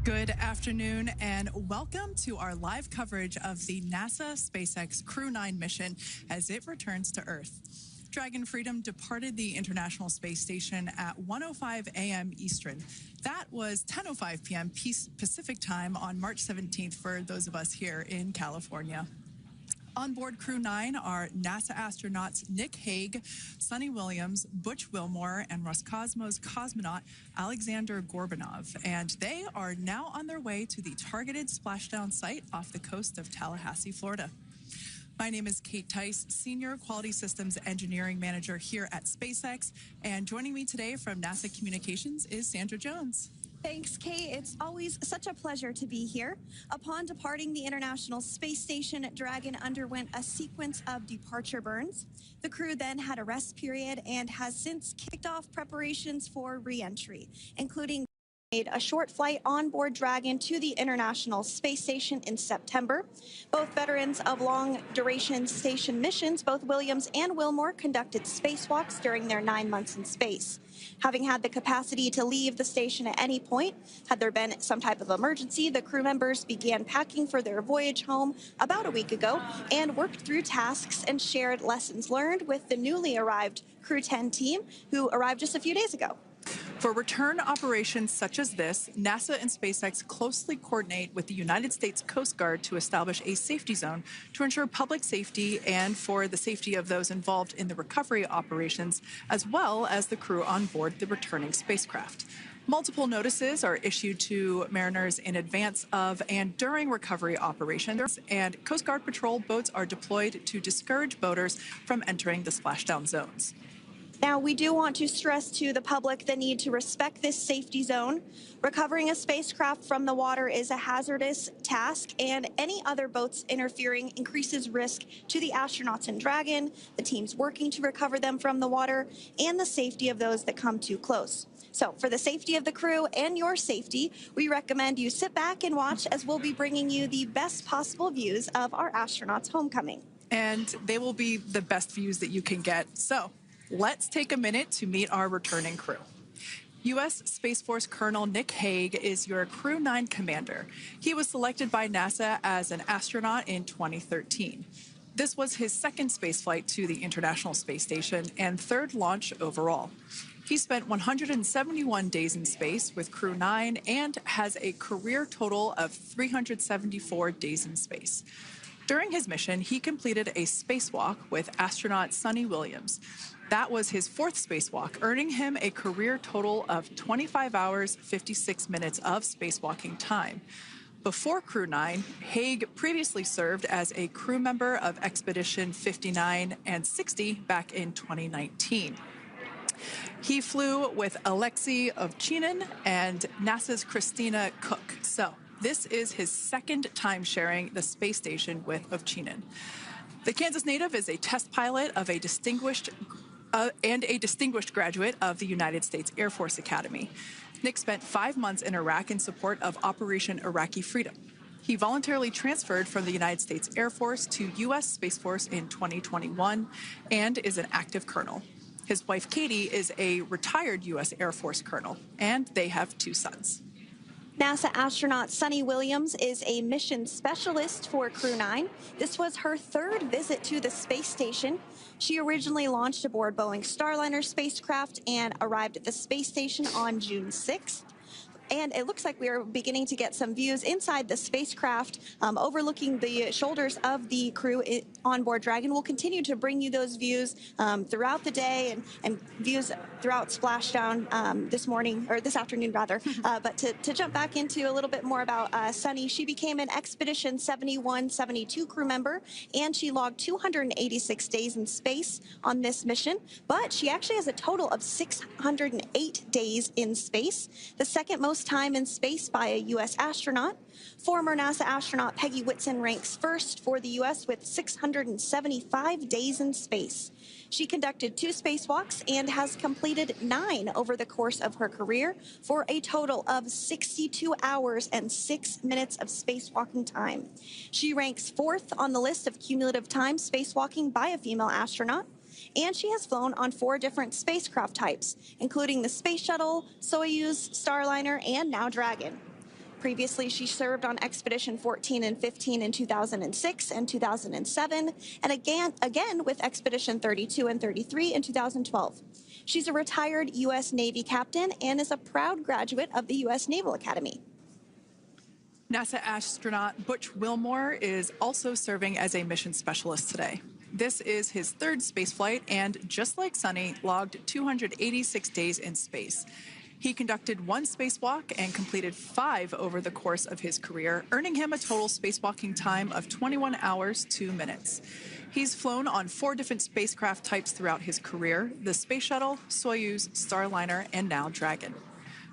Good afternoon and welcome to our live coverage of the NASA SpaceX Crew 9 mission as it returns to Earth. Dragon Freedom departed the International Space Station at 1:05 a.m. Eastern. That was 10:05 p.m. Pacific time on March 17th for those of us here in California. On board Crew 9 are NASA astronauts Nick Hague, Suni Williams, Butch Wilmore, and Roscosmos cosmonaut Alexander Gorbanov. And they are now on their way to the targeted splashdown site off the coast of Tallahassee, Florida. My name is Kate Tice, Senior Quality Systems Engineering Manager here at SpaceX. And joining me today from NASA Communications is Sandra Jones. Thanks, Kate. It's always such a pleasure to be here. Upon departing the International Space Station, Dragon underwent a sequence of departure burns. The crew then had a rest period and has since kicked off preparations for re-entry, including made a short flight on board Dragon to the International Space Station in September. Both veterans of long-duration station missions, both Williams and Wilmore, conducted spacewalks during their 9 months in space. Having had the capacity to leave the station at any point, had there been some type of emergency, the crew members began packing for their voyage home about a week ago and worked through tasks and shared lessons learned with the newly arrived Crew 10 team, who arrived just a few days ago. For return operations such as this, NASA and SpaceX closely coordinate with the United States Coast Guard to establish a safety zone to ensure public safety and for the safety of those involved in the recovery operations, as well as the crew on board the returning spacecraft. Multiple notices are issued to mariners in advance of and during recovery operations, and Coast Guard patrol boats are deployed to discourage boaters from entering the splashdown zones. Now, we do want to stress to the public the need to respect this safety zone. Recovering a spacecraft from the water is a hazardous task, and any other boats interfering increases risk to the astronauts in Dragon, the teams working to recover them from the water, and the safety of those that come too close. So for the safety of the crew and your safety, we recommend you sit back and watch as we'll be bringing you the best possible views of our astronauts' homecoming. And they will be the best views that you can get. So let's take a minute to meet our returning crew. U.S. Space Force Colonel Nick Hague is your Crew 9 commander. He was selected by NASA as an astronaut in 2013. This was his second spaceflight to the International Space Station and third launch overall. He spent 171 days in space with Crew 9 and has a career total of 374 days in space. During his mission, he completed a spacewalk with astronaut Suni Williams. That was his fourth spacewalk, earning him a career total of 25 hours, 56 minutes of spacewalking time. Before Crew 9, Hague previously served as a crew member of Expedition 59 and 60 back in 2019. He flew with Alexei Ovchinin and NASA's Christina Koch. So this is his second time sharing the space station with Ovchinin. The Kansas native is a test pilot of a distinguished graduate of the United States Air Force Academy. Nick spent 5 months in Iraq in support of Operation Iraqi Freedom. He voluntarily transferred from the United States Air Force to U.S. Space Force in 2021 and is an active colonel. His wife, Katie, is a retired U.S. Air Force colonel, and they have 2 sons. NASA astronaut Suni Williams is a mission specialist for Crew 9. This was her third visit to the space station. She originally launched aboard Boeing Starliner spacecraft and arrived at the space station on June 6th. And it looks like we are beginning to get some views inside the spacecraft, overlooking the shoulders of the crew on board Dragon. We'll continue to bring you those views throughout the day and views throughout Splashdown this afternoon rather. But to jump back into a little bit more about Suni, she became an Expedition 71-72 crew member, and she logged 286 days in space on this mission. But she actually has a total of 608 days in space, the second most time in space by a U.S. astronaut. Former NASA astronaut Peggy Whitson ranks first for the U.S. with 675 days in space. She conducted 2 spacewalks and has completed 9 over the course of her career for a total of 62 hours and 6 minutes of spacewalking time. She ranks 4th on the list of cumulative time spacewalking by a female astronaut, and she has flown on 4 different spacecraft types, including the Space Shuttle, Soyuz, Starliner, and now Dragon. Previously, she served on Expedition 14 and 15 in 2006 and 2007, and again with Expedition 32 and 33 in 2012. She's a retired U.S. Navy captain and is a proud graduate of the U.S. Naval Academy. NASA astronaut Butch Wilmore is also serving as a mission specialist today. This is his third spaceflight and, just like Suni, logged 286 days in space. He conducted one spacewalk and completed 5 over the course of his career, earning him a total spacewalking time of 21 hours, 2 minutes. He's flown on 4 different spacecraft types throughout his career: the Space Shuttle, Soyuz, Starliner, and now Dragon.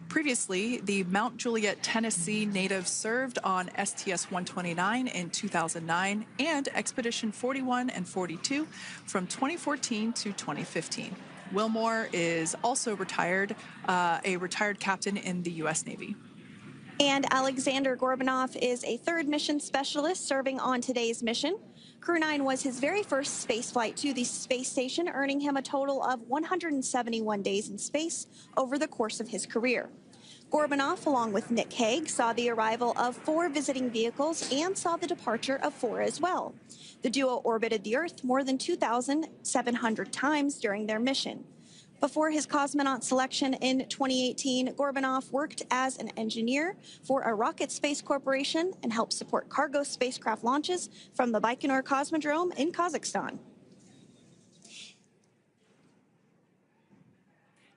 Previously, the Mount Juliet, Tennessee native served on STS-129 in 2009 and Expedition 41 and 42 from 2014 to 2015. Wilmore is also a retired captain in the U.S. Navy. And Alexander Gorbanov is a third mission specialist serving on today's mission. Crew 9 was his very first spaceflight to the space station, earning him a total of 171 days in space over the course of his career. Gorbanov, along with Nick Hague, saw the arrival of 4 visiting vehicles and saw the departure of 4 as well. The duo orbited the Earth more than 2,700 times during their mission. Before his cosmonaut selection in 2018, Gorbanov worked as an engineer for a rocket space corporation and helped support cargo spacecraft launches from the Baikonur Cosmodrome in Kazakhstan.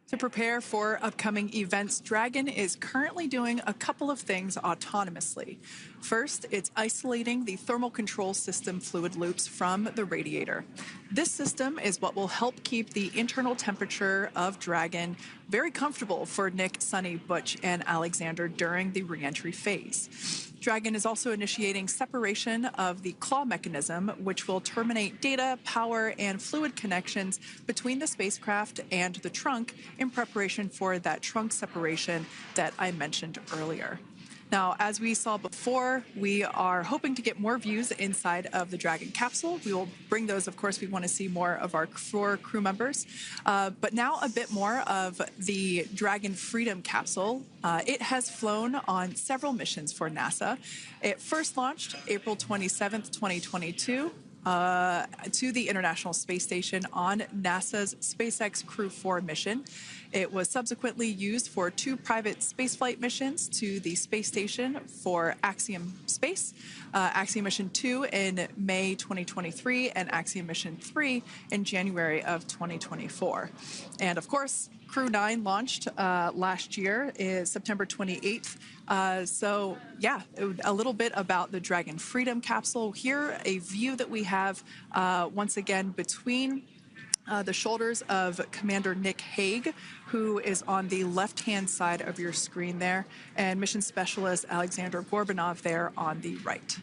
To prepare for upcoming events, Dragon is currently doing a couple of things autonomously. First, it's isolating the thermal control system fluid loops from the radiator. This system is what will help keep the internal temperature of Dragon very comfortable for Nick, Suni, Butch, and Alexander during the re-entry phase. Dragon is also initiating separation of the claw mechanism, which will terminate data, power, and fluid connections between the spacecraft and the trunk in preparation for that trunk separation that I mentioned earlier. Now, as we saw before, we are hoping to get more views inside of the Dragon capsule. We will bring those, of course. We want to see more of our 4 crew members. But now a bit more of the Dragon Freedom capsule. It has flown on several missions for NASA. It first launched April 27th, 2022. To the International Space Station on NASA's SpaceX Crew 4 mission. It was subsequently used for 2 private spaceflight missions to the space station for Axiom Space, Axiom Mission 2 in May 2023, and Axiom Mission 3 in January of 2024. And of course, Crew 9 launched last year, is September 28th. So yeah, a little bit about the Dragon Freedom capsule. Here, a view that we have once again between the shoulders of Commander Nick Hague, who is on the left-hand side of your screen there, and Mission Specialist Alexander Gorbanov there on the right.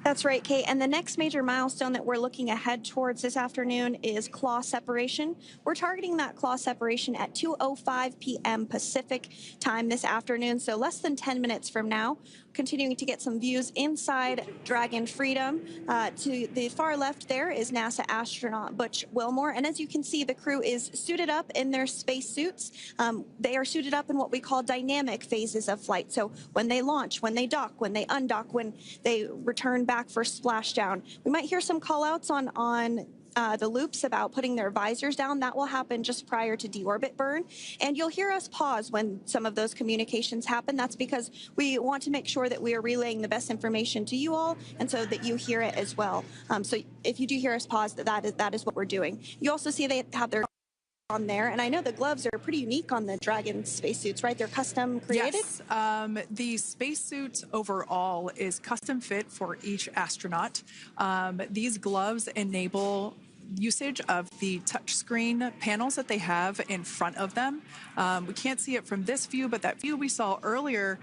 That's right, Kate. And the next major milestone that we're looking ahead towards this afternoon is claw separation. We're targeting that claw separation at 2:05 p.m. Pacific time this afternoon, so less than 10 minutes from now. Continuing to get some views inside Dragon Freedom. To the far left there is NASA astronaut Butch Wilmore, and as you can see, the crew is suited up in their space suits. They are suited up in what we call dynamic phases of flight. So when they launch, when they dock, when they undock, when they return back for splashdown. We might hear some call-outs on the loops about putting their visors down. That will happen just prior to deorbit burn. And you'll hear us pause when some of those communications happen. That's because we want to make sure that we are relaying the best information to you all, and so that you hear it as well. So if you do hear us pause, that is what we're doing. You also see they have their on there, and I know the gloves are pretty unique on the Dragon spacesuits, right? They're custom created? Yes, the spacesuit overall is custom fit for each astronaut. These gloves enable usage of the touchscreen panels that they have in front of them. We can't see it from this view, but that view we saw earlier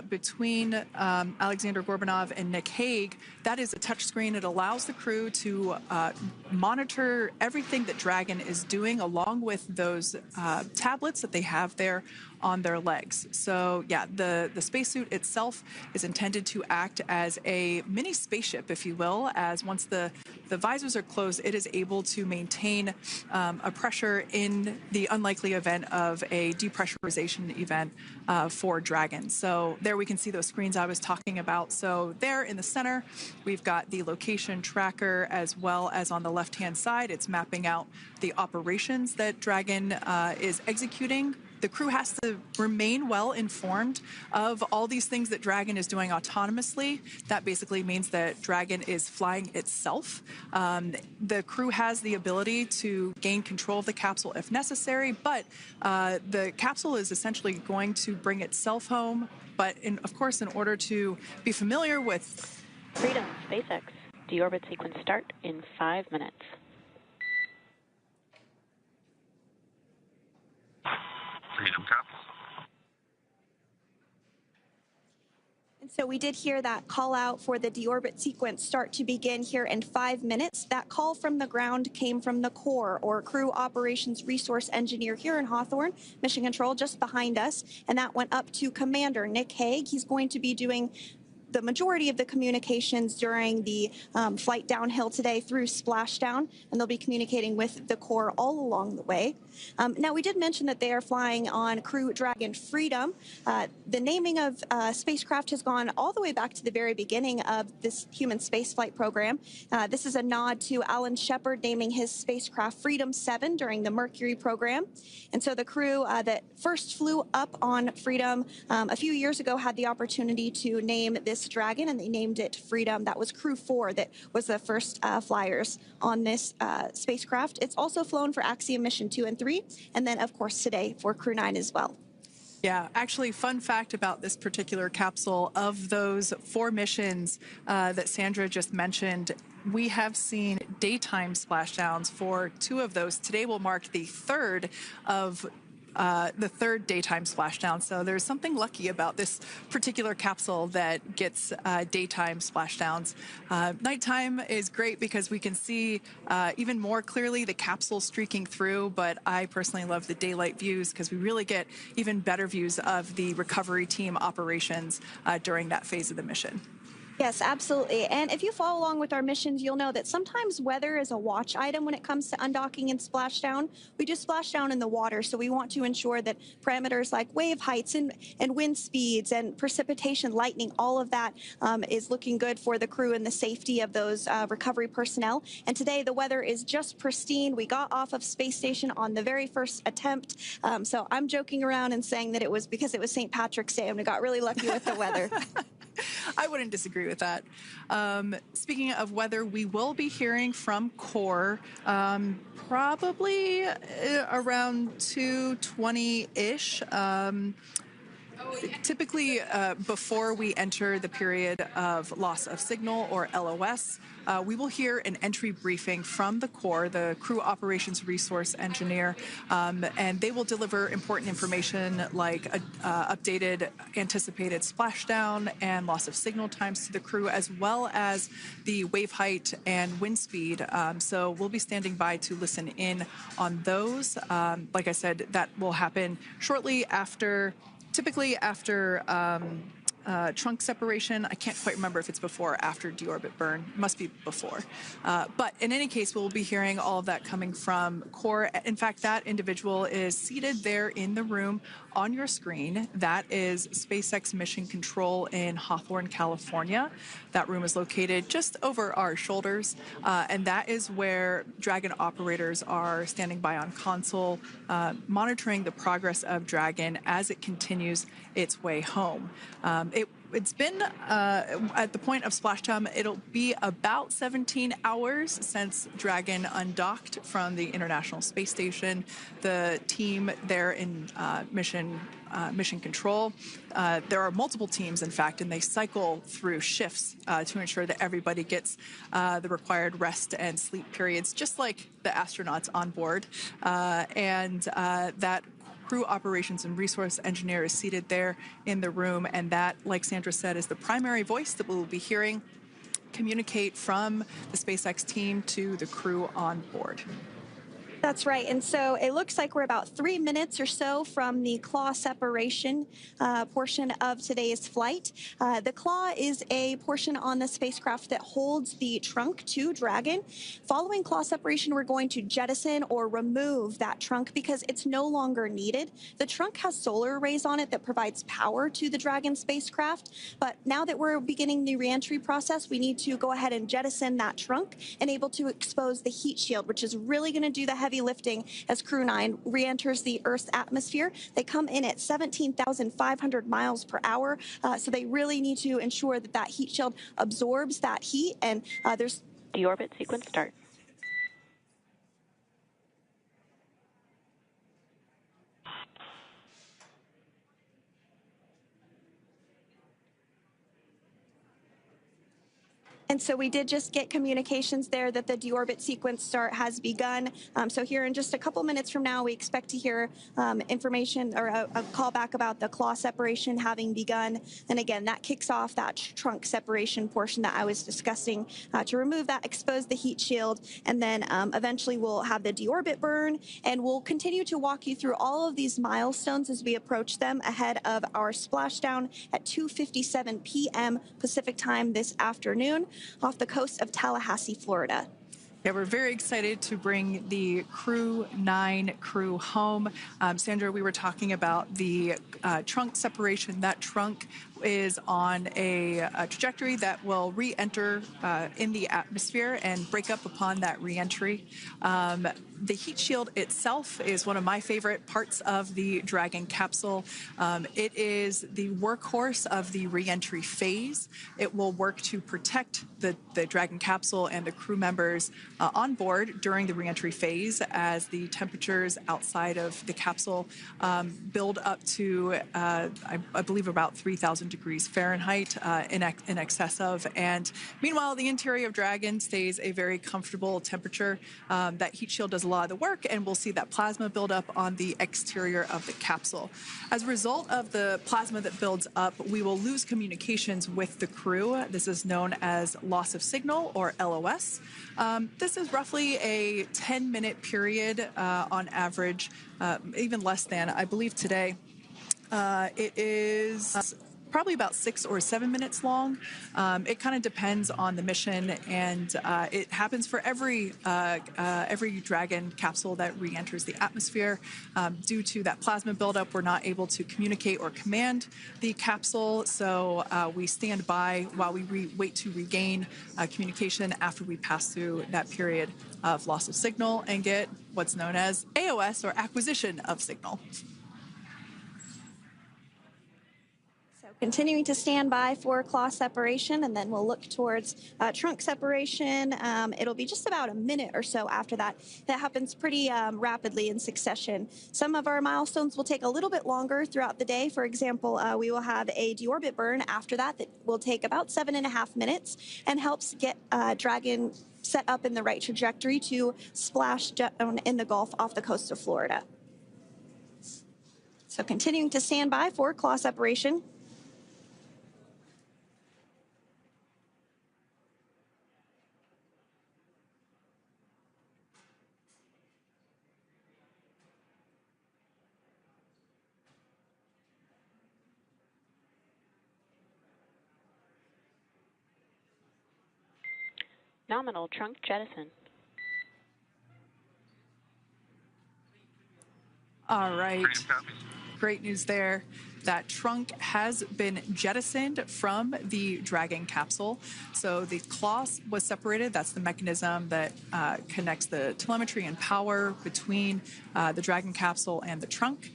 between Alexander Gorbanov and Nick Hague, that is a touchscreen. It allows the crew to monitor everything that Dragon is doing, along with those tablets that they have there on their legs. So yeah, the spacesuit itself is intended to act as a mini spaceship, if you will, as once the visors are closed, it is able to maintain a pressure in the unlikely event of a depressurization event for Dragon. So there we can see those screens I was talking about. So there in the center, we've got the location tracker, as well as on the left-hand side, it's mapping out the operations that Dragon is executing. The crew has to remain well informed of all these things that Dragon is doing autonomously. That basically means that Dragon is flying itself. The crew has the ability to gain control of the capsule if necessary, but the capsule is essentially going to bring itself home. But of course, in order to be familiar with Freedom, SpaceX, deorbit sequence start in 5 minutes. Freedom Caps. And so we did hear that call out for the deorbit sequence start to begin here in 5 minutes. That call from the ground came from the core, or Crew Operations Resource Engineer here in Hawthorne, Mission Control just behind us. And that went up to Commander Nick Hague. He's going to be doing the majority of the communications during the flight downhill today through Splashdown, and they'll be communicating with the core all along the way. Now, we did mention that they are flying on Crew Dragon Freedom. The naming of spacecraft has gone all the way back to the very beginning of this human spaceflight program. This is a nod to Alan Shepard naming his spacecraft Freedom 7 during the Mercury program. And so the crew that first flew up on Freedom a few years ago had the opportunity to name this Dragon, and they named it Freedom. That was Crew 4 that was the first flyers on this spacecraft. It's also flown for Axiom Mission 2 and 3, and then, of course, today for Crew 9 as well. Yeah, actually, fun fact about this particular capsule, of those 4 missions that Sandra just mentioned, we have seen daytime splashdowns for 2 of those. Today will mark the third of the third daytime splashdown. So there's something lucky about this particular capsule that gets daytime splashdowns. Nighttime is great because we can see even more clearly the capsule streaking through, but I personally love the daylight views because we really get even better views of the recovery team operations during that phase of the mission. Yes, absolutely. And if you follow along with our missions, you'll know that sometimes weather is a watch item when it comes to undocking and splashdown. We do splashdown in the water, so we want to ensure that parameters like wave heights and wind speeds and precipitation, lightning, all of that is looking good for the crew and the safety of those recovery personnel. And today the weather is just pristine. We got off of space station on the very first attempt. So I'm joking around and saying that it was because it was St. Patrick's Day and we got really lucky with the weather. I wouldn't disagree with that. Speaking of weather, we will be hearing from core probably around 2:20-ish. Typically, before we enter the period of loss of signal, or LOS, we will hear an entry briefing from the core, the Crew Operations Resource Engineer, and they will deliver important information like updated anticipated splashdown and loss of signal times to the crew, as well as the wave height and wind speed. So we'll be standing by to listen in on those. Like I said, that will happen shortly after, typically after trunk separation. I can't quite remember if it's before or after deorbit burn. It must be before. But in any case, we'll be hearing all of that coming from core. In fact, that individual is seated there in the room on your screen. That is SpaceX Mission Control in Hawthorne, California. That room is located just over our shoulders, and that is where Dragon operators are standing by on console, monitoring the progress of Dragon as it continues its way home. It's been, at the point of splashdown, it'll be about 17 hours since Dragon undocked from the International Space Station. The team there in Mission Control, there are multiple teams, in fact, and they cycle through shifts to ensure that everybody gets the required rest and sleep periods, just like the astronauts on board. That Crew Operations and Resource Engineer is seated there in the room, and that, like Sandra said, is the primary voice that we will be hearing communicate from the SpaceX team to the crew on board. That's right. And so it looks like we're about 3 minutes or so from the claw separation portion of today's flight. The claw is a portion on the spacecraft that holds the trunk to Dragon. Following claw separation, we're going to jettison or remove that trunk because it's no longer needed. The trunk has solar arrays on it that provides power to the Dragon spacecraft. But now that we're beginning the reentry process, we need to go ahead and jettison that trunk and able to expose the heat shield, which is really going to do the heavy lifting as Crew 9 re-enters the Earth's atmosphere. They come in at 17,500 miles per hour, so they really need to ensure that that heat shield absorbs that heat, and there's Deorbit sequence start. And so we did just get communications there that the deorbit sequence start has begun. So here in just a couple minutes from now, we expect to hear information or a call back about the claw separation having begun. And again, that kicks off that trunk separation portion that I was discussing to remove that, expose the heat shield, and then eventually we'll have the deorbit burn. And we'll continue to walk you through all of these milestones as we approach them ahead of our splashdown at 2:57 p.m. Pacific time this afternoon off the coast of Tallahassee, Florida. Yeah, we're very excited to bring the Crew 9 crew home. Sandra, we were talking about the trunk separation. That trunk is on a trajectory that will re-enter in the atmosphere and break up upon that re-entry. The heat shield itself is one of my favorite parts of the Dragon capsule. It is the workhorse of the re-entry phase. It will work to protect the Dragon capsule and the crew members on board during the re-entry phase as the temperatures outside of the capsule build up to, I believe, about 3,000 degrees Fahrenheit in excess of. And meanwhile, the interior of Dragon stays a very comfortable temperature. That heat shield does a lot of the work, and we'll see that plasma build up on the exterior of the capsule. As a result of the plasma that builds up, we will lose communications with the crew. This is known as loss of signal, or LOS. This is roughly a 10-minute period on average, even less than. I believe today it is probably about 6 or 7 minutes long. It kind of depends on the mission, and it happens for every Dragon capsule that re-enters the atmosphere. Due to that plasma buildup, we're not able to communicate or command the capsule, so we stand by while we wait to regain communication after we pass through that period of loss of signal and get what's known as AOS, or acquisition of signal. Continuing to stand by for claw separation, and then we'll look towards trunk separation. It'll be just about a minute or so after that. That happens pretty rapidly in succession. Some of our milestones will take a little bit longer throughout the day. For example, we will have a deorbit burn after that will take about 7.5 minutes and helps get Dragon set up in the right trajectory to splash down in the Gulf off the coast of Florida. So continuing to stand by for claw separation. Nominal trunk jettison. All right. Great news there. That trunk has been jettisoned from the Dragon capsule. So the claw was separated. That's the mechanism that connects the telemetry and power between the Dragon capsule and the trunk.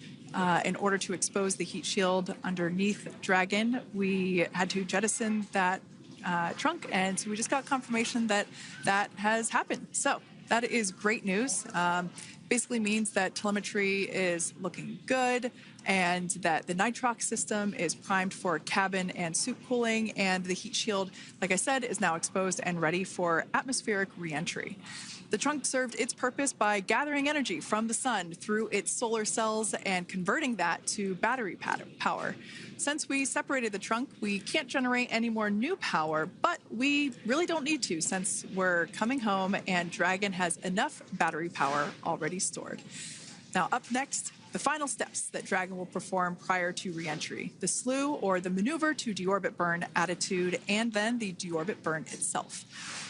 In order to expose the heat shield underneath Dragon, we had to jettison that trunk, and so we just got confirmation that that has happened. So that is great news. Basically means that telemetry is looking good. and that the nitrox system is primed for cabin and suit cooling, and the heat shield, like I said, is now exposed and ready for atmospheric reentry. The trunk served its purpose by gathering energy from the sun through its solar cells and converting that to battery power. Since we separated the trunk, we can't generate any more new power, but we really don't need to since we're coming home and Dragon has enough battery power already stored. Now, up next, the final steps that Dragon will perform prior to reentry: the slew, or the maneuver to deorbit burn attitude, and then the deorbit burn itself.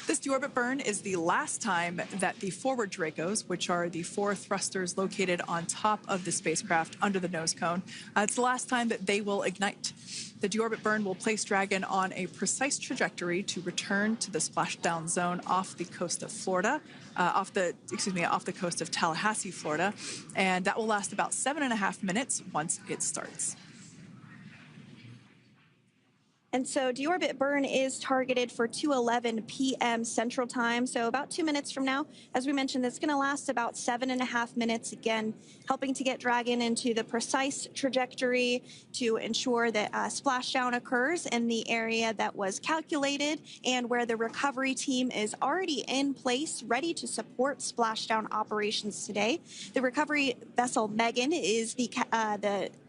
This deorbit burn is the last time that the forward Dracos, which are the 4 thrusters located on top of the spacecraft under the nose cone, it's the last time that they will ignite. The deorbit burn will place Dragon on a precise trajectory to return to the splashdown zone off the coast of Florida, off the coast of Tallahassee, Florida, and that will last about 7.5 minutes once it starts. And so deorbit burn is targeted for 2:11 p.m. Central Time, so about 2 minutes from now. As we mentioned, it's going to last about 7.5 minutes, again, helping to get Dragon into the precise trajectory to ensure that splashdown occurs in the area that was calculated and where the recovery team is already in place, ready to support splashdown operations today. The recovery vessel Megan is the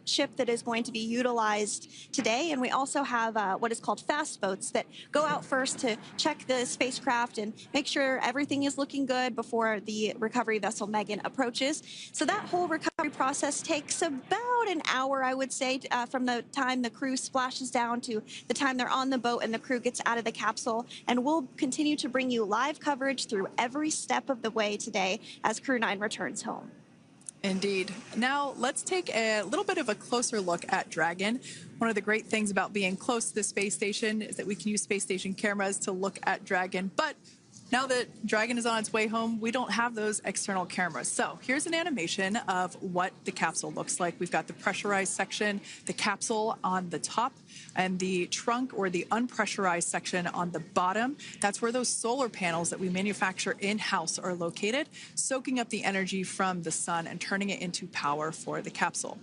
ship that is going to be utilized today, and we also have what is called fast boats that go out first to check the spacecraft and make sure everything is looking good before the recovery vessel Megan approaches. So that whole recovery process takes about an hour, I would say, from the time the crew splashes down to the time they're on the boat and the crew gets out of the capsule. And we'll continue to bring you live coverage through every step of the way today as Crew 9 returns home. Indeed. Now, let's take a little bit of a closer look at Dragon. One of the great things about being close to the space station is that we can use space station cameras to look at Dragon. But now that Dragon is on its way home, we don't have those external cameras. So here's an animation of what the capsule looks like. We've got the pressurized section, the capsule on the top, and the trunk, or the unpressurized section, on the bottom. That's where those solar panels that we manufacture in-house are located, soaking up the energy from the sun and turning it into power for the capsule.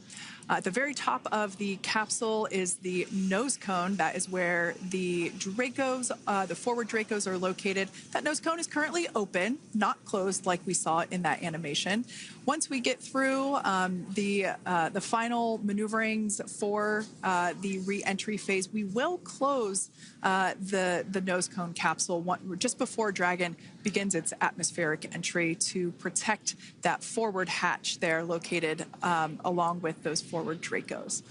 At the very top of the capsule is the nose cone. That is where the Dracos, the forward Dracos, are located. That nose cone is currently open, not closed like we saw in that animation. Once we get through the final maneuverings for the re-entry phase, we will close the nose cone capsule just before Dragon begins its atmospheric entry to protect that forward hatch there located along with those forward Dracos.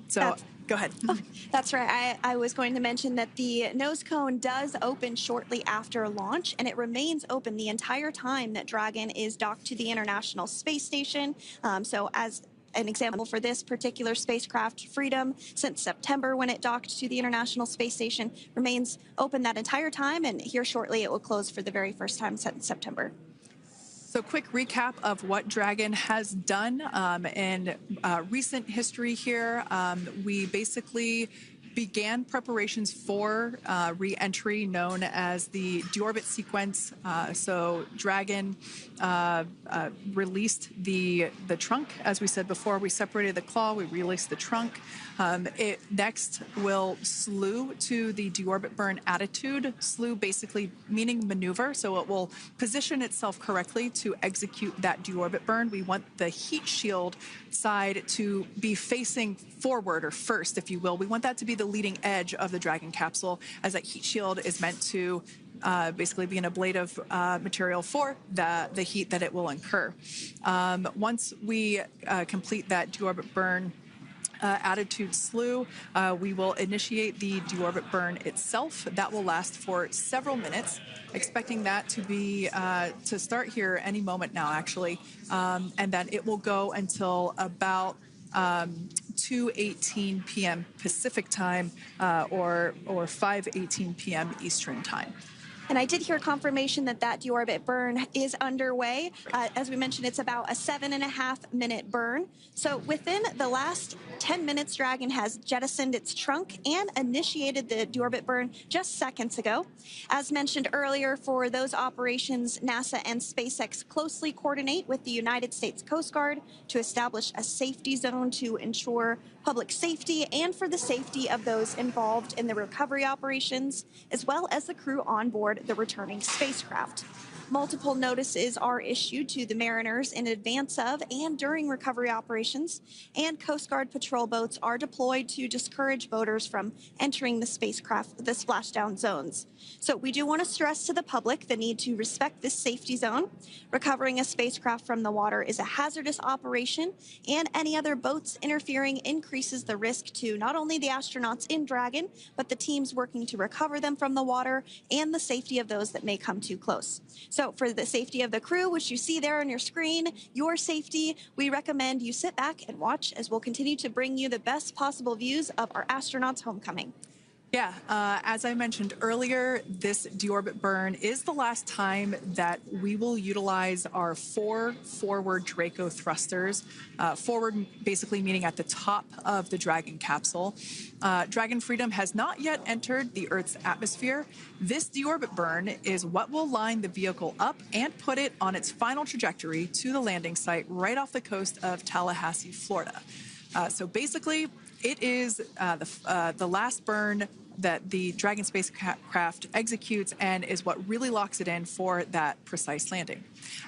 So go ahead. Oh, that's right. I was going to mention that the nose cone does open shortly after launch, and it remains open the entire time that Dragon is docked to the International Space Station. So as an example for this particular spacecraft, Freedom, since September when it docked to the International Space Station, remains open that entire time, and here shortly it will close for the very first time since September. So quick recap of what Dragon has done in recent history here. We basically began preparations for re-entry known as the Deorbit sequence. So Dragon released the trunk. As we said before, we separated the claw, we released the trunk. It next will slew to the deorbit burn attitude. Slew basically meaning maneuver, so it will position itself correctly to execute that deorbit burn. We want the heat shield side to be facing forward, or first, if you will. We want that to be the leading edge of the Dragon capsule, as that heat shield is meant to basically be an ablative material for the heat that it will incur. Once we complete that deorbit burn attitude slew, we will initiate the deorbit burn itself. That will last for several minutes, expecting that to be to start here any moment now, actually, and then it will go until about 2:18 p.m. Pacific time or 5:18 p.m. Eastern time. And I did hear confirmation that that deorbit burn is underway. As we mentioned, it's about a 7.5-minute burn. So within the last 10 minutes, Dragon has jettisoned its trunk and initiated the deorbit burn just seconds ago. As mentioned earlier, for those operations, NASA and SpaceX closely coordinate with the United States Coast Guard to establish a safety zone to ensure public safety and for the safety of those involved in the recovery operations, as well as the crew on board the returning spacecraft. Multiple notices are issued to the mariners in advance of and during recovery operations, and Coast Guard patrol boats are deployed to discourage boaters from entering the splashdown zones. So we do want to stress to the public the need to respect this safety zone. Recovering a spacecraft from the water is a hazardous operation, and any other boats interfering increases the risk to not only the astronauts in Dragon, but the teams working to recover them from the water and the safety of those that may come too close. So for the safety of the crew, which you see there on your screen, your safety, we recommend you sit back and watch as we'll continue to bring you the best possible views of our astronauts' homecoming. Yeah, as I mentioned earlier, this deorbit burn is the last time that we will utilize our 4 forward Draco thrusters. Forward basically meaning at the top of the Dragon capsule. Dragon Freedom has not yet entered the Earth's atmosphere. This deorbit burn is what will line the vehicle up and put it on its final trajectory to the landing site right off the coast of Tallahassee, Florida. So basically, it is the last burn that the Dragon spacecraft executes and is what really locks it in for that precise landing.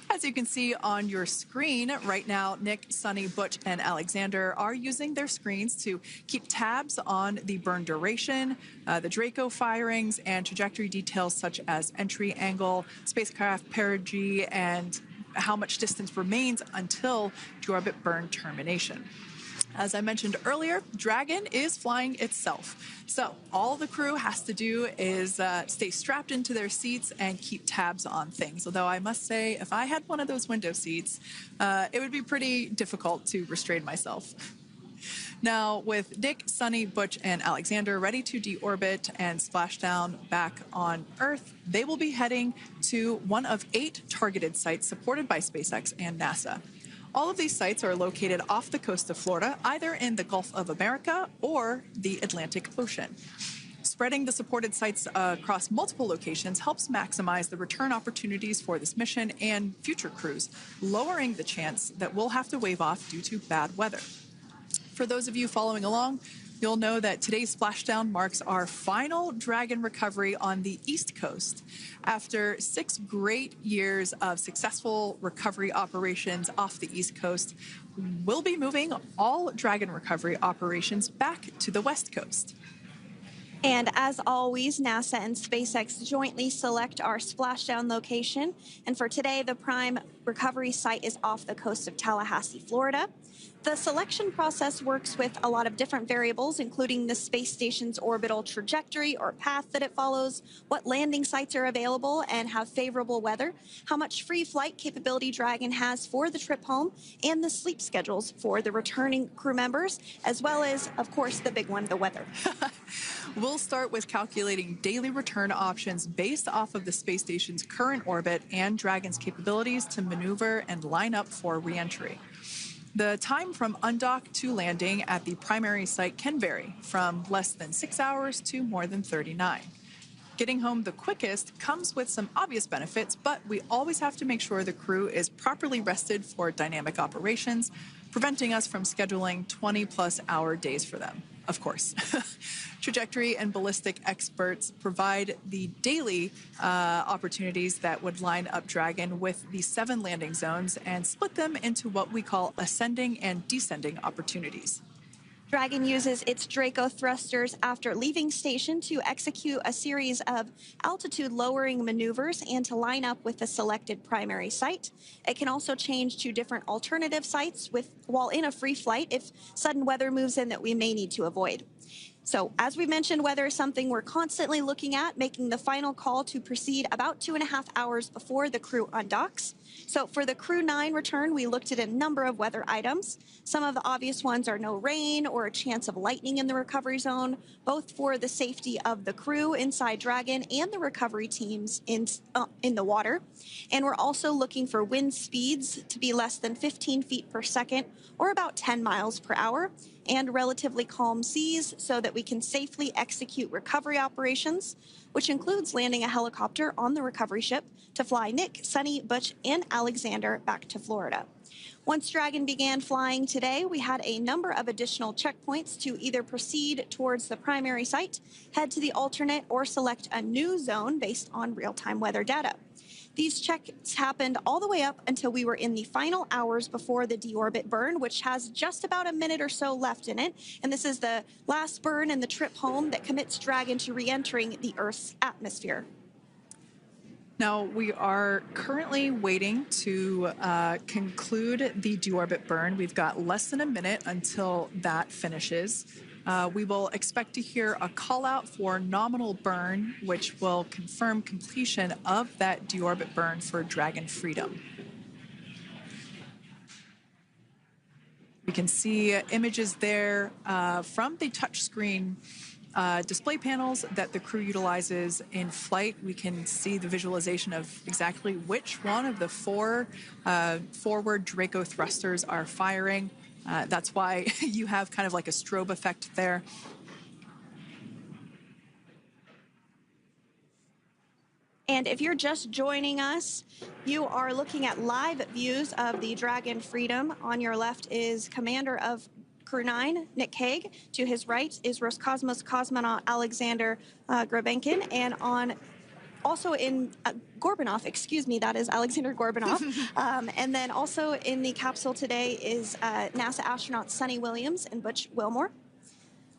As you can see on your screen right now, Nick, Suni, Butch, and Alexander are using their screens to keep tabs on the burn duration, the Draco firings, and trajectory details such as entry angle, spacecraft perigee, and how much distance remains until deorbit burn termination. As I mentioned earlier, Dragon is flying itself. So all the crew has to do is stay strapped into their seats and keep tabs on things. Although I must say, if I had one of those window seats, it would be pretty difficult to restrain myself. Now, with Nick, Suni, Butch, and Alexander ready to deorbit and splash down back on Earth, they will be heading to one of 8 targeted sites supported by SpaceX and NASA. All of these sites are located off the coast of Florida, either in the Gulf of America or the Atlantic Ocean. Spreading the supported sites across multiple locations helps maximize the return opportunities for this mission and future crews, lowering the chance that we'll have to wave off due to bad weather. For those of you following along, you'll know that today's splashdown marks our final Dragon recovery on the East Coast. After 6 great years of successful recovery operations off the East Coast, we'll be moving all Dragon recovery operations back to the West Coast. And as always, NASA and SpaceX jointly select our splashdown location. And for today, the prime recovery site is off the coast of Tallahassee, Florida. The selection process works with a lot of different variables, including the space station's orbital trajectory or path that it follows, what landing sites are available and have favorable weather, how much free flight capability Dragon has for the trip home, and the sleep schedules for the returning crew members, as well as, of course, the big one, the weather. We'll start with calculating daily return options based off of the space station's current orbit and Dragon's capabilities to maneuver and line up for re-entry. The time from undock to landing at the primary site can vary from less than 6 hours to more than 39. Getting home the quickest comes with some obvious benefits, but we always have to make sure the crew is properly rested for dynamic operations, preventing us from scheduling 20-plus hour days for them, of course. Trajectory and ballistic experts provide the daily opportunities that would line up Dragon with the 7 landing zones and split them into what we call ascending and descending opportunities. Dragon uses its Draco thrusters after leaving station to execute a series of altitude-lowering maneuvers and to line up with the selected primary site. It can also change to different alternative sites while in a free flight if sudden weather moves in that we may need to avoid. So as we mentioned, weather is something we're constantly looking at, making the final call to proceed about 2.5 hours before the crew undocks. So for the Crew 9 return, we looked at a number of weather items. Some of the obvious ones are no rain or a chance of lightning in the recovery zone, both for the safety of the crew inside Dragon and the recovery teams in the water. And we're also looking for wind speeds to be less than 15 feet per second or about 10 miles per hour, and relatively calm seas so that we can safely execute recovery operations, which includes landing a helicopter on the recovery ship to fly Nick, Suni, Butch, and Alexander back to Florida. Once Dragon began flying today, we had a number of additional checkpoints to either proceed towards the primary site, head to the alternate, or select a new zone based on real-time weather data. These checks happened all the way up until we were in the final hours before the deorbit burn, which has just about a minute or so left in it. And this is the last burn in the trip home that commits Dragon to re-entering the Earth's atmosphere. Now, we are currently waiting to conclude the deorbit burn. We've got less than a minute until that finishes. We will expect to hear a call out for nominal burn, which will confirm completion of that deorbit burn for Dragon Freedom. We can see images there from the touchscreen display panels that the crew utilizes in flight. We can see the visualization of exactly which one of the four forward Draco thrusters are firing. That's why you have kind of like a strobe effect there. And if you're just joining us, you are looking at live views of the Dragon Freedom. On your left is Commander of Crew 9, Nick Hague. To his right is Roscosmos cosmonaut Alexander Grabenkin. And also in Gorbunov, excuse me, that is Alexander Gorbunov. And then also in the capsule today is NASA astronauts Suni Williams and Butch Wilmore.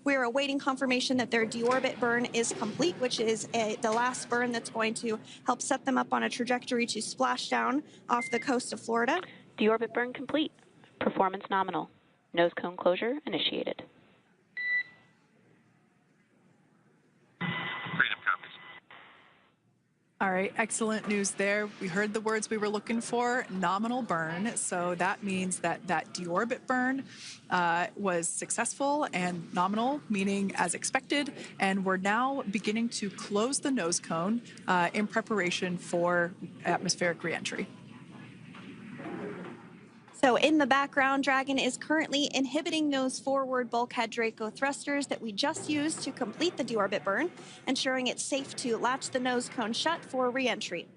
We're awaiting confirmation that their deorbit burn is complete, which is the last burn that's going to help set them up on a trajectory to Splashdown off the coast of Florida. Deorbit burn complete. Performance nominal. Nose cone closure initiated. Freedom copies. All right, excellent news there. We heard the words we were looking for, nominal burn. So that means that that deorbit burn was successful and nominal, meaning as expected. And we're now beginning to close the nose cone in preparation for atmospheric reentry. So in the background, Dragon is currently inhibiting those forward bulkhead Draco thrusters that we just used to complete the deorbit burn, ensuring it's safe to latch the nose cone shut for reentry.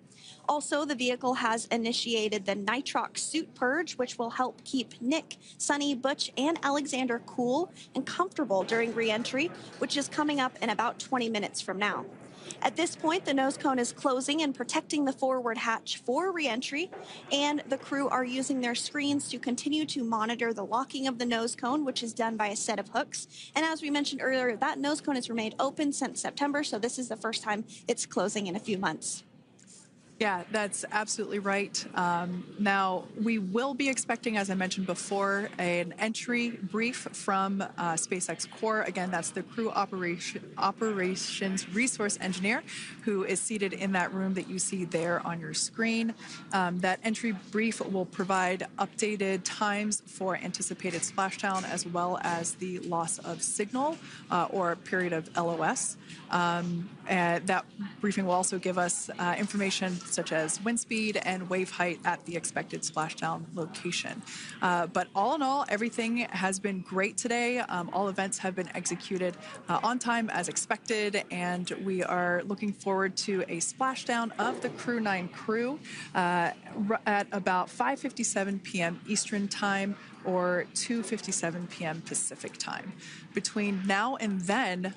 Also, the vehicle has initiated the nitrox suit purge, which will help keep Nick, Suni, Butch, and Alexander cool and comfortable during reentry, which is coming up in about 20 minutes from now. At this point, the nose cone is closing and protecting the forward hatch for reentry, and the crew are using their screens to continue to monitor the locking of the nose cone, which is done by a set of hooks. And as we mentioned earlier, that nose cone has remained open since September, so this is the first time it's closing in a few months. Yeah, that's absolutely right. Now, we will be expecting, as I mentioned before, an entry brief from SpaceX Core. Again, that's the crew operations resource engineer who is seated in that room that you see there on your screen. That entry brief will provide updated times for anticipated splashdown as well as the loss of signal or period of LOS. And that briefing will also give us information such as wind speed and wave height at the expected splashdown location. But all in all, everything has been great today. All events have been executed on time as expected, and we are looking forward to a splashdown of the Crew 9 crew at about 5:57 p.m. Eastern Time or 2:57 p.m. Pacific Time. Between now and then,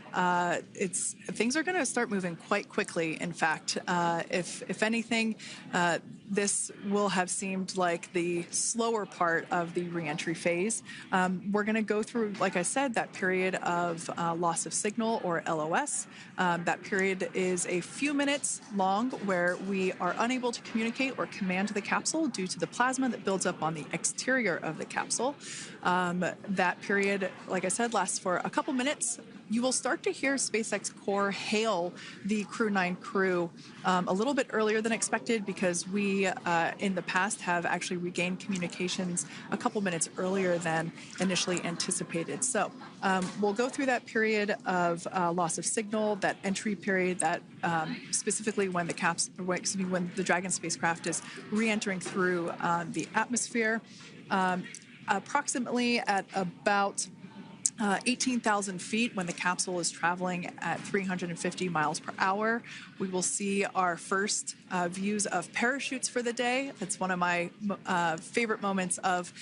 things are going to start moving quite quickly. In fact, if anything, this will have seemed like the slower part of the reentry phase. We're going to go through, like I said, that period of loss of signal or LOS. That period is a few minutes long where we are unable to communicate or command the capsule due to the plasma that builds up on the exterior of the capsule. That period, like I said, lasts for a couple minutes. you will start to hear SpaceX Core hail the Crew 9 crew a little bit earlier than expected because we, in the past, have actually regained communications a couple minutes earlier than initially anticipated. So we'll go through that period of loss of signal, that entry period, that specifically when when the Dragon spacecraft is re-entering through the atmosphere, approximately at about 18,000 feet when the capsule is traveling at 350 miles per hour. We will see our first views of parachutes for the day. That's one of my favorite moments of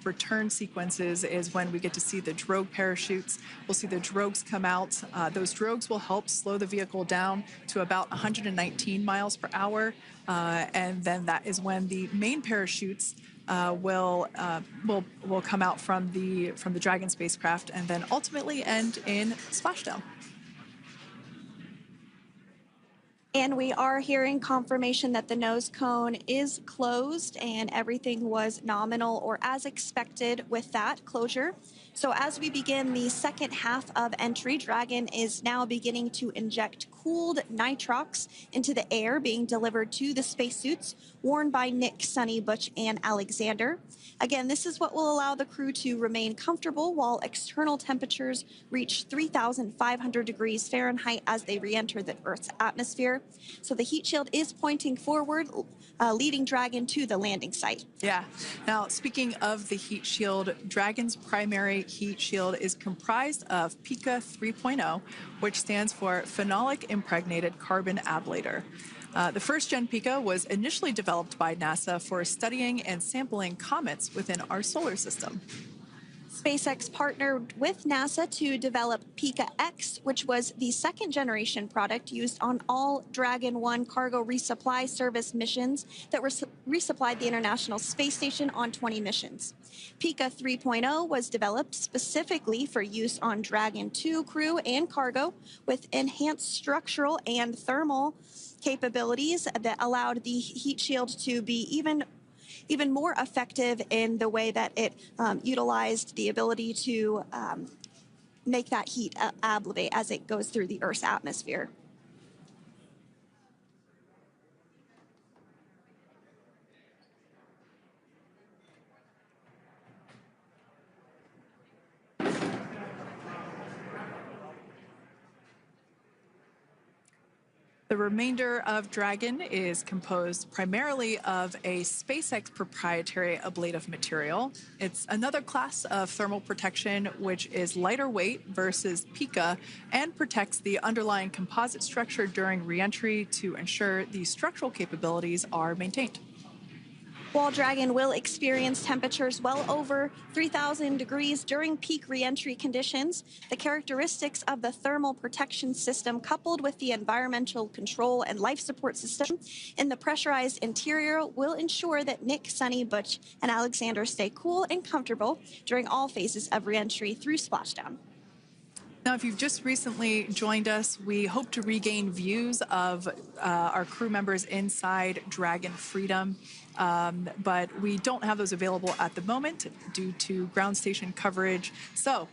return sequences is when we get to see the drogue parachutes. We'll see the drogues come out. Those drogues will help slow the vehicle down to about 119 miles per hour. And then that is when the main parachutes will come out from the Dragon spacecraft and then ultimately end in Splashdown. And we are hearing confirmation that the nose cone is closed and everything was nominal or as expected with that closure. So as we begin the second half of entry, Dragon is now beginning to inject cooled nitrox into the air being delivered to the spacesuits worn by Nick, Suni, Butch, and Alexander. Again, this is what will allow the crew to remain comfortable while external temperatures reach 3,500 degrees Fahrenheit as they re-enter the Earth's atmosphere. So the heat shield is pointing forward, leading Dragon to the landing site. Yeah. Now, speaking of the heat shield, Dragon's primary heat shield is comprised of PICA 3.0, which stands for Phenolic Impregnated Carbon Ablator. The first-gen PICA was initially developed by NASA for studying and sampling comets within our solar system. SpaceX partnered with NASA to develop PICA X, which was the second-generation product used on all Dragon 1 cargo resupply service missions that resupplied the International Space Station on 20 missions. PICA 3.0 was developed specifically for use on Dragon 2 crew and cargo with enhanced structural and thermal capabilities that allowed the heat shield to be even more effective in the way that it utilized the ability to make that heat ablevate as it goes through the Earth's atmosphere. The remainder of Dragon is composed primarily of a SpaceX proprietary ablative material. It's another class of thermal protection which is lighter weight versus PICA and protects the underlying composite structure during reentry to ensure the structural capabilities are maintained. While Dragon will experience temperatures well over 3,000 degrees during peak reentry conditions, the characteristics of the thermal protection system coupled with the environmental control and life support system in the pressurized interior will ensure that Nick, Suni, Butch, and Alexander stay cool and comfortable during all phases of reentry through Splashdown. Now, if you've just recently joined us, we hope to regain views of our crew members inside Dragon Freedom, but we don't have those available at the moment due to ground station coverage. So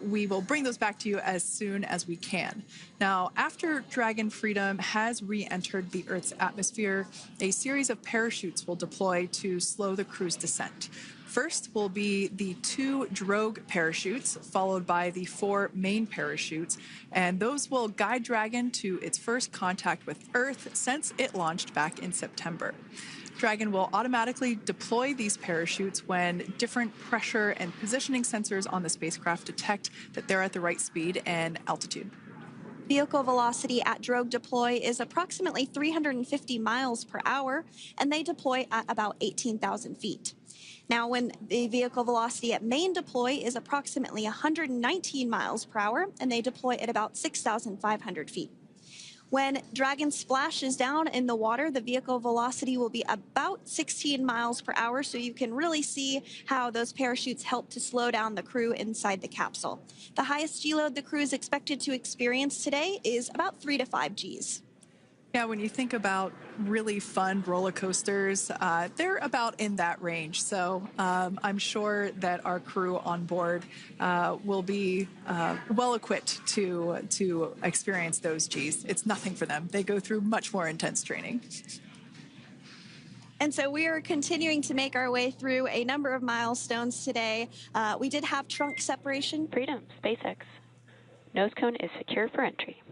we will bring those back to you as soon as we can. Now, after Dragon Freedom has re-entered the Earth's atmosphere, a series of parachutes will deploy to slow the crew's descent. First will be the 2 drogue parachutes, followed by the 4 main parachutes, and those will guide Dragon to its first contact with Earth since it launched back in September. Dragon will automatically deploy these parachutes when different pressure and positioning sensors on the spacecraft detect that they're at the right speed and altitude. Vehicle velocity at drogue deploy is approximately 350 miles per hour, and they deploy at about 18,000 feet. Now, when the vehicle velocity at main deploy is approximately 119 miles per hour, and they deploy at about 6,500 feet. When Dragon splashes down in the water, the vehicle velocity will be about 16 miles per hour, so you can really see how those parachutes help to slow down the crew inside the capsule. The highest G load the crew is expected to experience today is about 3 to 5 Gs. Yeah, when you think about really fun roller coasters, they're about in that range. So I'm sure that our crew on board will be well equipped to experience those Gs. It's nothing for them. They go through much more intense training. And so we are continuing to make our way through a number of milestones today. We did have trunk separation. Freedom, SpaceX. Nose cone is secure for entry.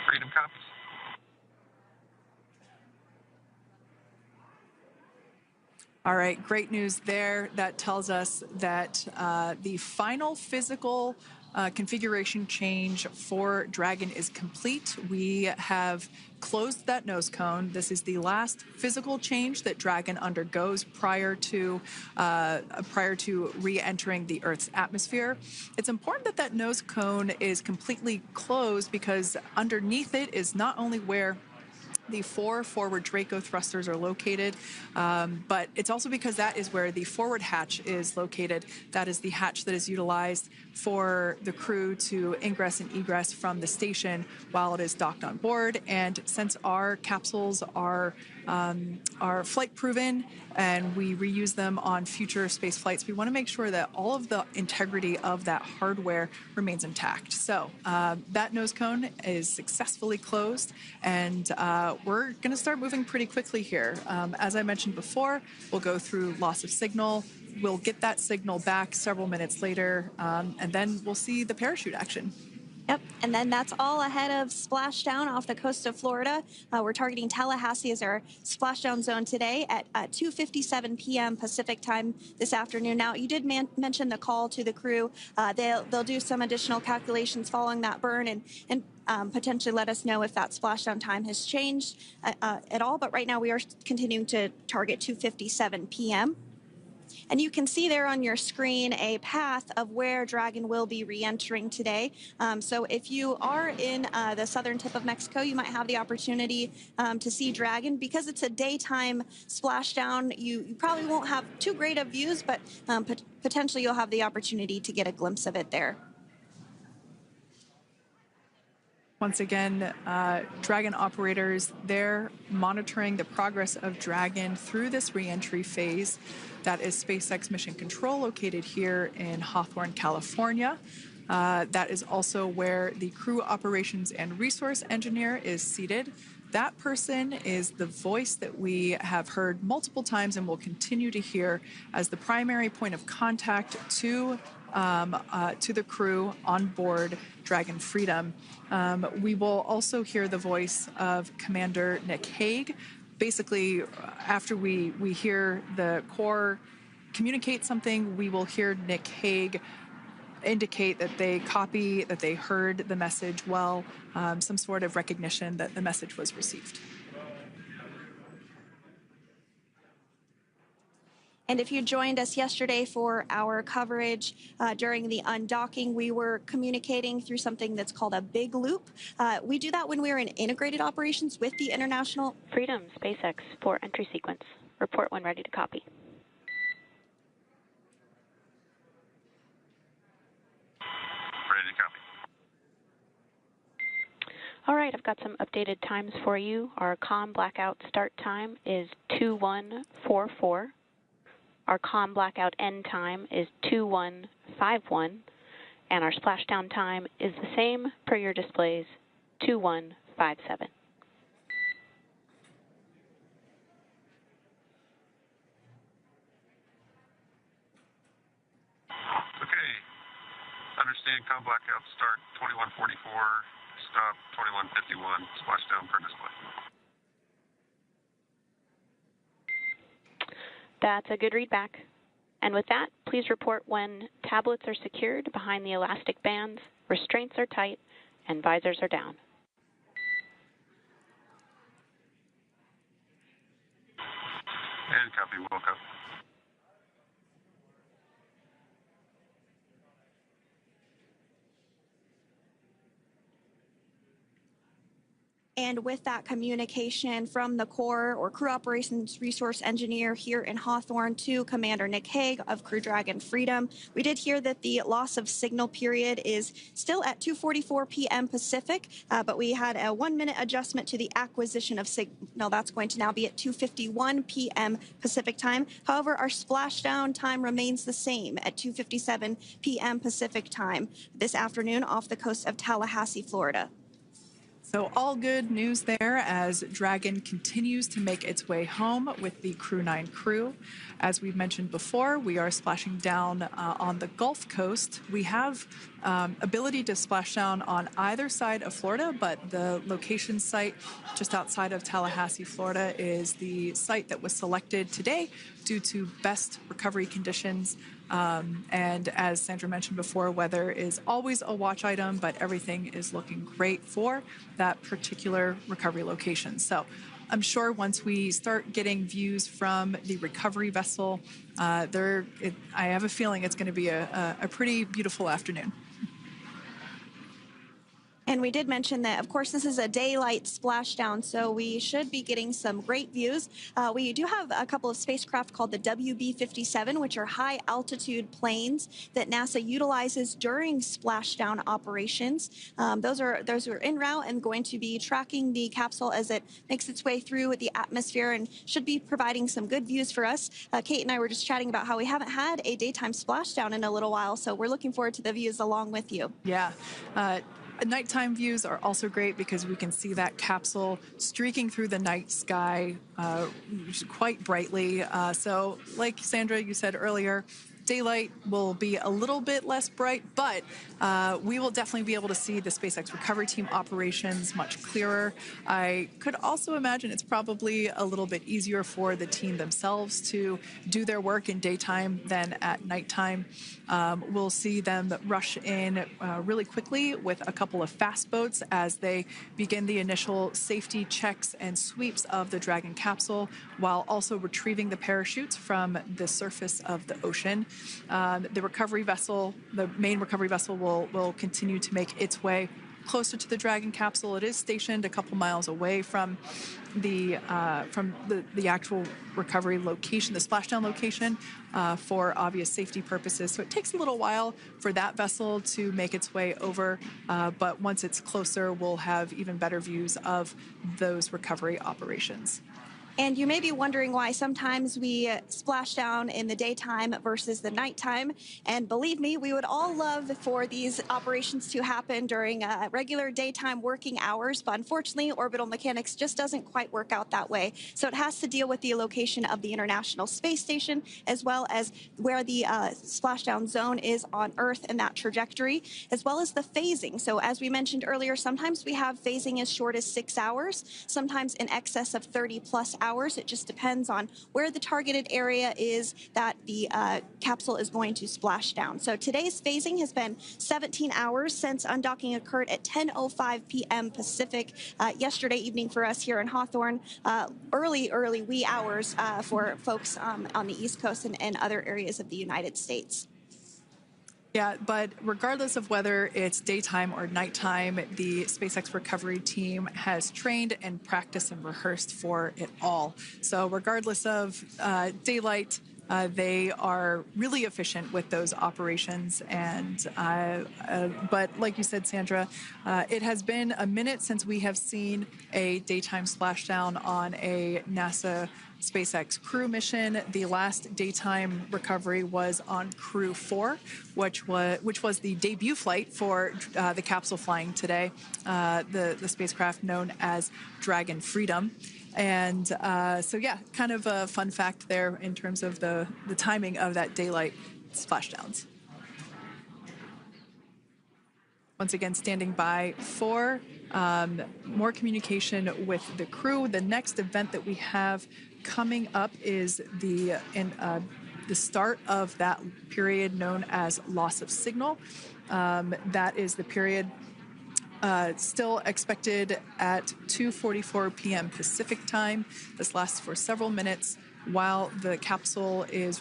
Freedom copies. All right, great news there. That tells us that the final physical configuration change for Dragon is complete. We have closed that nose cone. This is the last physical change that Dragon undergoes prior to re-entering the Earth's atmosphere. It's important that that nose cone is completely closed because underneath it is not only where the 4 forward Draco thrusters are located, but it's also because that is where the forward hatch is located. That is the hatch that is utilized for the crew to ingress and egress from the station while it is docked on board. And since our capsules are flight proven and we reuse them on future space flights, we want to make sure that all of the integrity of that hardware remains intact. So that nose cone is successfully closed, and we're going to start moving pretty quickly here. As I mentioned before, we'll go through loss of signal. We'll get that signal back several minutes later, and then we'll see the parachute action. Yep, and then that's all ahead of Splashdown off the coast of Florida. We're targeting Tallahassee as our splashdown zone today at 2:57 p.m. Pacific time this afternoon. Now, you did mention the call to the crew. They'll do some additional calculations following that burn and potentially let us know if that splashdown time has changed at all. But right now, we are continuing to target 2:57 p.m. And you can see there on your screen a path of where Dragon will be re-entering today. So if you are in the southern tip of Mexico, you might have the opportunity to see Dragon. Because it's a daytime splashdown, you probably won't have too great of views, but potentially you'll have the opportunity to get a glimpse of it there. Once again, Dragon operators, they're monitoring the progress of Dragon through this re-entry phase. That is SpaceX Mission Control, located here in Hawthorne, California. That is also where the crew operations and resource engineer is seated. That person is the voice that we have heard multiple times and will continue to hear as the primary point of contact to the crew on board Dragon Freedom. We will also hear the voice of Commander Nick Hague. Basically, after we hear the Corps communicate something, we will hear Nick Hague indicate that they copy, that they heard the message well, some sort of recognition that the message was received. And if you joined us yesterday for our coverage during the undocking, we were communicating through something that's called a big loop. We do that when we're in integrated operations with the International Freedom, SpaceX for entry sequence. Report when ready to copy. Ready to copy. All right, I've got some updated times for you. Our comm blackout start time is 2144. Our comm blackout end time is 2151, and our splashdown time is the same per your displays, 2157. Okay. Understand comm blackout start 2144, stop 2151, splashdown per display. That's a good readback. And with that, please report when tablets are secured behind the elastic bands, restraints are tight, and visors are down. And copy, Wilco. And with that communication from the Corps or Crew Operations Resource Engineer here in Hawthorne to Commander Nick Hague of Crew Dragon Freedom, we did hear that the loss of signal period is still at 2:44 p.m. Pacific, but we had a 1-minute adjustment to the acquisition of signal. That's going to now be at 2:51 p.m. Pacific time. However, our splashdown time remains the same at 2:57 p.m. Pacific time this afternoon off the coast of Tallahassee, Florida. So all good news there as Dragon continues to make its way home with the Crew 9 crew. As we've mentioned before, we are splashing down on the Gulf Coast. We have ability to splash down on either side of Florida, but the location site just outside of Tallahassee, Florida is the site that was selected today due to best recovery conditions. And as Sandra mentioned before, weather is always a watch item, but everything is looking great for that particular recovery location. So I'm sure once we start getting views from the recovery vessel, I have a feeling it's going to be a pretty beautiful afternoon. And we did mention that, of course, this is a daylight splashdown, so we should be getting some great views. We do have a couple of spacecraft called the WB-57, which are high-altitude planes that NASA utilizes during splashdown operations. Those are en route and going to be tracking the capsule as it makes its way through the atmosphere and should be providing some good views for us. Kate and I were just chatting about how we haven't had a daytime splashdown in a little while, so we're looking forward to the views along with you. Yeah. Nighttime views are also great because we can see that capsule streaking through the night sky quite brightly. So like Sandra, you said earlier, daylight will be a little bit less bright, but we will definitely be able to see the SpaceX recovery team operations much clearer. I could also imagine it's probably a little bit easier for the team themselves to do their work in daytime than at nighttime. We'll see them rush in really quickly with a couple of fast boats as they begin the initial safety checks and sweeps of the Dragon capsule, while also retrieving the parachutes from the surface of the ocean. The recovery vessel, the main recovery vessel, will continue to make its way closer to the Dragon capsule. It is stationed a couple miles away from the actual recovery location, the splashdown location, for obvious safety purposes. So it takes a little while for that vessel to make its way over, but once it's closer, we'll have even better views of those recovery operations. And you may be wondering why sometimes we splash down in the daytime versus the nighttime. And believe me, we would all love for these operations to happen during regular daytime working hours. But unfortunately, orbital mechanics just doesn't quite work out that way. So it has to deal with the location of the International Space Station, as well as where the splashdown zone is on Earth and that trajectory, as well as the phasing. So as we mentioned earlier, sometimes we have phasing as short as 6 hours, sometimes in excess of 30+ hours. It just depends on where the targeted area is that the capsule is going to splash down. So today's phasing has been 17 hours since undocking occurred at 10:05 p.m. Pacific yesterday evening for us here in Hawthorne. Early wee hours for folks on the East Coast and other areas of the United States. Yeah, but regardless of whether it's daytime or nighttime, the SpaceX recovery team has trained and practiced and rehearsed for it all. So regardless of daylight, they are really efficient with those operations. And but like you said, Sandra, it has been a minute since we have seen a daytime splashdown on a NASA SpaceX crew mission. The last daytime recovery was on Crew 4, which was the debut flight for the capsule flying today, the spacecraft known as Dragon Freedom. And so, yeah, kind of a fun fact there in terms of the timing of that daylight splashdowns. Once again, standing by for more communication with the crew. The next event that we have coming up is the start of that period known as loss of signal. That is the period still expected at 2:44 p.m. Pacific time. This lasts for several minutes while the capsule is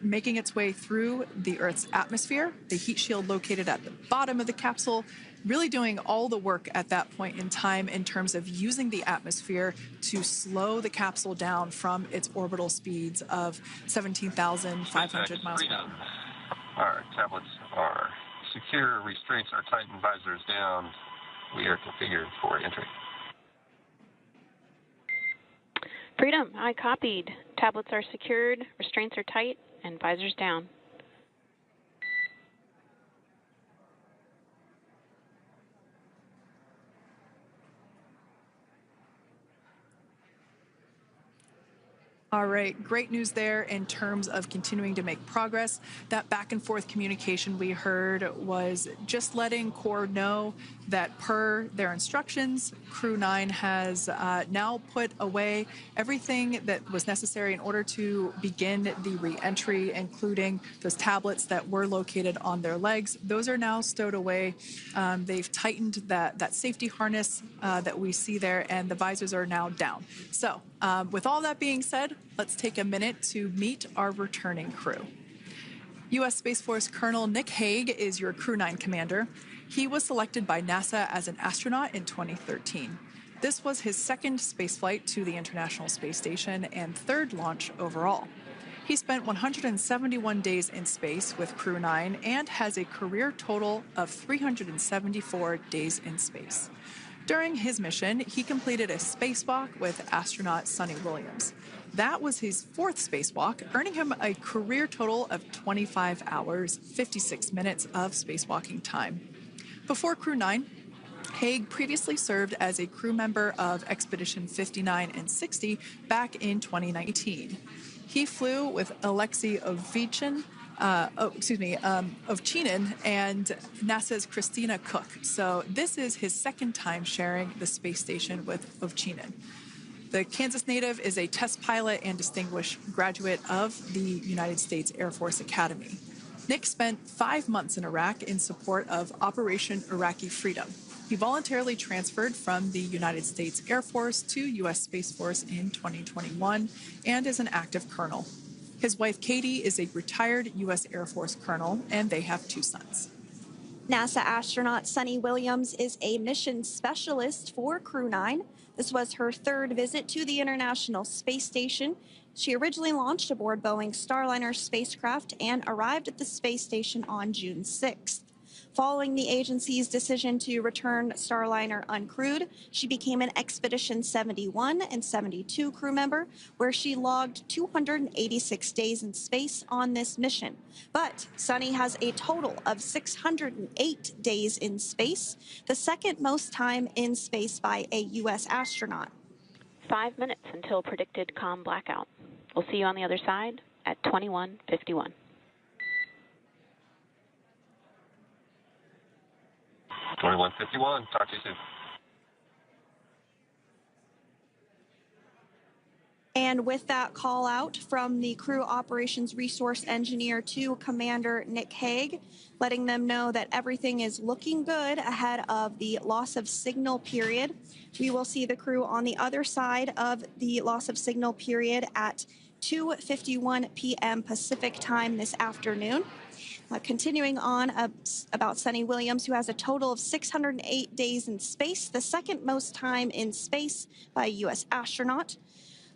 making its way through the Earth's atmosphere, the heat shield located at the bottom of the capsule, really doing all the work at that point in time in terms of using the atmosphere to slow the capsule down from its orbital speeds of 17,500 miles per hour. Our tablets are secure, restraints are tightened, visors down. We are configured for entry. Freedom, I copied. Tablets are secured, restraints are tight, and visors down. All right, great news there in terms of continuing to make progress. That back and forth communication we heard was just letting Core know that per their instructions, Crew 9 has now put away everything that was necessary in order to begin the re-entry, including those tablets that were located on their legs. Those are now stowed away. They've tightened that safety harness that we see there, and the visors are now down. So with all that being said, let's take a minute to meet our returning crew. U.S. Space Force Colonel Nick Hague is your Crew 9 commander. He was selected by NASA as an astronaut in 2013. This was his second spaceflight to the International Space Station and third launch overall. He spent 171 days in space with Crew 9 and has a career total of 374 days in space. During his mission, he completed a spacewalk with astronaut Suni Williams. That was his fourth spacewalk, earning him a career total of 25 hours, 56 minutes of spacewalking time. Before Crew 9, Hague previously served as a crew member of Expedition 59 and 60 back in 2019. He flew with Alexei Ovchinin and NASA's Christina Cook. So this is his second time sharing the space station with Ovchinin. The Kansas native is a test pilot and distinguished graduate of the United States Air Force Academy. Nick spent 5 months in Iraq in support of Operation Iraqi Freedom. He voluntarily transferred from the United States Air Force to U.S. Space Force in 2021 and is an active colonel. His wife, Katie, is a retired U.S. Air Force colonel, and they have 2 sons. NASA astronaut Suni Williams is a mission specialist for Crew 9. This was her third visit to the International Space Station. She originally launched aboard Boeing Starliner spacecraft and arrived at the space station on June 6th. Following the agency's decision to return Starliner uncrewed, she became an Expedition 71 and 72 crew member, where she logged 286 days in space on this mission. But Suni has a total of 608 days in space, the second most time in space by a U.S. astronaut. 5 minutes until predicted comm blackout. We'll see you on the other side at 21:51. Talk to you soon. And with that call out from the Crew Operations Resource Engineer to Commander Nick Hague, letting them know that everything is looking good ahead of the loss of signal period. We will see the crew on the other side of the loss of signal period at 2:51 p.m. Pacific time this afternoon. Continuing on about Suni Williams, who has a total of 608 days in space, the second most time in space by a U.S. astronaut.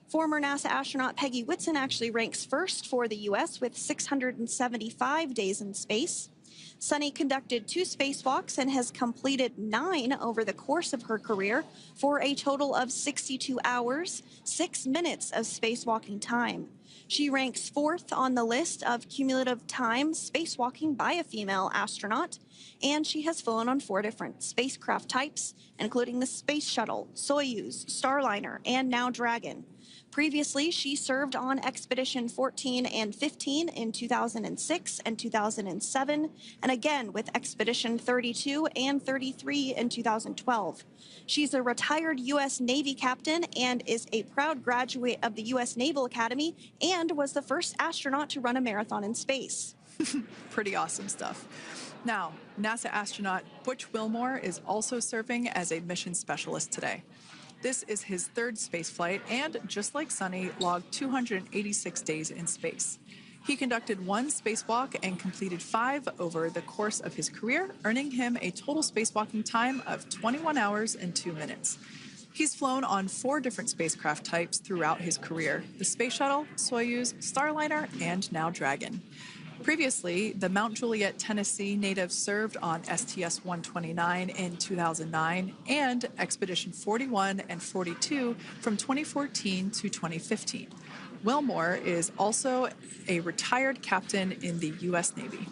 Former NASA astronaut Peggy Whitson actually ranks first for the U.S. with 675 days in space. Suni conducted 2 spacewalks and has completed 9 over the course of her career for a total of 62 hours, 6 minutes of spacewalking time. She ranks 4th on the list of cumulative time spacewalking by a female astronaut, and she has flown on 4 different spacecraft types, including the Space Shuttle, Soyuz, Starliner, and now Dragon. Previously, she served on Expedition 14 and 15 in 2006 and 2007, and again with Expedition 32 and 33 in 2012. She's a retired U.S. Navy captain and is a proud graduate of the U.S. Naval Academy and was the first astronaut to run a marathon in space. Pretty awesome stuff. Now, NASA astronaut Butch Wilmore is also serving as a mission specialist today. This is his 3rd spaceflight and, just like Suni, logged 286 days in space. He conducted 1 spacewalk and completed 5 over the course of his career, earning him a total spacewalking time of 21 hours and 2 minutes. He's flown on 4 different spacecraft types throughout his career: the Space Shuttle, Soyuz, Starliner, and now Dragon. Previously, the Mount Juliet, Tennessee native served on STS-129 in 2009 and Expedition 41 and 42 from 2014 to 2015. Wilmore is also a retired captain in the U.S. Navy.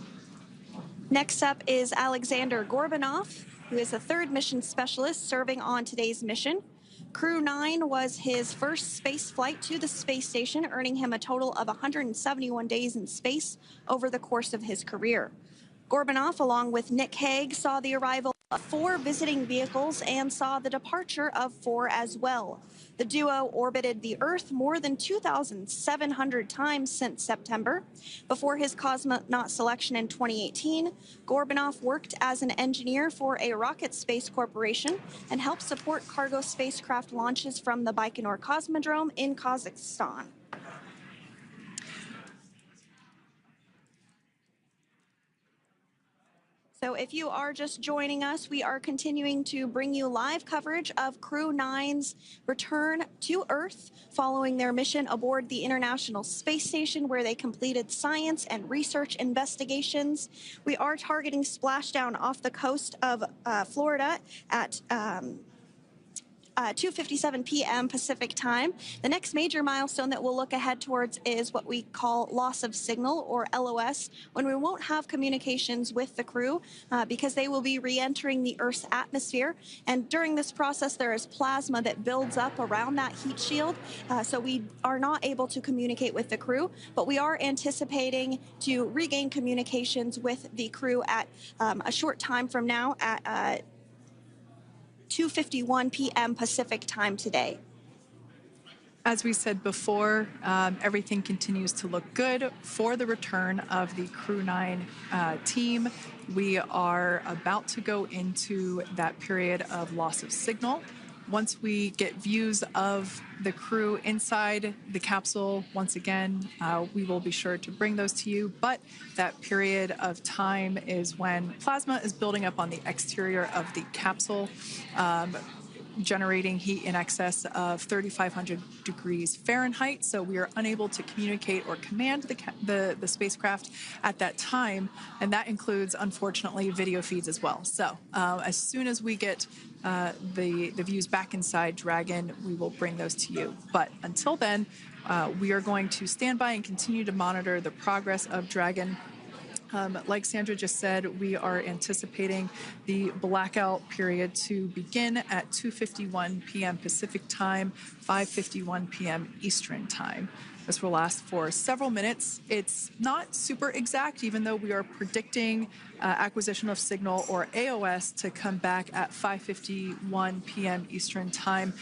Next up is Alexander Gorbanov, who is the 3rd mission specialist serving on today's mission. Crew 9 was his first space flight to the space station, earning him a total of 171 days in space over the course of his career. Gorbanov, along with Nick Hague, saw the arrival of 4 visiting vehicles and saw the departure of 4 as well. The duo orbited the Earth more than 2,700 times since September. Before his cosmonaut selection in 2018, Gorbanov worked as an engineer for a rocket space corporation and helped support cargo spacecraft launches from the Baikonur Cosmodrome in Kazakhstan. So if you are just joining us, we are continuing to bring you live coverage of Crew 9's return to Earth following their mission aboard the International Space Station, where they completed science and research investigations. We are targeting splashdown off the coast of Florida at 2:57 p.m. Pacific time. The next major milestone that we'll look ahead towards is what we call loss of signal, or LOS, when we won't have communications with the crew because they will be re-entering the Earth's atmosphere. And during this process, there is plasma that builds up around that heat shield, so we are not able to communicate with the crew, but we are anticipating to regain communications with the crew at a short time from now at 2:51 p.m. Pacific time today. As we said before, everything continues to look good for the return of the Crew 9 team. We are about to go into that period of loss of signal. Once we get views of the crew inside the capsule, once again, we will be sure to bring those to you. But that period of time is when plasma is building up on the exterior of the capsule, generating heat in excess of 3,500 degrees Fahrenheit. So we are unable to communicate or command the spacecraft at that time. And that includes, unfortunately, video feeds as well. So as soon as we get the views back inside Dragon, we will bring those to you. But until then, we are going to stand by and continue to monitor the progress of Dragon. Like Sandra just said, we are anticipating the blackout period to begin at 2:51 p.m. Pacific time, 5:51 p.m. Eastern time. This will last for several minutes. It's not super exact, even though we are predicting acquisition of signal, or AOS, to come back at 5:51 p.m. Eastern time.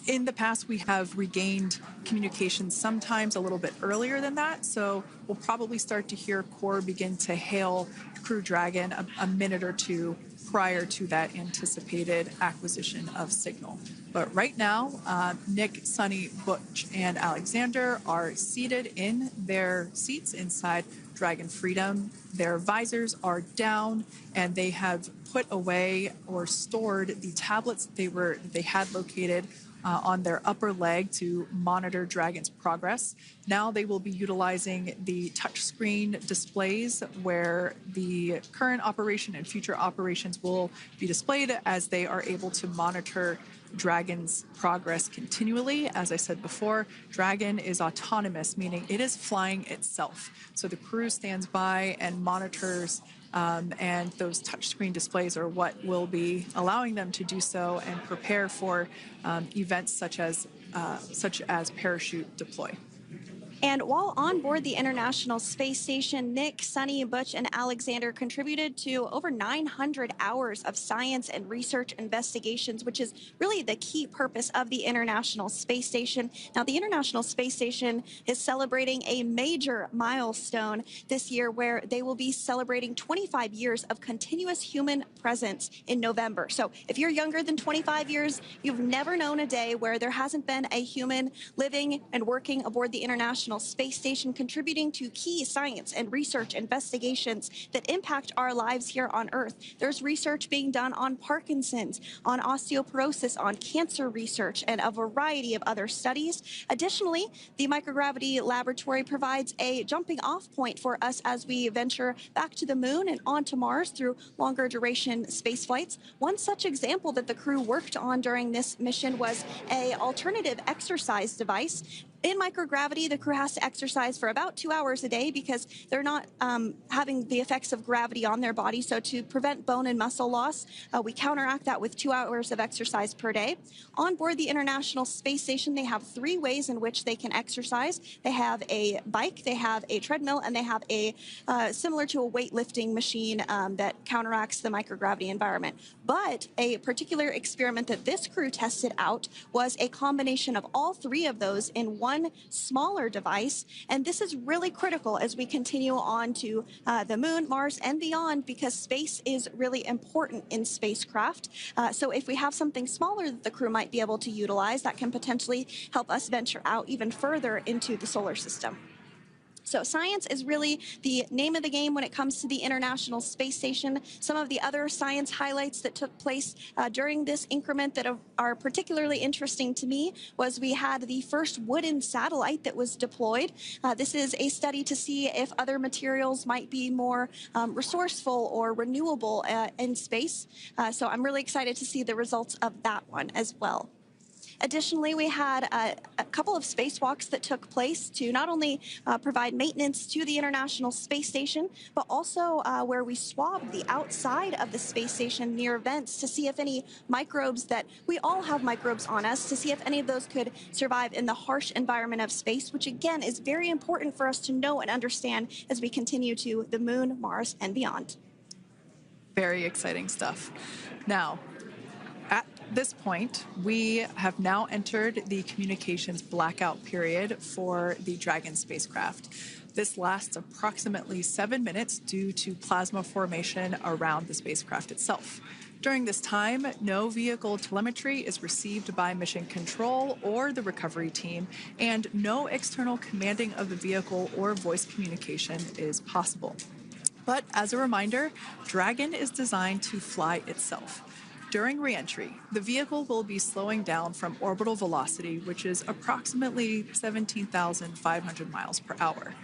In the past, we have regained communication sometimes a little bit earlier than that, so we'll probably start to hear Core begin to hail Crew Dragon a minute or two prior to that anticipated acquisition of signal. But right now, Nick, Suni, Butch, and Alexander are seated in their seats inside Dragon Freedom. Their visors are down, and they have put away or stored the tablets they had located on their upper leg to monitor Dragon's progress. Now they will be utilizing the touchscreen displays, where the current operation and future operations will be displayed as they are able to monitor Dragon's progress continually. As I said before, Dragon is autonomous, meaning it is flying itself. So the crew stands by and monitors, and those touchscreen displays are what will be allowing them to do so and prepare for events such as parachute deploy. And while on board the International Space Station, Nick, Suni, Butch, and Alexander contributed to over 900 hours of science and research investigations, which is really the key purpose of the International Space Station. Now, the International Space Station is celebrating a major milestone this year, where they will be celebrating 25 years of continuous human presence in November. So if you're younger than 25 years, you've never known a day where there hasn't been a human living and working aboard the International International Space Station, contributing to key science and research investigations that impact our lives here on Earth. There's research being done on Parkinson's, on osteoporosis, on cancer research, and a variety of other studies. Additionally, the microgravity laboratory provides a jumping off point for us as we venture back to the moon and onto Mars through longer duration space flights. One such example that the crew worked on during this mission was an alternative exercise device. In microgravity, the crew has to exercise for about 2 hours a day because they're not having the effects of gravity on their body. So to prevent bone and muscle loss, we counteract that with 2 hours of exercise per day. On board the International Space Station, they have 3 ways in which they can exercise. They have a bike, they have a treadmill, and they have a similar to a weightlifting machine that counteracts the microgravity environment. But a particular experiment that this crew tested out was a combination of all 3 of those in one smaller device. And this is really critical as we continue on to the moon, Mars, and beyond, because space is really important in spacecraft. So if we have something smaller that the crew might be able to utilize, that can potentially help us venture out even further into the solar system. So science is really the name of the game when it comes to the International Space Station. Some of the other science highlights that took place during this increment that are particularly interesting to me was we had the first wooden satellite that was deployed. This is a study to see if other materials might be more resourceful or renewable in space. So I'm really excited to see the results of that one as well. Additionally, we had a couple of spacewalks that took place to not only provide maintenance to the International Space Station, but also where we swabbed the outside of the space station near vents to see if any microbes that we all have microbes on us, to see if any of those could survive in the harsh environment of space, which again is very important for us to know and understand as we continue to the moon, Mars, and beyond. Very exciting stuff. Now, at this point, we have now entered the communications blackout period for the Dragon spacecraft. This lasts approximately 7 minutes due to plasma formation around the spacecraft itself. During this time, no vehicle telemetry is received by mission control or the recovery team, and no external commanding of the vehicle or voice communication is possible. But as a reminder, Dragon is designed to fly itself. During re-entry, the vehicle will be slowing down from orbital velocity, which is approximately 17,500 miles per hour.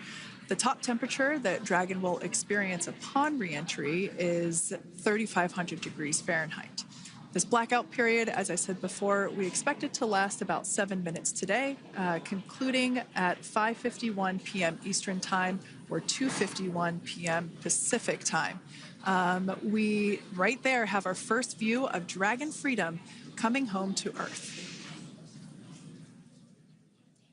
The top temperature that Dragon will experience upon re-entry is 3,500 degrees Fahrenheit. This blackout period, as I said before, we expect it to last about 7 minutes today, concluding at 5:51 p.m. Eastern Time or 2:51 p.m. Pacific Time. We right there have our first view of Dragon Freedom coming home to Earth.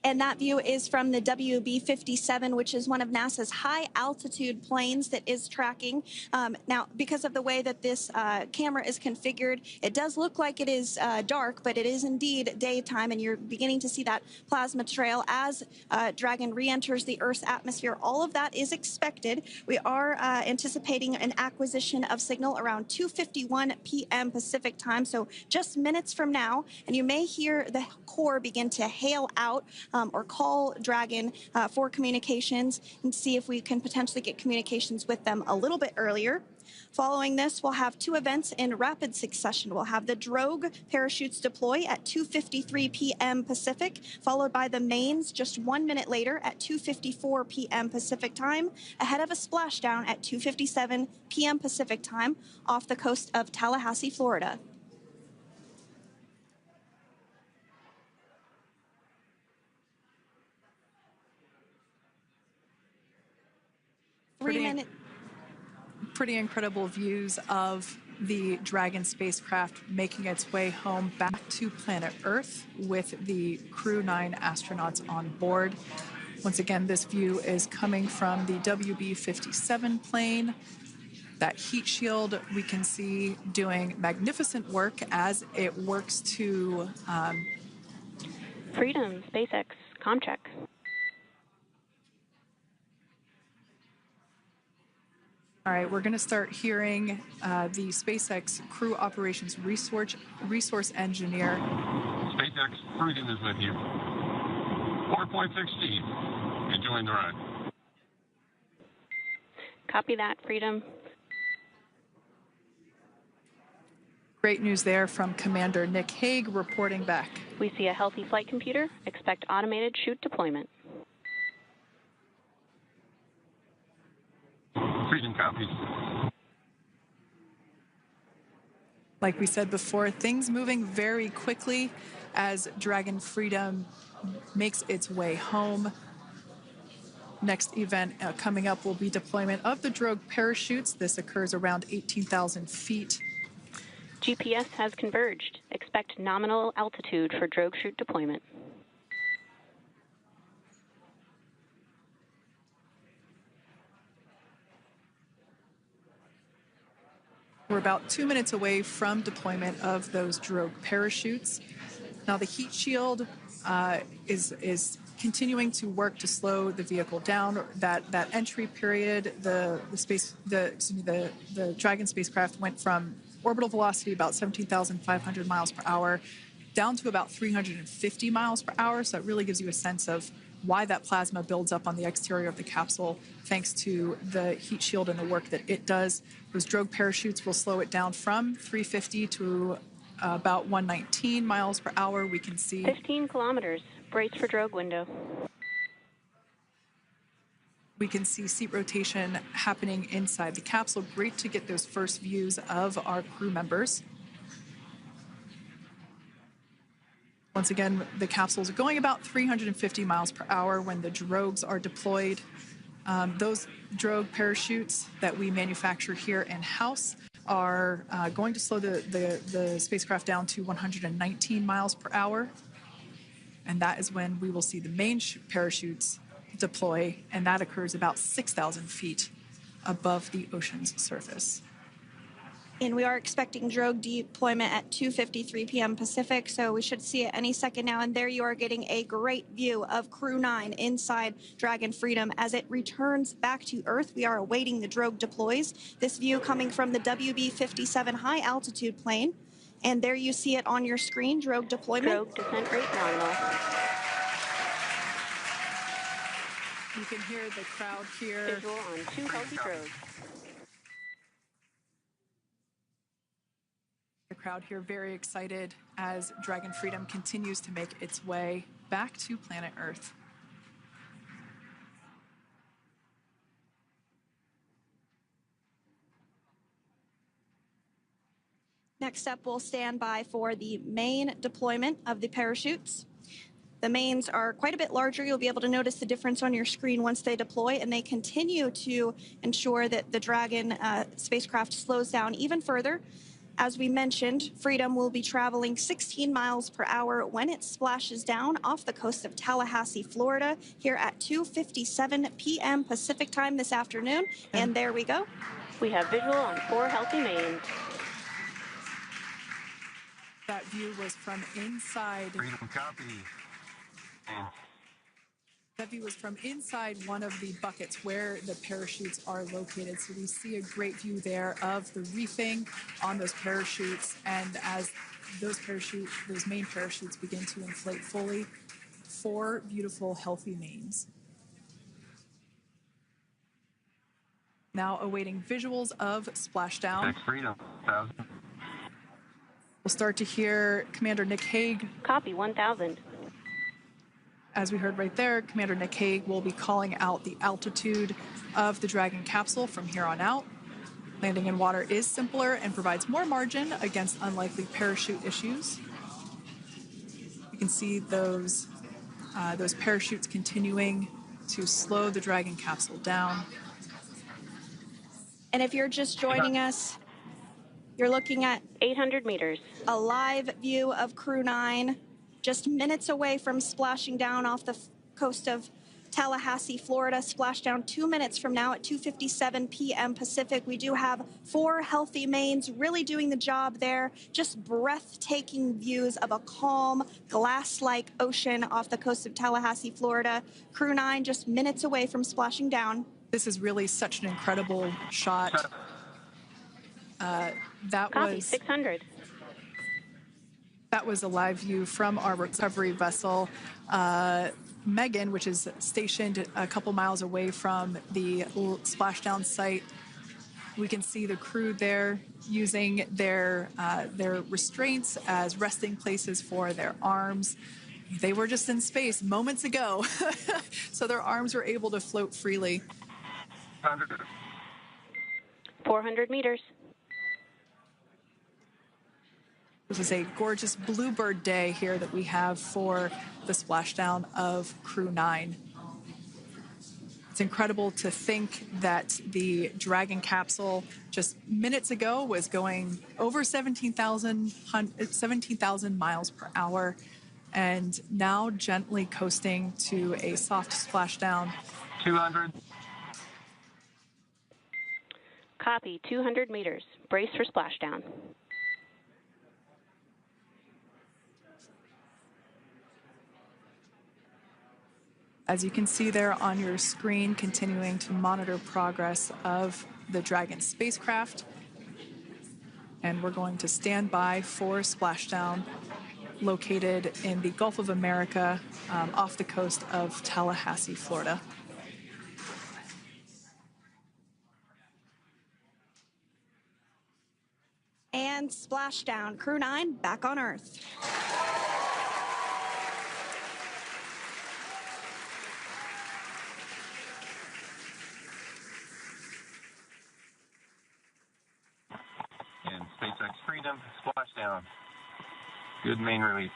And that view is from the WB-57, which is one of NASA's high-altitude planes that is tracking. Now, because of the way that this camera is configured, it does look like it is dark, but it is indeed daytime, and you're beginning to see that plasma trail as Dragon re-enters the Earth's atmosphere. All of that is expected. We are anticipating an acquisition of signal around 2:51 p.m. Pacific Time, so just minutes from now, and you may hear the core begin to hail out or call Dragon for communications and see if we can potentially get communications with them a little bit earlier. Following this, we'll have 2 events in rapid succession. We'll have the drogue parachutes deploy at 2:53 p.m. Pacific, followed by the mains just 1 minute later at 2:54 p.m. Pacific Time, ahead of a splashdown at 2:57 p.m. Pacific Time off the coast of Tallahassee, Florida. Pretty incredible views of the Dragon spacecraft making its way home back to planet Earth with the Crew 9 astronauts on board. Once again, this view is coming from the WB-57 plane. That heat shield we can see doing magnificent work as it works to... Freedom, SpaceX, Comcheck. All right, we're going to start hearing the SpaceX Crew Operations Resource Engineer. SpaceX Freedom is with you. 4.16. enjoying the ride. Copy that, Freedom. Great news there from Commander Nick Hague reporting back. We see a healthy flight computer. Expect automated chute deployment. Freedom copies. Like we said before, things moving very quickly as Dragon Freedom makes its way home. Next event coming up will be deployment of the drogue parachutes. This occurs around 18,000 feet. GPS has converged. Expect nominal altitude for drogue chute deployment. We're about 2 minutes away from deployment of those drogue parachutes. Now the heat shield is continuing to work to slow the vehicle down. That entry period, the Dragon spacecraft went from orbital velocity about 17,500 miles per hour down to about 350 miles per hour. So it really gives you a sense of why that plasma builds up on the exterior of the capsule, thanks to the heat shield and the work that it does. Those drogue parachutes will slow it down from 350 to about 119 miles per hour. We can see 15 kilometers. Brace for drogue window. We can see seat rotation happening inside the capsule. Great to get those first views of our crew members. Once again, the capsules are going about 350 miles per hour when the drogues are deployed. Those drogue parachutes that we manufacture here in-house are going to slow the spacecraft down to 119 miles per hour. And that is when we will see the main parachutes deploy, and that occurs about 6,000 feet above the ocean's surface. And we are expecting drogue deployment at 2:53 p.m. Pacific, so we should see it any second now. And there you are getting a great view of Crew 9 inside Dragon Freedom as it returns back to Earth. We are awaiting the drogue deploys. This view coming from the WB-57 high altitude plane. And there you see it on your screen, drogue deployment. Drogue descent rate nominal. You can hear the crowd here. Visual on 2 healthy drogues. The crowd here very excited as Dragon Freedom continues to make its way back to planet Earth. Next up, we'll stand by for the main deployment of the parachutes. The mains are quite a bit larger. You'll be able to notice the difference on your screen once they deploy, and they continue to ensure that the Dragon spacecraft slows down even further. As we mentioned, Freedom will be traveling 16 miles per hour when it splashes down off the coast of Tallahassee, Florida, here at 2:57 p.m. Pacific time this afternoon. And there we go. We have visual on 4 healthy mains. That view was from inside. Freedom copy. That view was from inside one of the buckets where the parachutes are located. So we see a great view there of the reefing on those parachutes. And as those main parachutes begin to inflate fully, 4 beautiful, healthy mains. Now awaiting visuals of Splashdown. Freedom, 1,000. We'll start to hear Commander Nick Hague. Copy, 1,000. As we heard right there, Commander Nick Hague will be calling out the altitude of the Dragon capsule from here on out. Landing in water is simpler and provides more margin against unlikely parachute issues. You can see those parachutes continuing to slow the Dragon capsule down. And if you're just joining us, you're looking at 800 meters. a live view of Crew 9, just minutes away from splashing down off the coast of Tallahassee, Florida. Splashdown 2 minutes from now at 2:57 p.m. Pacific. We do have 4 healthy mains really doing the job there. Just breathtaking views of a calm, glass-like ocean off the coast of Tallahassee, Florida. Crew 9 just minutes away from splashing down. This is really such an incredible shot. Copy, 600. That was a live view from our recovery vessel. Megan, which is stationed a couple miles away from the splashdown site. We can see the crew there using their restraints as resting places for their arms. They were just in space moments ago, so their arms were able to float freely. 400 meters. This is a gorgeous bluebird day here that we have for the splashdown of Crew 9. It's incredible to think that the Dragon capsule just minutes ago was going over 17,000 miles per hour and now gently coasting to a soft splashdown. 200. Copy, 200 meters. Brace for splashdown. As you can see there on your screen, continuing to monitor progress of the Dragon spacecraft. And we're going to stand by for splashdown located in the Gulf of America off the coast of Tallahassee, Florida. And splashdown, Crew 9 back on Earth. And SpaceX Freedom, splashdown. Good main release.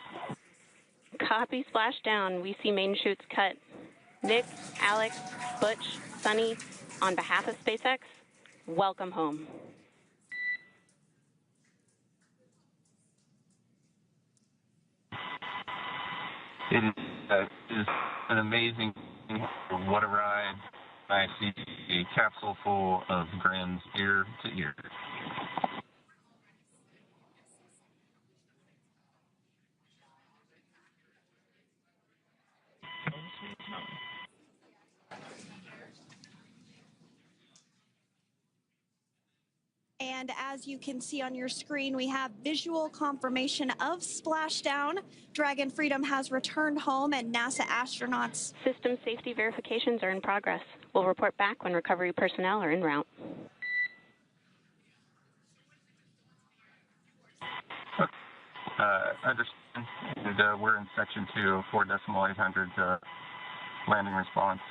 Copy, splashdown. We see main chutes cut. Nick, Alex, Butch, Suni, on behalf of SpaceX, welcome home. It is an amazing, what a ride. I see a capsule full of grins ear to ear. And as you can see on your screen, we have visual confirmation of splashdown. Dragon Freedom has returned home, and NASA astronauts. System safety verifications are in progress. We'll report back when recovery personnel are en route. Understand. And we're in section 2, 4.800 landing response.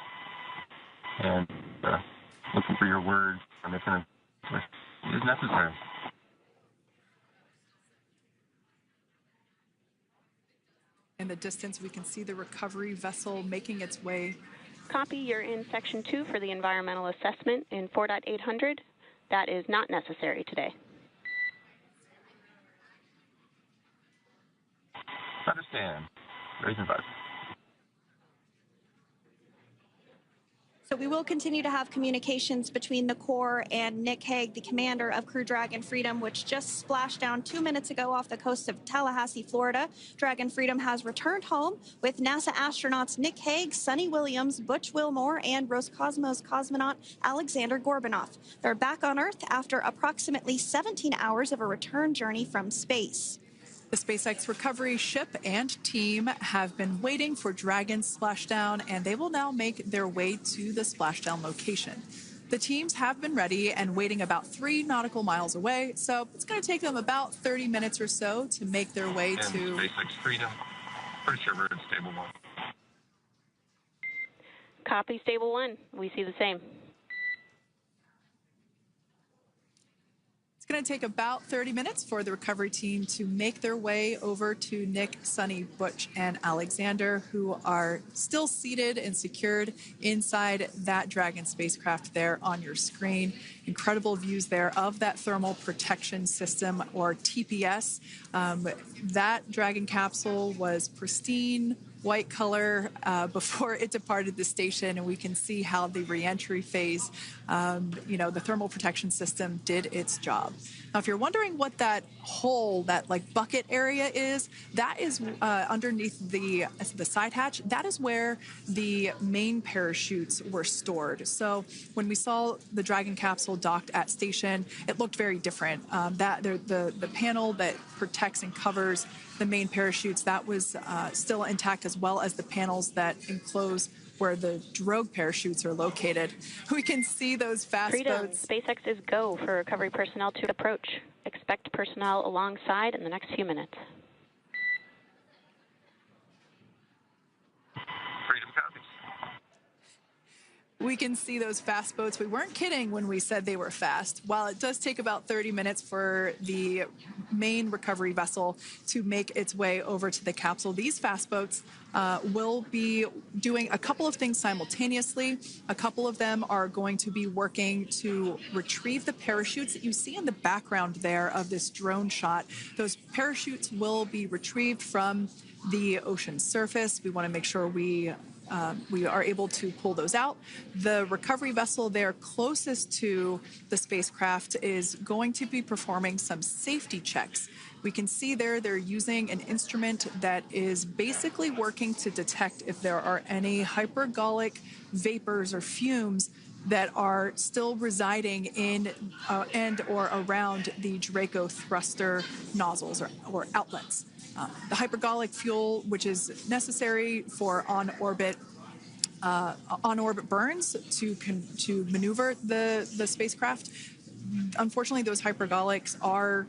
And looking for your word on if it is necessary. In the distance, we can see the recovery vessel making its way. Copy, you're in section 2 for the environmental assessment in 4.800. That is not necessary today. Understand. Raising 5. So we will continue to have communications between the Corps and Nick Hague, the commander of Crew Dragon Freedom, which just splashed down 2 minutes ago off the coast of Tallahassee, Florida. Dragon Freedom has returned home with NASA astronauts Nick Hague, Suni Williams, Butch Wilmore, and Roscosmos cosmonaut Alexander Gorbunoff. They're back on Earth after approximately 17 hours of a return journey from space. The SpaceX recovery ship and team have been waiting for Dragon's splashdown, and they will now make their way to the splashdown location. The teams have been ready and waiting about 3 nautical miles away, so it's going to take them about 30 minutes or so to make their way and to SpaceX Freedom. Pretty sure we're in stable 1. Copy, stable 1. We see the same. It's going to take about 30 minutes for the recovery team to make their way over to Nick, Suni, Butch, and Alexander, who are still seated and secured inside that Dragon spacecraft there on your screen. Incredible views there of that thermal protection system, or TPS. That Dragon capsule was pristine, white color before it departed the station, and we can see how the reentry phase, the thermal protection system did its job. Now, if you're wondering what that hole, that like bucket area is, that is underneath the side hatch. That is where the main parachutes were stored. So when we saw the Dragon capsule docked at station, it looked very different. The panel that protects and covers the main parachutes, that was still intact, as well as the panels that enclose where the drogue parachutes are located. We can see those fast Freedom, boats. SpaceX is go for recovery personnel to approach. Expect personnel alongside in the next few minutes. Freedom copies. We can see those fast boats. We weren't kidding when we said they were fast. While it does take about 30 minutes for the main recovery vessel to make its way over to the capsule, these fast boats will be doing a couple of things simultaneously. A couple of them are going to be working to retrieve the parachutes that you see in the background there of this drone shot. Those parachutes will be retrieved from the ocean surface. We want to make sure we are able to pull those out. The recovery vessel there closest to the spacecraft is going to be performing some safety checks. We can see there they're using an instrument that is basically working to detect if there are any hypergolic vapors or fumes that are still residing in and or around the Draco thruster nozzles or outlets. The hypergolic fuel, which is necessary for on-orbit burns to maneuver the spacecraft. Unfortunately, those hypergolics are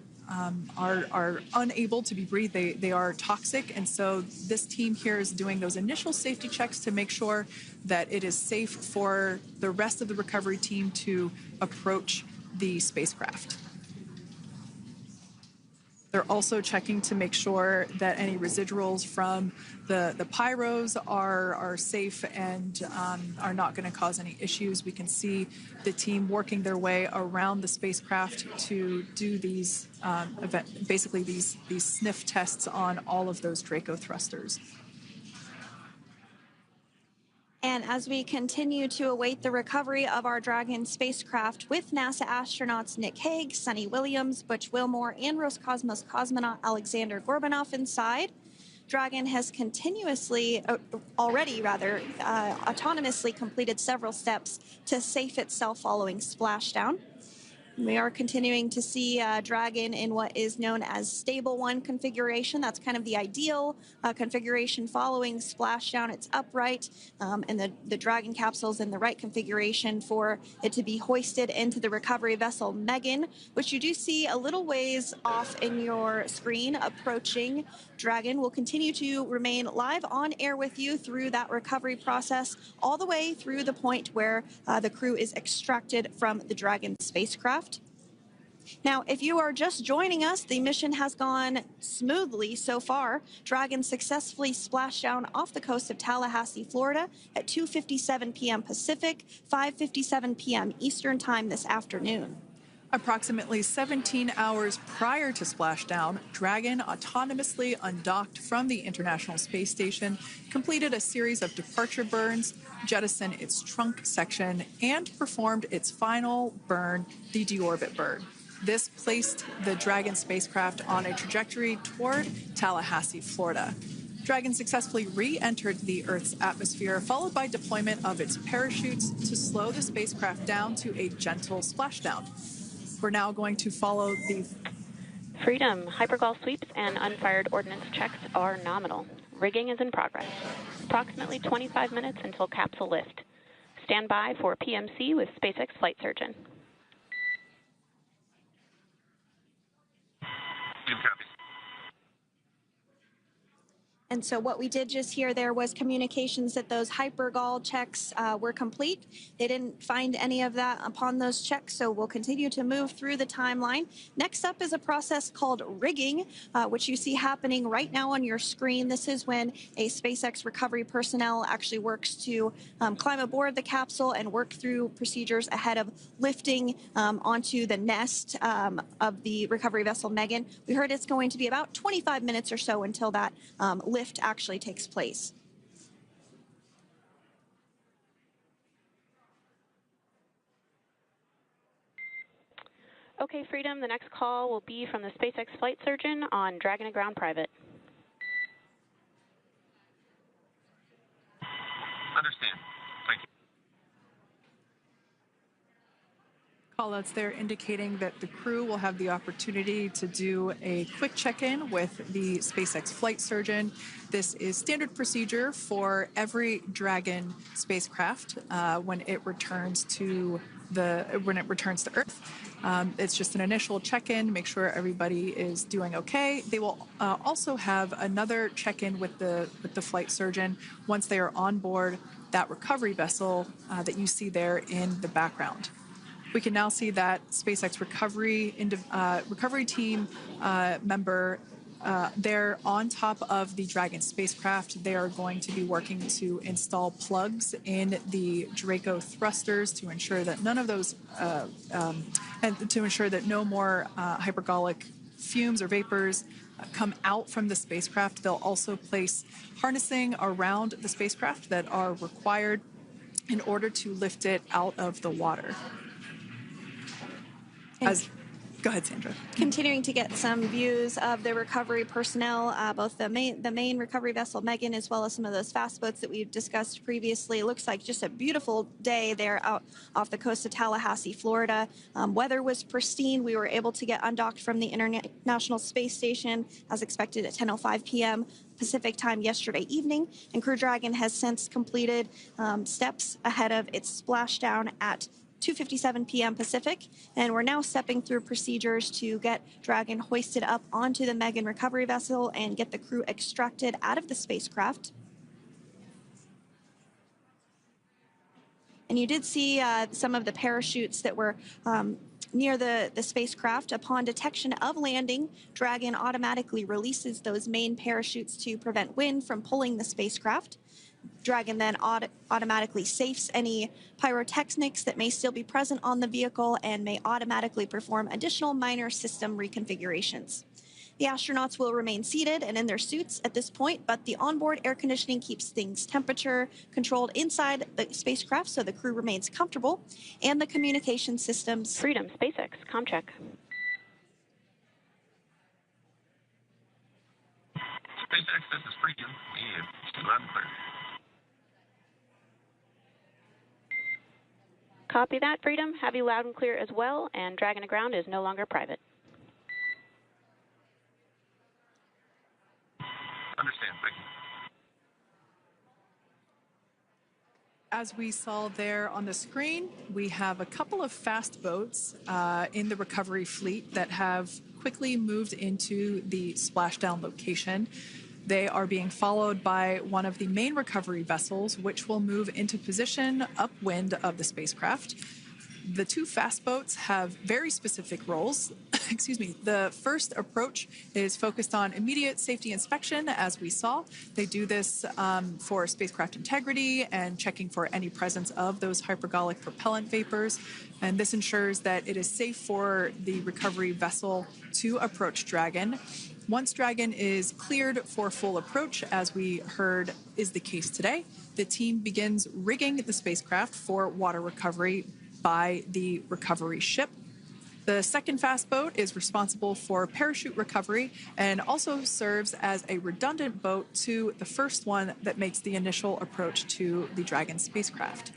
unable to be breathed. They are toxic, and so this team here is doing those initial safety checks to make sure that it is safe for the rest of the recovery team to approach the spacecraft. They're also checking to make sure that any residuals from the pyros are safe and are not going to cause any issues. We can see the team working their way around the spacecraft to do these basically these sniff tests on all of those Draco thrusters. And as we continue to await the recovery of our Dragon spacecraft with NASA astronauts Nick Hague, Suni Williams, Butch Wilmore, and Roscosmos cosmonaut Alexander Gorbanov inside, Dragon has autonomously completed several steps to safe itself following splashdown. We are continuing to see Dragon in what is known as stable 1 configuration. That's kind of the ideal configuration following splashdown. It's upright, and the Dragon capsule is in the right configuration for it to be hoisted into the recovery vessel Megan, which you do see a little ways off in your screen approaching. Dragon will continue to remain live on air with you through that recovery process, all the way through the point where the crew is extracted from the Dragon spacecraft. Now, if you are just joining us, the mission has gone smoothly so far. Dragon successfully splashed down off the coast of Tallahassee, Florida at 2:57 p.m. Pacific, 5:57 p.m. Eastern Time this afternoon. Approximately 17 hours prior to splashdown, Dragon autonomously undocked from the International Space Station, completed a series of departure burns, jettisoned its trunk section, and performed its final burn, the deorbit burn. This placed the Dragon spacecraft on a trajectory toward Tallahassee, Florida. Dragon successfully re-entered the Earth's atmosphere, followed by deployment of its parachutes to slow the spacecraft down to a gentle splashdown. We're now going to follow the Freedom, hypergol sweeps and unfired ordnance checks are nominal. Rigging is in progress. Approximately 25 minutes until capsule lift. Stand by for PMC with SpaceX flight surgeon. And so what we did just hear there was communications that those hypergol checks were complete. They didn't find any of that upon those checks, so we'll continue to move through the timeline. Next up is a process called rigging, which you see happening right now on your screen. This is when a SpaceX recovery personnel actually works to climb aboard the capsule and work through procedures ahead of lifting onto the nest of the recovery vessel Megan. We heard it's going to be about 25 minutes or so until that lift actually takes place. Okay, Freedom, the next call will be from the SpaceX flight surgeon on Dragon to Ground Private. Understand. Thank you. Callouts there indicating that the crew will have the opportunity to do a quick check-in with the SpaceX flight surgeon. This is standard procedure for every Dragon spacecraft when it returns to Earth. It's just an initial check-in, make sure everybody is doing okay. They will also have another check-in with the flight surgeon once they are on board that recovery vessel that you see there in the background. We can now see that SpaceX recovery team member they're on top of the Dragon spacecraft. They are going to be working to install plugs in the Draco thrusters to ensure that none of those and to ensure that no more hypergolic fumes or vapors come out from the spacecraft. They'll also place harnessing around the spacecraft that are required in order to lift it out of the water. Go ahead, Sandra. Continuing to get some views of the recovery personnel, both the main recovery vessel, Megan, as well as some of those fast boats that we've discussed previously. It looks like just a beautiful day there out off the coast of Tallahassee, Florida. Weather was pristine. We were able to get undocked from the International Space Station as expected at 10:05 p.m. Pacific time yesterday evening, and Crew Dragon has since completed steps ahead of its splashdown at 2:57 p.m. Pacific, and we're now stepping through procedures to get Dragon hoisted up onto the Megan recovery vessel and get the crew extracted out of the spacecraft. And you did see some of the parachutes that were near the spacecraft. Upon detection of landing, Dragon automatically releases those main parachutes to prevent wind from pulling the spacecraft. Dragon then automatically safes any pyrotechnics that may still be present on the vehicle and may automatically perform additional minor system reconfigurations. The astronauts will remain seated and in their suits at this point, but the onboard air conditioning keeps things temperature controlled inside the spacecraft so the crew remains comfortable, and the communication systems. Freedom, SpaceX, ComCheck. SpaceX, this is Freedom. Yeah, loud and clear. Copy that, Freedom. Have you loud and clear as well, and Dragon to Ground is no longer private. Understand, thank you. As we saw there on the screen, we have a couple of fast boats in the recovery fleet that have quickly moved into the splashdown location. They are being followed by one of the main recovery vessels, which will move into position upwind of the spacecraft. The two fast boats have very specific roles. Excuse me. The first approach is focused on immediate safety inspection, as we saw. They do this for spacecraft integrity and checking for any presence of those hypergolic propellant vapors. And this ensures that it is safe for the recovery vessel to approach Dragon. Once Dragon is cleared for full approach, as we heard is the case today, the team begins rigging the spacecraft for water recovery by the recovery ship. The second fast boat is responsible for parachute recovery and also serves as a redundant boat to the first one that makes the initial approach to the Dragon spacecraft.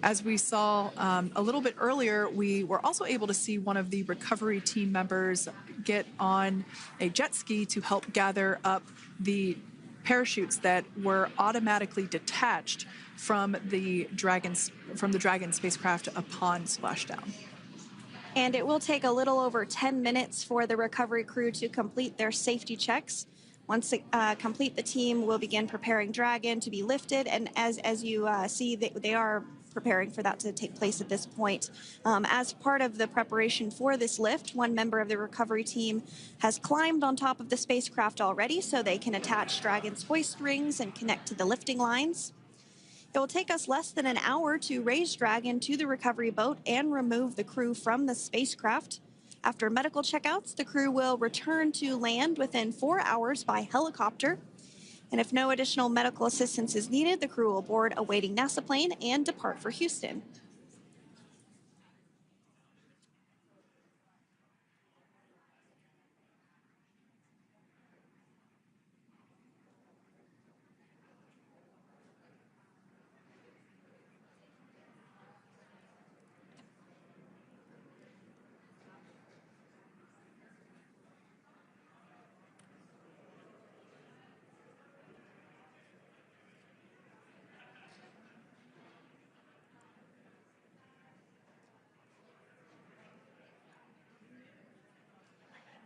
As we saw a little bit earlier, we were also able to see one of the recovery team members get on a jet ski to help gather up the parachutes that were automatically detached from the Dragon spacecraft upon splashdown. And it will take a little over 10 minutes for the recovery crew to complete their safety checks. Once they complete, the team will begin preparing Dragon to be lifted, and as you see, they are preparing for that to take place at this point. As part of the preparation for this lift, one member of the recovery team has climbed on top of the spacecraft already so they can attach Dragon's hoist rings and connect to the lifting lines. It will take us less than an hour to raise Dragon to the recovery boat and remove the crew from the spacecraft. After medical checkouts, the crew will return to land within 4 hours by helicopter. And if no additional medical assistance is needed, the crew will board a waiting NASA plane and depart for Houston.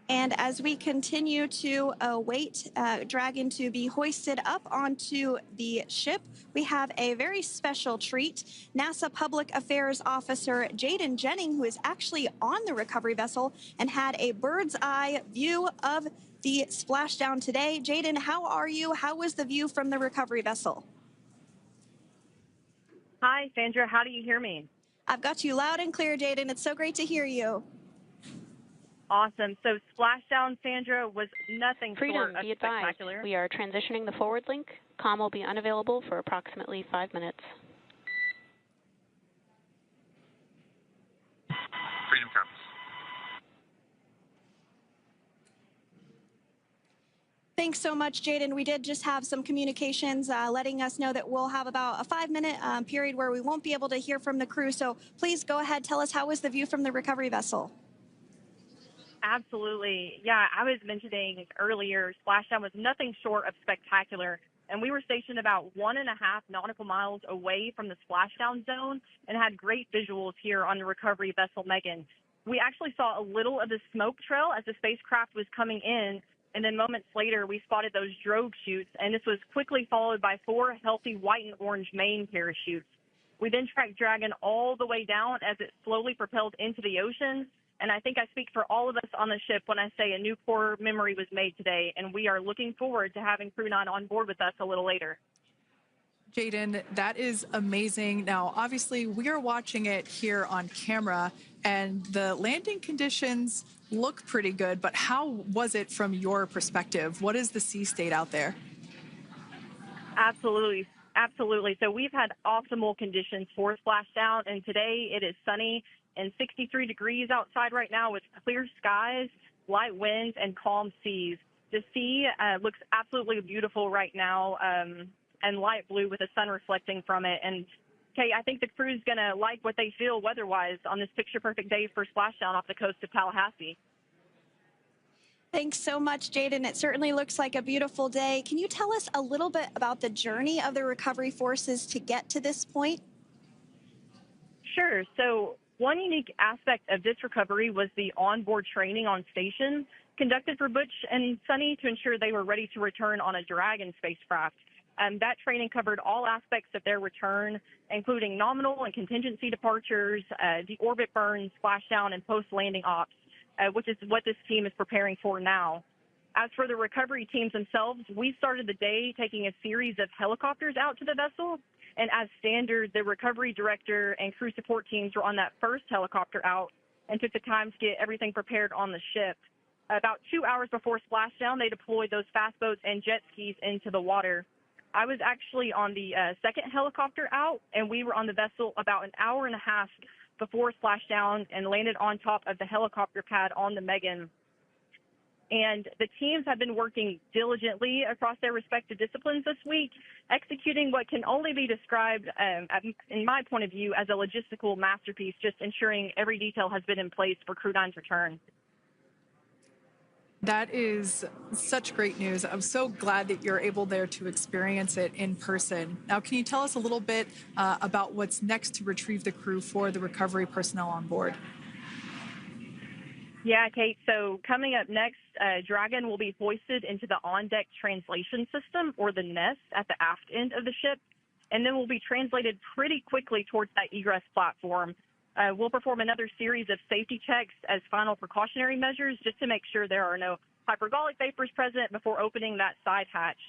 And as we continue to await Dragon to be hoisted up onto the ship, we have a very special treat. NASA Public Affairs Officer Jaden Jennings, who is actually on the recovery vessel and had a bird's eye view of the splashdown today. Jaden, how are you? How was the view from the recovery vessel? Hi, Sandra. How do you hear me? I've got you loud and clear, Jaden. It's so great to hear you. Awesome. So Splashdown, Sandra, was nothing short of be advised, spectacular. we are transitioning the forward link. Comm will be unavailable for approximately 5 minutes. Freedom compass. Thanks so much, Jaden. We did just have some communications letting us know that we'll have about a 5-minute period where we won't be able to hear from the crew. So please go ahead, tell us, how was the view from the recovery vessel? Absolutely. Yeah, I was mentioning earlier, Splashdown was nothing short of spectacular. And we were stationed about 1.5 nautical miles away from the splashdown zone and had great visuals here on the recovery vessel Megan. We actually saw a little of the smoke trail as the spacecraft was coming in, and then moments later we spotted those drogue chutes, and this was quickly followed by 4 healthy white and orange main parachutes. We then tracked Dragon all the way down as it slowly propelled into the ocean. And I think I speak for all of us on the ship when I say a new core memory was made today, and we are looking forward to having Crew 9 on board with us a little later. Jaden, that is amazing. Now, obviously, we are watching it here on camera, and the landing conditions look pretty good, but how was it from your perspective? What is the sea state out there? Absolutely. Absolutely. So we've had optimal conditions for splashdown, and today it is sunny and 63 degrees outside right now with clear skies, light winds, and calm seas. The sea looks absolutely beautiful right now, and light blue with the sun reflecting from it. And, Kay, I think the crew's going to like what they feel weather-wise on this picture-perfect day for splashdown off the coast of Tallahassee. Thanks so much, Jaden. It certainly looks like a beautiful day. Can you tell us a little bit about the journey of the recovery forces to get to this point? Sure. So one unique aspect of this recovery was the onboard training on station conducted for Butch and Suni to ensure they were ready to return on a Dragon spacecraft. That training covered all aspects of their return, including nominal and contingency departures, deorbit burns, splashdown, and post-landing ops, which is what this team is preparing for now. As for the recovery teams themselves, we started the day taking a series of helicopters out to the vessel. And as standard, the recovery director and crew support teams were on that first helicopter out and took the time to get everything prepared on the ship. About 2 hours before splashdown, they deployed those fast boats and jet skis into the water. I was actually on the second helicopter out, and we were on the vessel about an hour and a half before splashdown and landed on top of the helicopter pad on the Megan. And the teams have been working diligently across their respective disciplines this week, executing what can only be described, in my point of view, as a logistical masterpiece, just ensuring every detail has been in place for Crew 9's return. That is such great news. I'm so glad that you're able there to experience it in person. Now, can you tell us a little bit about what's next to retrieve the crew for the recovery personnel on board? Yeah, Kate. So coming up next, Dragon will be hoisted into the on-deck translation system, or the nest, at the aft end of the ship, and then will be translated pretty quickly towards that egress platform. We'll perform another series of safety checks as final precautionary measures just to make sure there are no hypergolic vapors present before opening that side hatch.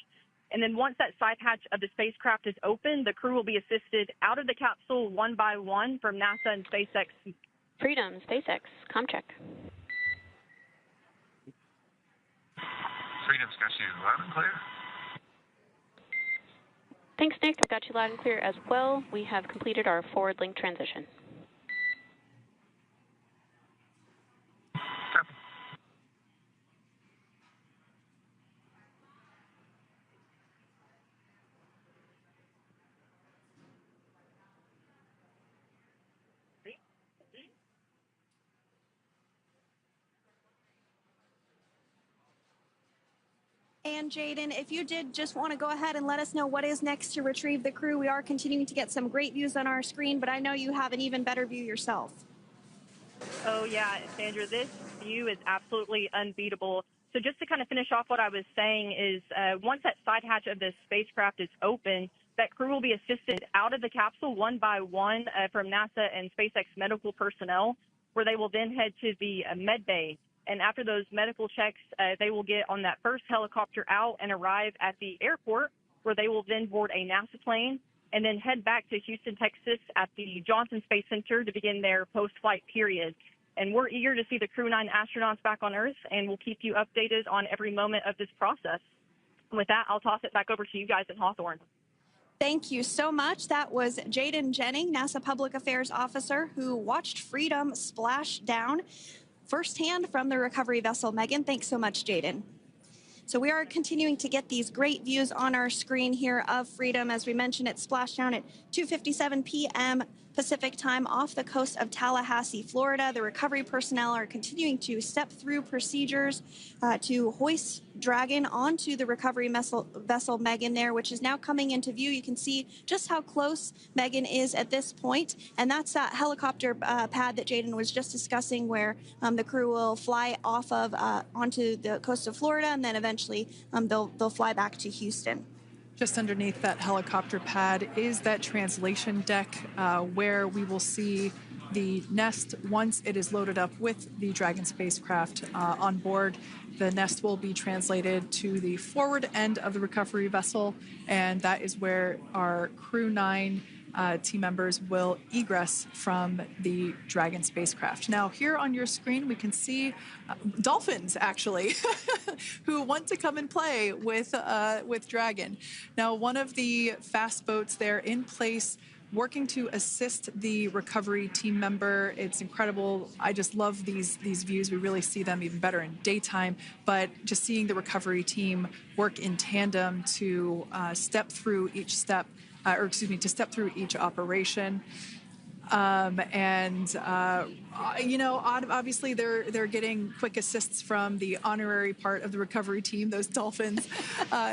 And then once that side hatch of the spacecraft is open, the crew will be assisted out of the capsule one by one from NASA and SpaceX. Freedom, SpaceX, comm check. Freedom's got you loud and clear. Thanks, Nick. I've got you loud and clear as well. We have completed our forward link transition. Copy. And Jaden, if you did just want to go ahead and let us know what is next to retrieve the crew. We are continuing to get some great views on our screen, but I know you have an even better view yourself. Oh, yeah, Sandra, this view is absolutely unbeatable. So just to kind of finish off what I was saying is once that side hatch of the spacecraft is open, that crew will be assisted out of the capsule one by one from NASA and SpaceX medical personnel, where they will then head to the med bay. And after those medical checks, they will get on that first helicopter out and arrive at the airport, where they will then board a NASA plane and then head back to Houston, Texas at the Johnson Space Center to begin their post-flight period. And we're eager to see the Crew 9 astronauts back on Earth, and we'll keep you updated on every moment of this process. And with that, I'll toss it back over to you guys at Hawthorne. Thank you so much. That was Jaden Jennings, NASA Public Affairs Officer, who watched Freedom splash down firsthand from the recovery vessel Megan. Thanks so much, Jaden. So we are continuing to get these great views on our screen here of Freedom. As we mentioned, it splashed down at 2:57 p.m. Pacific time off the coast of Tallahassee, Florida. The recovery personnel are continuing to step through procedures to hoist Dragon onto the recovery vessel Megan there, which is now coming into view. You can see just how close Megan is at this point. And that's that helicopter pad that Jaden was just discussing, where the crew will fly off of onto the coast of Florida, and then eventually they'll fly back to Houston. Just underneath that helicopter pad is that translation deck where we will see the nest once it is loaded up with the Dragon spacecraft on board. The nest will be translated to the forward end of the recovery vessel, and that is where our Crew 9 team members will egress from the Dragon spacecraft. Now, here on your screen, we can see dolphins, actually, who want to come and play with Dragon. Now, one of the fast boats there in place, working to assist the recovery team member. It's incredible. I just love these views. We really see them even better in daytime, but just seeing the recovery team work in tandem to step through each step, to step through each operation. Obviously they're getting quick assists from the honorary part of the recovery team, those dolphins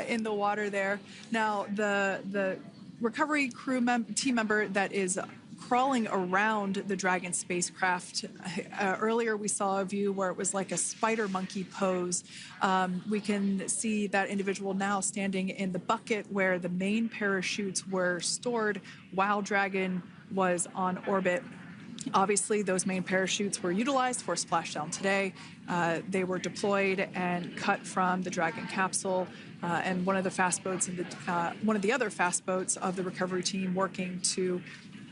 in the water there. Now, the recovery team member that is crawling around the Dragon spacecraft. Earlier, we saw a view where it was like a spider monkey pose. We can see that individual now standing in the bucket where the main parachutes were stored while Dragon was on orbit. Obviously, those main parachutes were utilized for splashdown today. They were deployed and cut from the Dragon capsule, and one of the other fast boats of the recovery team working to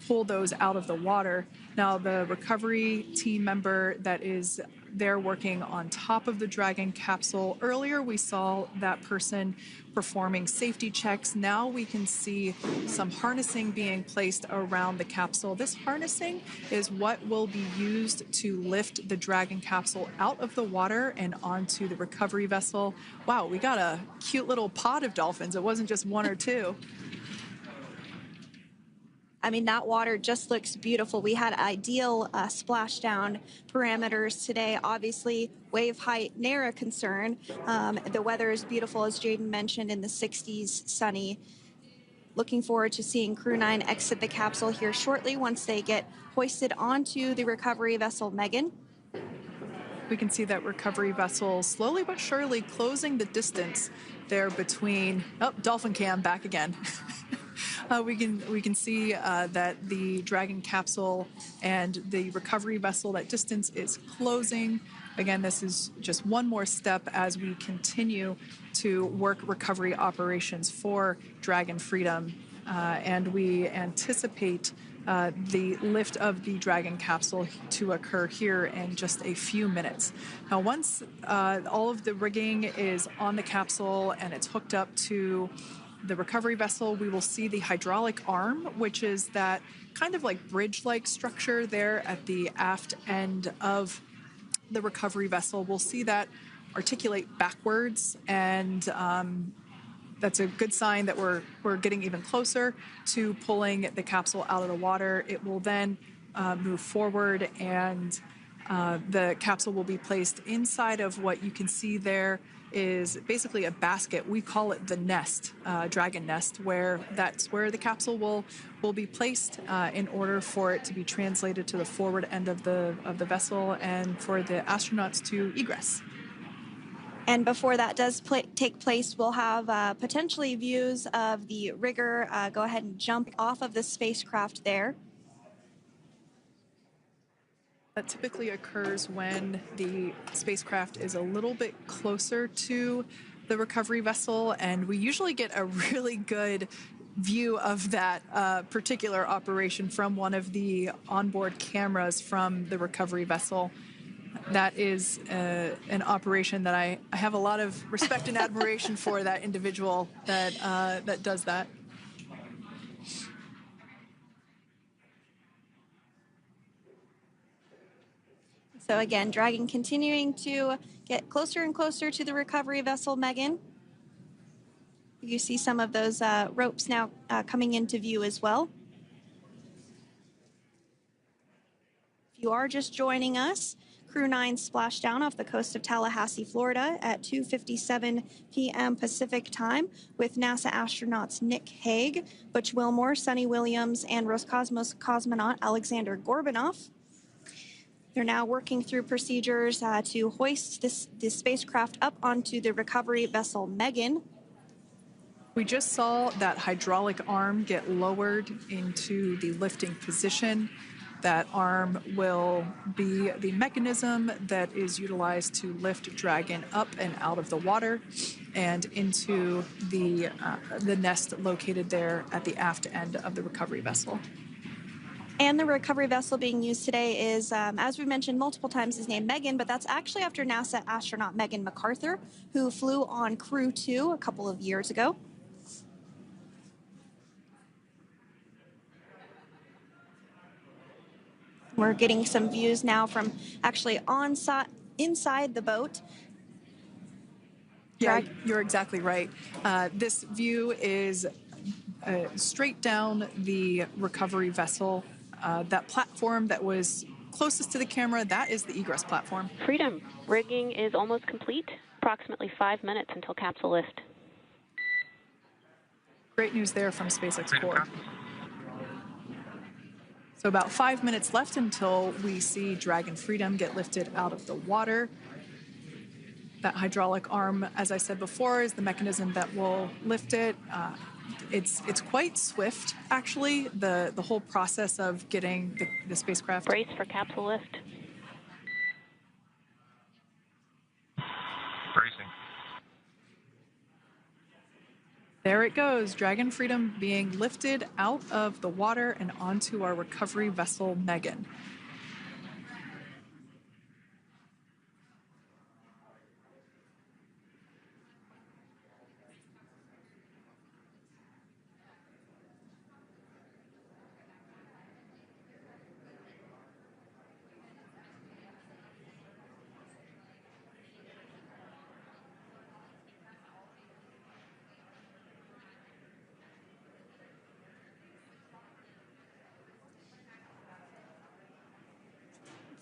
pull those out of the water. Now, the recovery team member that is there working on top of the Dragon capsule. Earlier, we saw that person performing safety checks. Now we can see some harnessing being placed around the capsule. This harnessing is what will be used to lift the Dragon capsule out of the water and onto the recovery vessel. Wow, we got a cute little pod of dolphins. It wasn't just one or two. I mean, that water just looks beautiful. We had ideal splashdown parameters today. Obviously, wave height, ne'er a concern. The weather is beautiful, as Jaden mentioned, in the 60s, sunny. Looking forward to seeing Crew 9 exit the capsule here shortly once they get hoisted onto the recovery vessel Megan. We can see that recovery vessel slowly but surely closing the distance there between, dolphin cam back again. We can see that the Dragon capsule and the recovery vessel, that distance is closing. Again, this is just one more step as we continue to work recovery operations for Dragon Freedom, and we anticipate the lift of the Dragon capsule to occur here in just a few minutes. Now, once all of the rigging is on the capsule and it's hooked up to the recovery vessel, we will see the hydraulic arm, which is that kind of like bridge-like structure there at the aft end of the recovery vessel. We'll see that articulate backwards, and that's a good sign that we're getting even closer to pulling the capsule out of the water. It will then move forward, and the capsule will be placed inside of what you can see there is basically a basket. We call it the nest, Dragon nest, where that's where the capsule will be placed in order for it to be translated to the forward end of the vessel and for the astronauts to egress. And before that does take place, we'll have potentially views of the rigger go ahead and jump off of the spacecraft there. That typically occurs when the spacecraft is a little bit closer to the recovery vessel, and we usually get a really good view of that particular operation from one of the onboard cameras from the recovery vessel. That is an operation that I have a lot of respect and admiration for, that individual that does that. So again, Dragon continuing to get closer and closer to the recovery vessel, Megan. You see some of those ropes now coming into view as well. If you are just joining us, Crew 9 splashed down off the coast of Tallahassee, Florida at 2:57 p.m. Pacific time with NASA astronauts Nick Hague, Butch Wilmore, Suni Williams, and Roscosmos cosmonaut Alexander Gorbunov. They're now working through procedures to hoist this spacecraft up onto the recovery vessel Megan. We just saw that hydraulic arm get lowered into the lifting position. That arm will be the mechanism that is utilized to lift Dragon up and out of the water and into the nest located there at the aft end of the recovery vessel. And the recovery vessel being used today is, as we mentioned multiple times, is named Megan, but that's actually after NASA astronaut Megan McArthur, who flew on Crew 2 a couple of years ago. We're getting some views now from actually inside the boat. Yeah, you're exactly right. This view is straight down the recovery vessel. That platform that was closest to the camera, that is the egress platform. Freedom. Rigging is almost complete. Approximately 5 minutes until capsule lift. Great news there from SpaceX Core. So about 5 minutes left until we see Dragon Freedom get lifted out of the water. That hydraulic arm, as I said before, is the mechanism that will lift it. It's quite swift, actually, the whole process of getting the spacecraft. Brace for capsule lift. Bracing. There it goes, Dragon Freedom being lifted out of the water and onto our recovery vessel, Megan.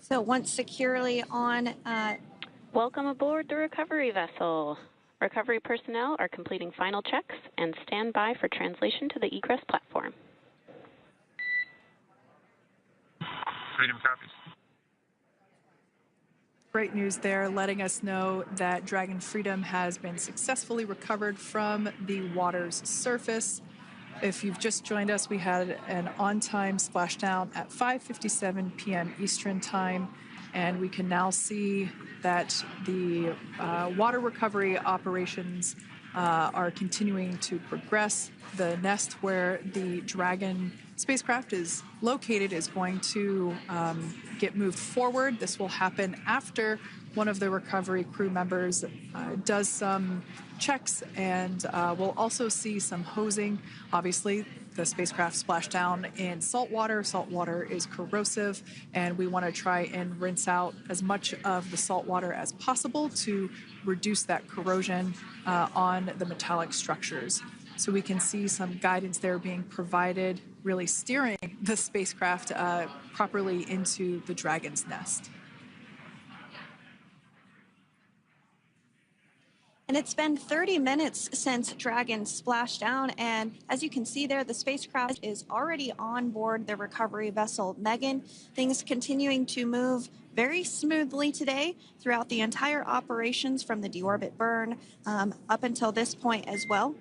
So once securely on... Welcome aboard the recovery vessel. Recovery personnel are completing final checks and stand by for translation to the egress platform. Freedom copies. Great news there, letting us know that Dragon Freedom has been successfully recovered from the water's surface. If you've just joined us, we had an on-time splashdown at 5:57 p.m. Eastern Time, and we can now see that the water recovery operations are continuing to progress. The nest where the Dragon spacecraft is located is going to get moved forward. This will happen after one of the recovery crew members does some checks, and we'll also see some hosing. Obviously, the spacecraft splashed down in salt water. Salt water is corrosive, and we want to try and rinse out as much of the salt water as possible to reduce that corrosion on the metallic structures. So we can see some guidance there being provided, really steering the spacecraft properly into the Dragon's nest. And it's been 30 minutes since Dragon splashed down, and as you can see there, the spacecraft is already on board the recovery vessel Megan. Things continuing to move very smoothly today throughout the entire operations from the deorbit burn up until this point as well.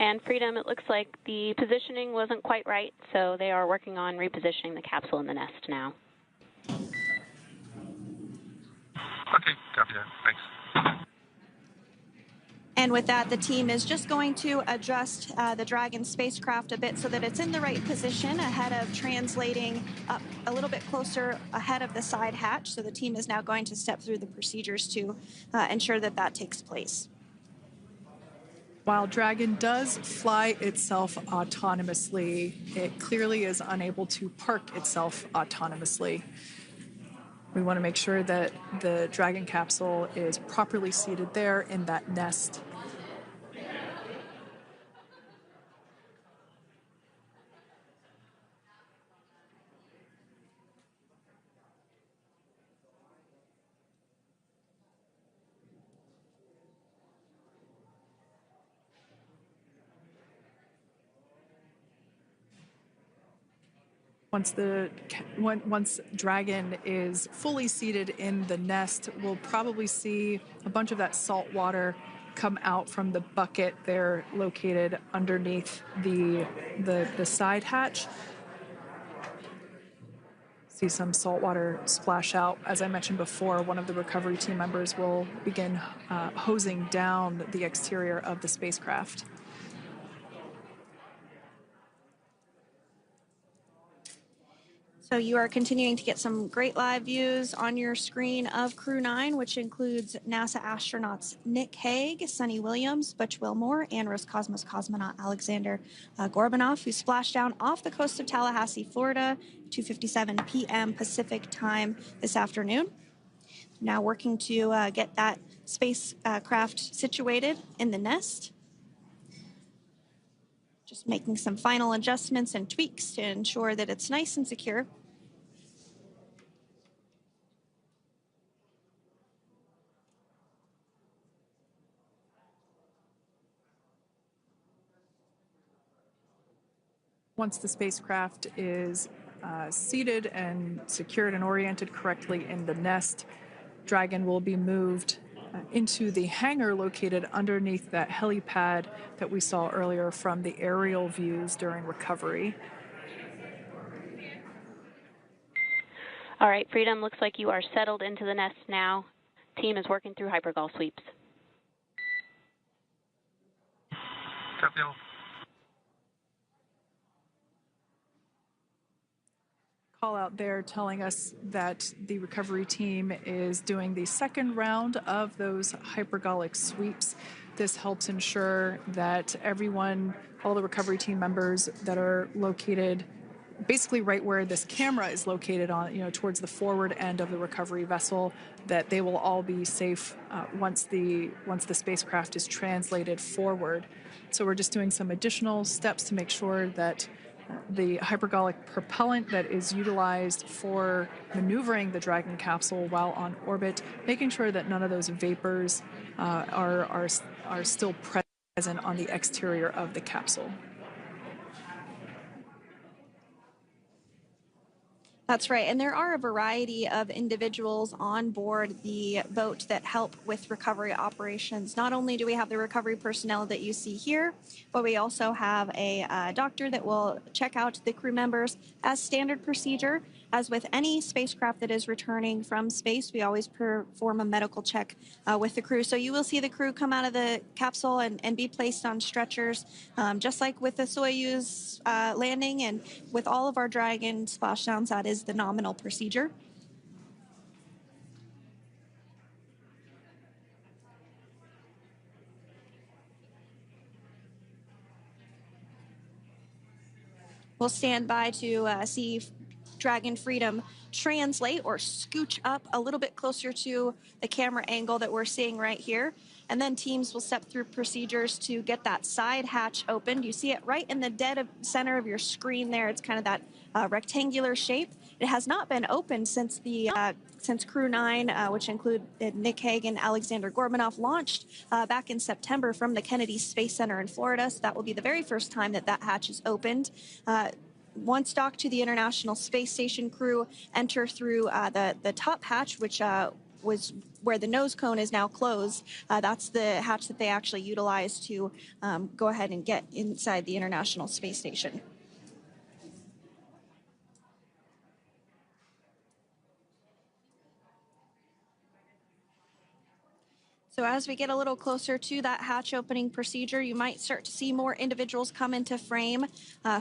And Freedom, it looks like the positioning wasn't quite right, so they are working on repositioning the capsule in the nest now. Okay, copy that. Thanks. And with that, the team is just going to adjust the Dragon spacecraft a bit so that it's in the right position ahead of translating up a little bit closer ahead of the side hatch. So the team is now going to step through the procedures to ensure that that takes place. While Dragon does fly itself autonomously, it clearly is unable to park itself autonomously. We want to make sure that the Dragon capsule is properly seated there in that nest. Once Dragon is fully seated in the nest, we'll probably see a bunch of that salt water come out from the bucket there located underneath the side hatch. See some salt water splash out. As I mentioned before, one of the recovery team members will begin hosing down the exterior of the spacecraft. So you are continuing to get some great live views on your screen of Crew 9, which includes NASA astronauts Nick Hague, Suni Williams, Butch Wilmore, and Roscosmos cosmonaut Alexander Gorbanov, who splashed down off the coast of Tallahassee, Florida, 2:57 p.m. Pacific time this afternoon. Now working to get that spacecraft situated in the nest. Just making some final adjustments and tweaks to ensure that it's nice and secure. Once the spacecraft is seated and secured and oriented correctly in the nest, Dragon will be moved into the hangar located underneath that helipad that we saw earlier from the aerial views during recovery. All right, Freedom, looks like you are settled into the nest now. Team is working through hypergol sweeps. Copy all. Call out there telling us that the recovery team is doing the second round of those hypergolic sweeps. This helps ensure that everyone, all the recovery team members that are located basically right where this camera is located on, towards the forward end of the recovery vessel, that they will all be safe once the spacecraft is translated forward. So we're just doing some additional steps to make sure that the hypergolic propellant that is utilized for maneuvering the Dragon capsule while on orbit, making sure that none of those vapors are still present on the exterior of the capsule. That's right, and there are a variety of individuals on board the boat that help with recovery operations. Not only do we have the recovery personnel that you see here, but we also have a doctor that will check out the crew members as standard procedure. As with any spacecraft that is returning from space, we always perform a medical check with the crew. So you will see the crew come out of the capsule and be placed on stretchers, just like with the Soyuz landing and with all of our Dragon splashdowns, that is the nominal procedure. We'll stand by to see Dragon Freedom translate or scooch up a little bit closer to the camera angle that we're seeing right here. And then teams will step through procedures to get that side hatch opened. You see it right in the dead center of your screen there. It's kind of that rectangular shape. It has not been opened since Crew 9, which include Nick Hague and Alexander Gorbanov, launched back in September from the Kennedy Space Center in Florida. So that will be the very first time that that hatch is opened. Once docked to the International Space Station, crew enter through the top hatch, which was where the nose cone is now closed. That's the hatch that they actually utilize to go ahead and get inside the International Space Station. So as we get a little closer to that hatch opening procedure, you might start to see more individuals come into frame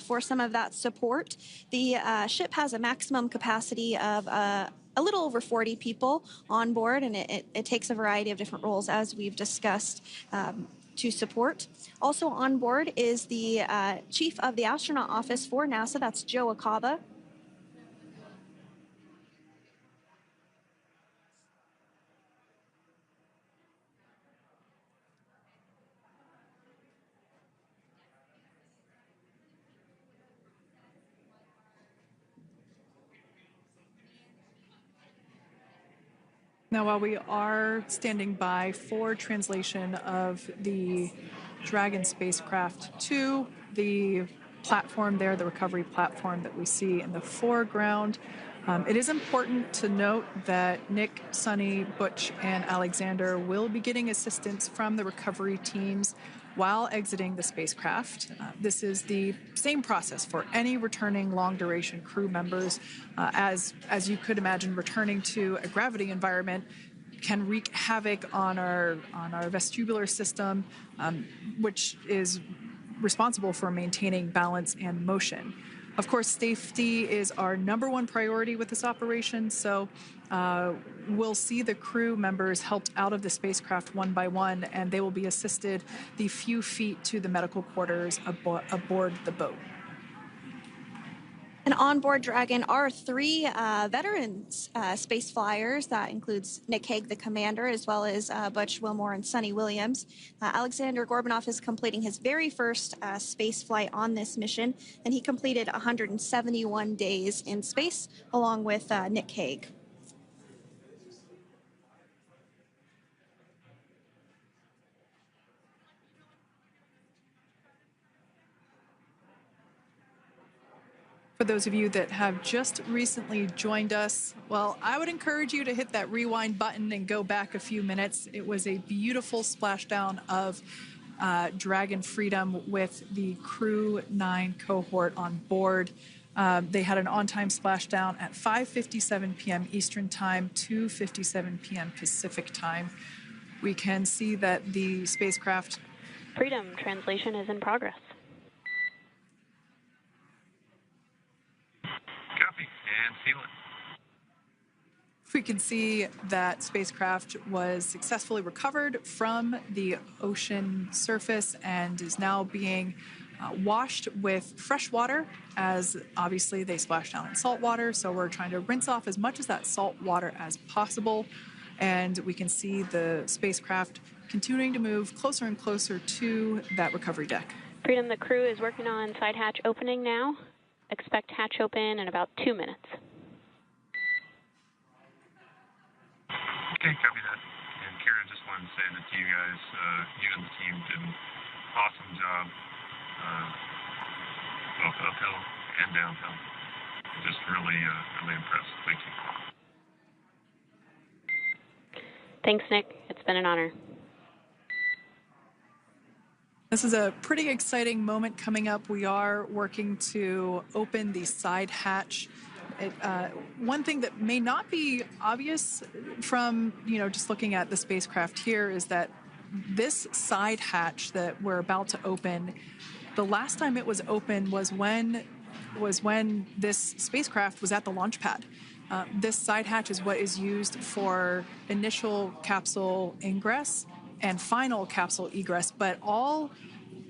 for some of that support. The ship has a maximum capacity of a little over 40 people on board, and it takes a variety of different roles, as we've discussed, to support. Also on board is the chief of the astronaut office for NASA, that's Joe Acaba. Now, while we are standing by for translation of the Dragon spacecraft to the platform there, the recovery platform that we see in the foreground, it is important to note that Nick, Suni, Butch, and Alexander will be getting assistance from the recovery teams while exiting the spacecraft. This is the same process for any returning long-duration crew members. As you could imagine, returning to a gravity environment can wreak havoc on our vestibular system, which is responsible for maintaining balance and motion. Of course, safety is our #1 priority with this operation, so we'll see the crew members helped out of the spacecraft one by one, and they will be assisted the few feet to the medical quarters aboard the boat. And on board Dragon are 3 veteran space flyers. That includes Nick Hague, the commander, as well as Butch, Wilmore, and Suni Williams. Alexander Gorbanov is completing his very first space flight on this mission, and he completed 171 days in space along with Nick Hague. For those of you that have just recently joined us, well, I would encourage you to hit that rewind button and go back a few minutes. It was a beautiful splashdown of Dragon Freedom with the Crew 9 cohort on board. They had an on-time splashdown at 5:57 p.m. Eastern Time, 2:57 p.m. Pacific Time. We can see that the spacecraft... Freedom translation is in progress. Copy, and seal it. We can see that spacecraft was successfully recovered from the ocean surface and is now being washed with fresh water, as obviously they splashed down in salt water. So we're trying to rinse off as much of that salt water as possible. And we can see the spacecraft continuing to move closer and closer to that recovery deck. Freedom, the crew is working on side hatch opening now. Expect hatch open in about 2 minutes. Okay, copy that. And Kira, just wanted to say that to you guys, you and the team did an awesome job, both uphill and downhill. Just really, really impressed. Thank you. Thanks, Nick. It's been an honor. This is a pretty exciting moment coming up. We are working to open the side hatch. One thing that may not be obvious from, just looking at the spacecraft here is that this side hatch that we're about to open, the last time it was open was when this spacecraft was at the launch pad. This side hatch is what is used for initial capsule ingress and final capsule egress, but all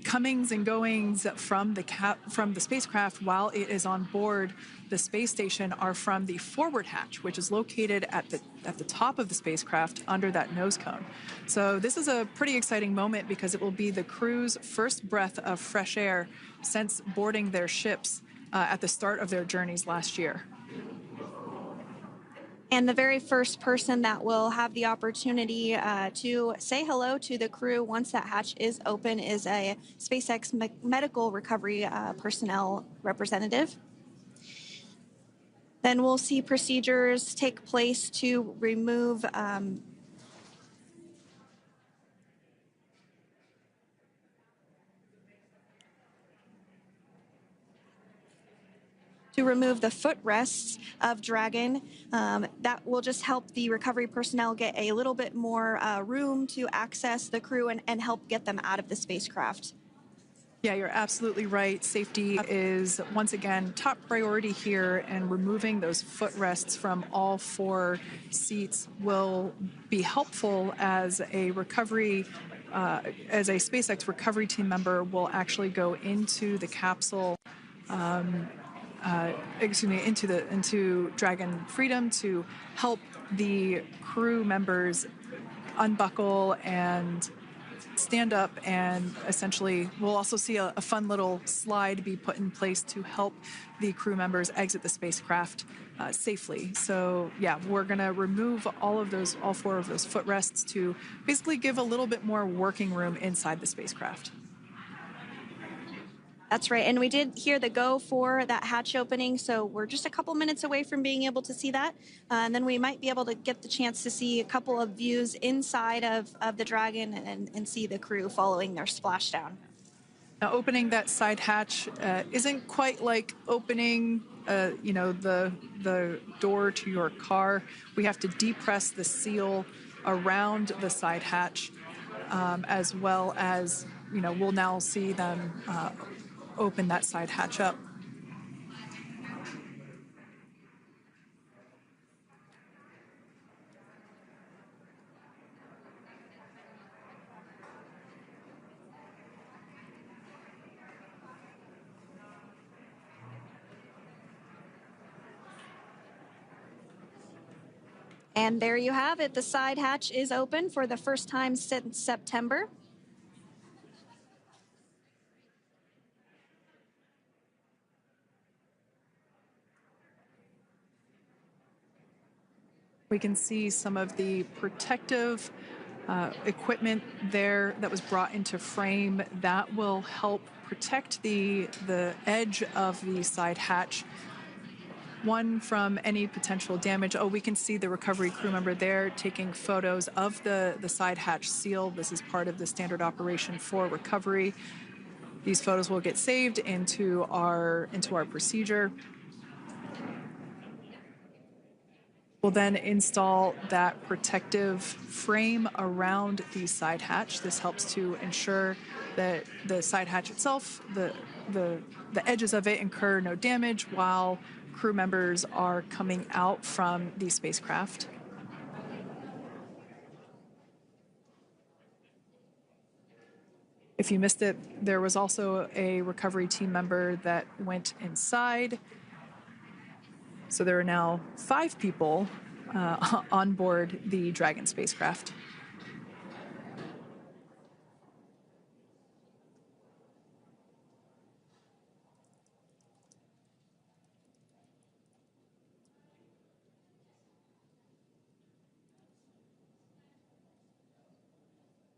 comings and goings from the spacecraft while it is on board the space station are from the forward hatch, which is located at the top of the spacecraft under that nose cone. So this is a pretty exciting moment because it will be the crew's first breath of fresh air since boarding their ships at the start of their journeys last year. And the very first person that will have the opportunity to say hello to the crew once that hatch is open is a SpaceX medical recovery personnel representative. Then we'll see procedures take place to remove the footrests of Dragon. That will just help the recovery personnel get a little bit more room to access the crew and help get them out of the spacecraft. Yeah, you're absolutely right. Safety is, once again, top priority here, and removing those footrests from all 4 seats will be helpful as a recovery, as a SpaceX recovery team member will actually go into the capsule, into Dragon Freedom to help the crew members unbuckle and stand up, and essentially we'll also see a fun little slide be put in place to help the crew members exit the spacecraft safely. So yeah, we're going to remove all 4 of those footrests to basically give a little bit more working room inside the spacecraft. That's right, and we did hear the go for that hatch opening, so we're just a couple minutes away from being able to see that, and then we might be able to get the chance to see a couple of views inside of the Dragon and see the crew following their splashdown. Now, opening that side hatch isn't quite like opening, the door to your car. We have to depress the seal around the side hatch, as well as, we'll now see them open that side hatch up. And there you have it. The side hatch is open for the first time since September. We can see some of the protective equipment there that was brought into frame that will help protect the edge of the side hatch, one, from any potential damage. Oh, we can see the recovery crew member there taking photos of the side hatch seal. This is part of the standard operation for recovery. These photos will get saved into our procedure. We'll then install that protective frame around the side hatch. This helps to ensure that the side hatch itself, the edges of it, incur no damage while crew members are coming out from the spacecraft. If you missed it, there was also a recovery team member that went inside. So there are now 5 people on board the Dragon spacecraft.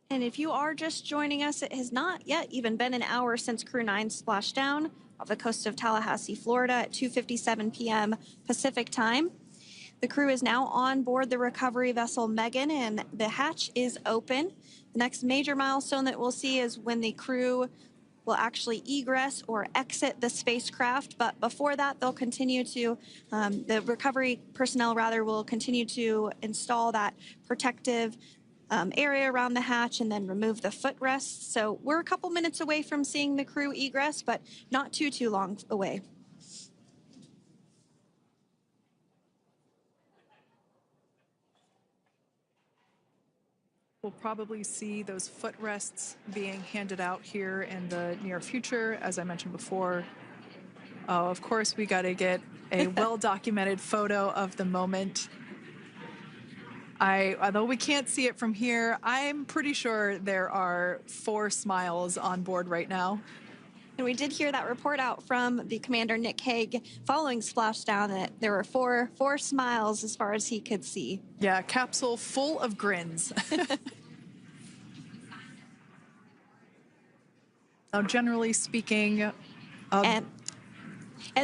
And if you are just joining us, it has not yet even been an hour since Crew 9 splashed down off the coast of Tallahassee, Florida at 2:57 p.m. Pacific time. The crew is now on board the recovery vessel Megan, and the hatch is open. The next major milestone that we'll see is when the crew will actually egress or exit the spacecraft. But before that, they'll continue to, the recovery personnel rather, will continue to install that protective area around the hatch and then remove the footrests. So we're a couple minutes away from seeing the crew egress, but not too long away. We'll probably see those footrests being handed out here in the near future, as I mentioned before. Oh, of course, we got to get a well-documented photo of the moment. Although we can't see it from here, I'm pretty sure there are 4 smiles on board right now. And we did hear that report out from the commander, Nick Hague, following Splashdown, that there were four smiles as far as he could see. Yeah, capsule full of grins. Now, generally speaking, and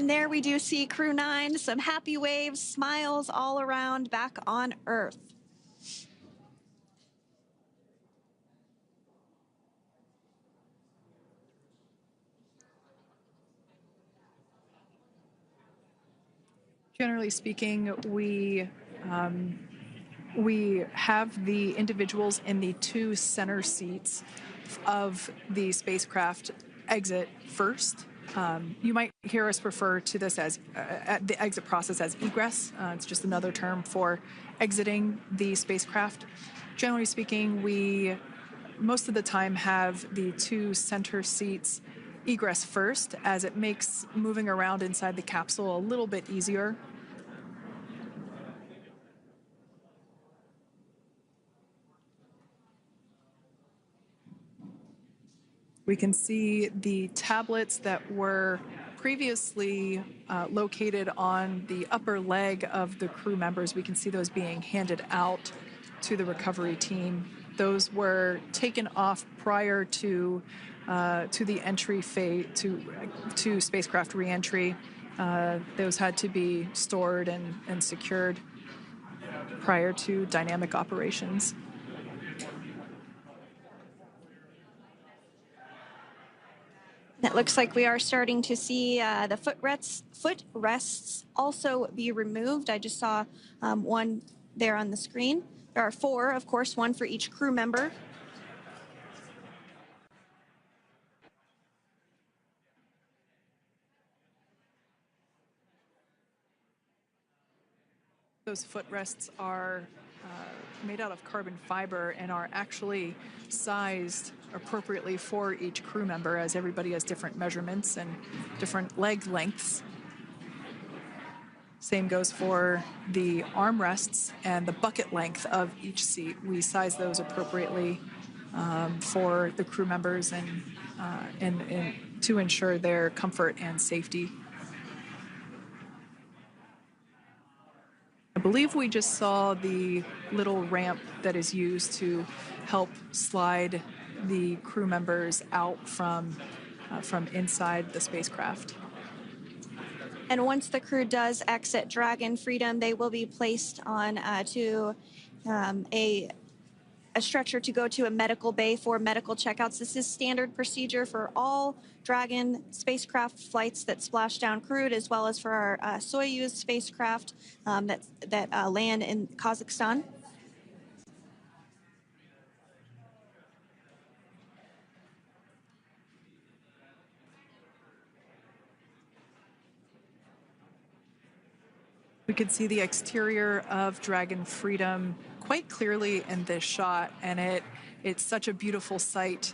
there we do see Crew 9, some happy waves, smiles all around back on Earth. Generally speaking, we have the individuals in the 2 center seats of the spacecraft exit first. You might hear us refer to this as the exit process as egress. It's just another term for exiting the spacecraft. Generally speaking, we most of the time have the 2 center seats egress first, as it makes moving around inside the capsule a little bit easier. We can see the tablets that were previously located on the upper leg of the crew members. We can see those being handed out to the recovery team. Those were taken off prior to the entry phase, to spacecraft reentry. Those had to be stored and secured prior to dynamic operations. It looks like we are starting to see the footrests also be removed. I just saw one there on the screen. There are 4, of course, 1 for each crew member. Those footrests are made out of carbon fiber and are actually sized appropriately for each crew member, as everybody has different measurements and different leg lengths. Same goes for the armrests and the bucket length of each seat. We size those appropriately for the crew members and to ensure their comfort and safety. I believe we just saw the little ramp that is used to help slide the crew members out from inside the spacecraft. And once the crew does exit Dragon Freedom, they will be placed on to a stretcher to go to a medical bay for medical checkouts. This is standard procedure for all Dragon spacecraft flights that Splashdown crewed, as well as for our Soyuz spacecraft that land in Kazakhstan. We could see the exterior of Dragon Freedom quite clearly in this shot, and it's such a beautiful sight.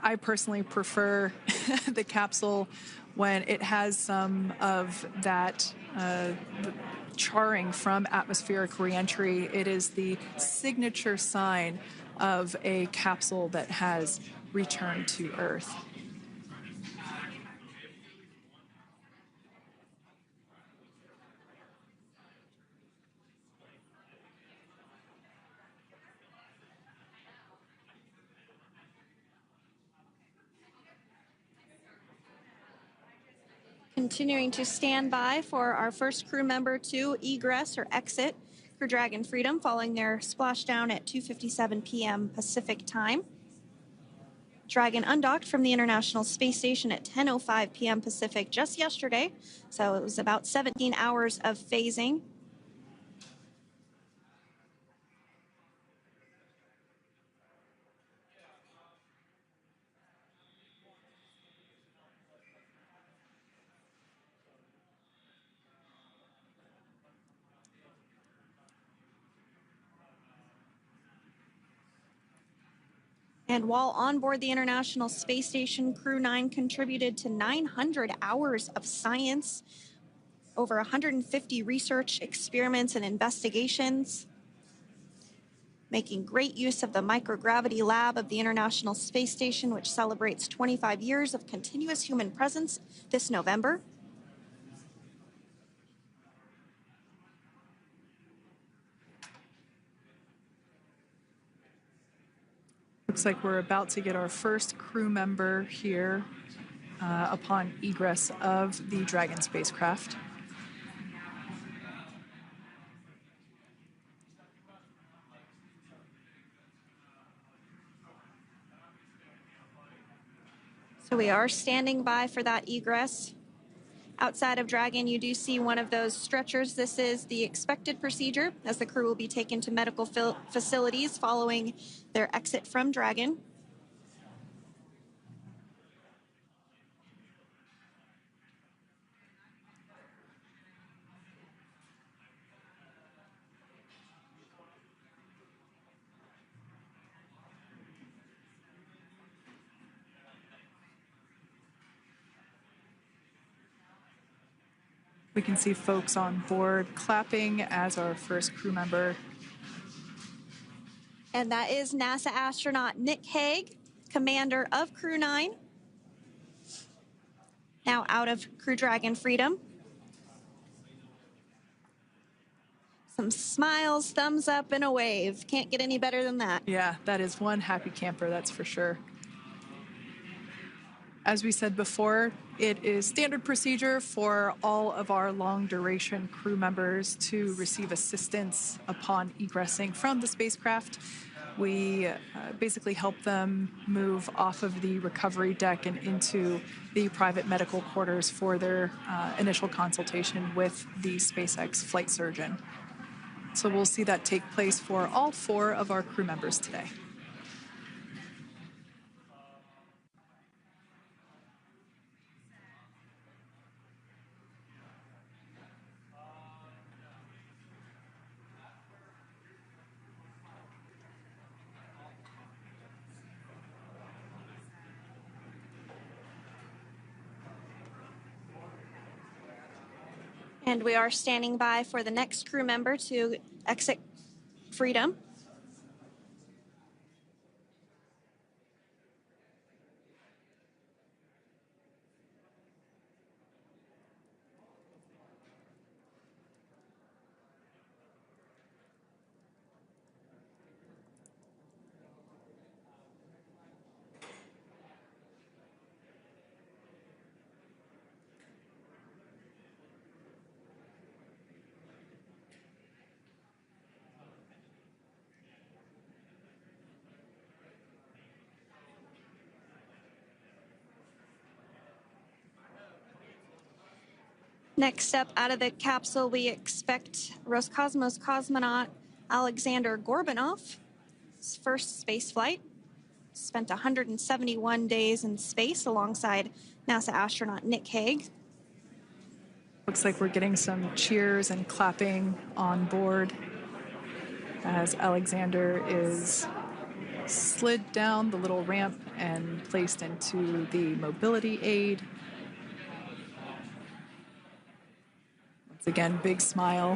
I personally prefer the capsule when it has some of that charring from atmospheric reentry. It is the signature sign of a capsule that has returned to Earth. Continuing to stand by for our first crew member to egress or exit for Dragon Freedom following their splashdown at 2:57 p.m. Pacific time. Dragon undocked from the International Space Station at 10:05 p.m. Pacific just yesterday, so it was about 17 hours of phasing. And while on board the International Space Station, Crew 9 contributed to 900 hours of science, over 150 research experiments and investigations, making great use of the microgravity lab of the International Space Station, which celebrates 25 years of continuous human presence this November. Looks like we're about to get our first crew member here upon egress of the Dragon spacecraft. So we are standing by for that egress. Outside of Dragon, you do see one of those stretchers. This is the expected procedure as the crew will be taken to medical facilities following their exit from Dragon. We can see folks on board clapping as our first crew member. And that is NASA astronaut Nick Hague, commander of Crew 9, now out of Crew Dragon Freedom. Some smiles, thumbs up, and a wave. Can't get any better than that. Yeah, that is one happy camper, that's for sure. As we said before, it is standard procedure for all of our long-duration crew members to receive assistance upon egressing from the spacecraft. We basically help them move off of the recovery deck and into the private medical quarters for their initial consultation with the SpaceX flight surgeon. So we'll see that take place for all 4 of our crew members today. And we are standing by for the next crew member to exit Freedom. Next up out of the capsule, we expect Roscosmos cosmonaut Alexander Gorbanov. His first space flight. Spent 171 days in space alongside NASA astronaut Nick Hague. Looks like we're getting some cheers and clapping on board as Alexander is slid down the little ramp and placed into the mobility aid. Once again, big smile.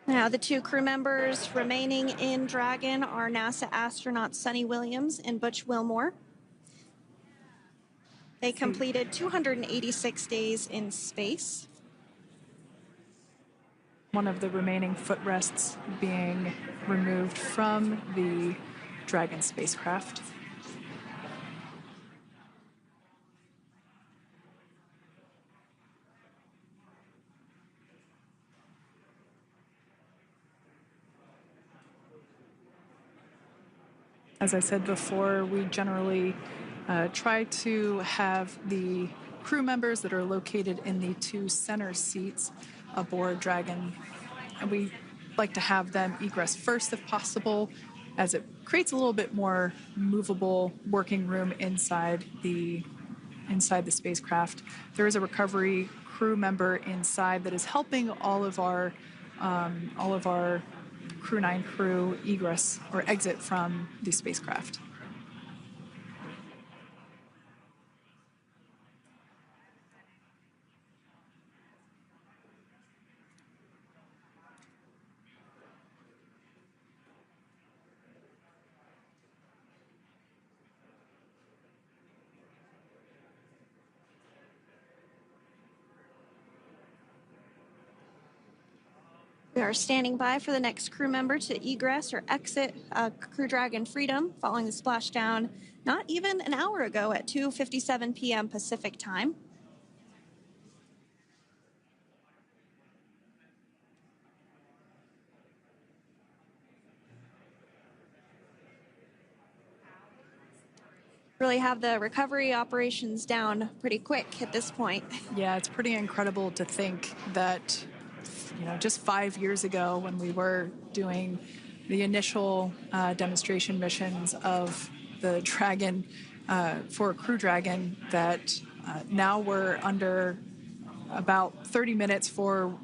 Now, the 2 crew members remaining in Dragon are NASA astronauts Suni Williams and Butch Wilmore. They completed 286 days in space. One of the remaining footrests being removed from the Dragon spacecraft. As I said before, we generally try to have the crew members that are located in the 2 center seats aboard Dragon, and we like to have them egress first if possible, as it creates a little bit more movable working room inside the spacecraft. There is a recovery crew member inside that is helping all of our Crew 9 crew egress or exit from the spacecraft. We are standing by for the next crew member to egress or exit Crew Dragon Freedom following the splashdown not even an hour ago at 2:57 p.m. Pacific time. Really have the recovery operations down pretty quick at this point. Yeah, it's pretty incredible to think that, just 5 years ago when we were doing the initial demonstration missions of the Dragon for Crew Dragon, that now we're under about 30 minutes for,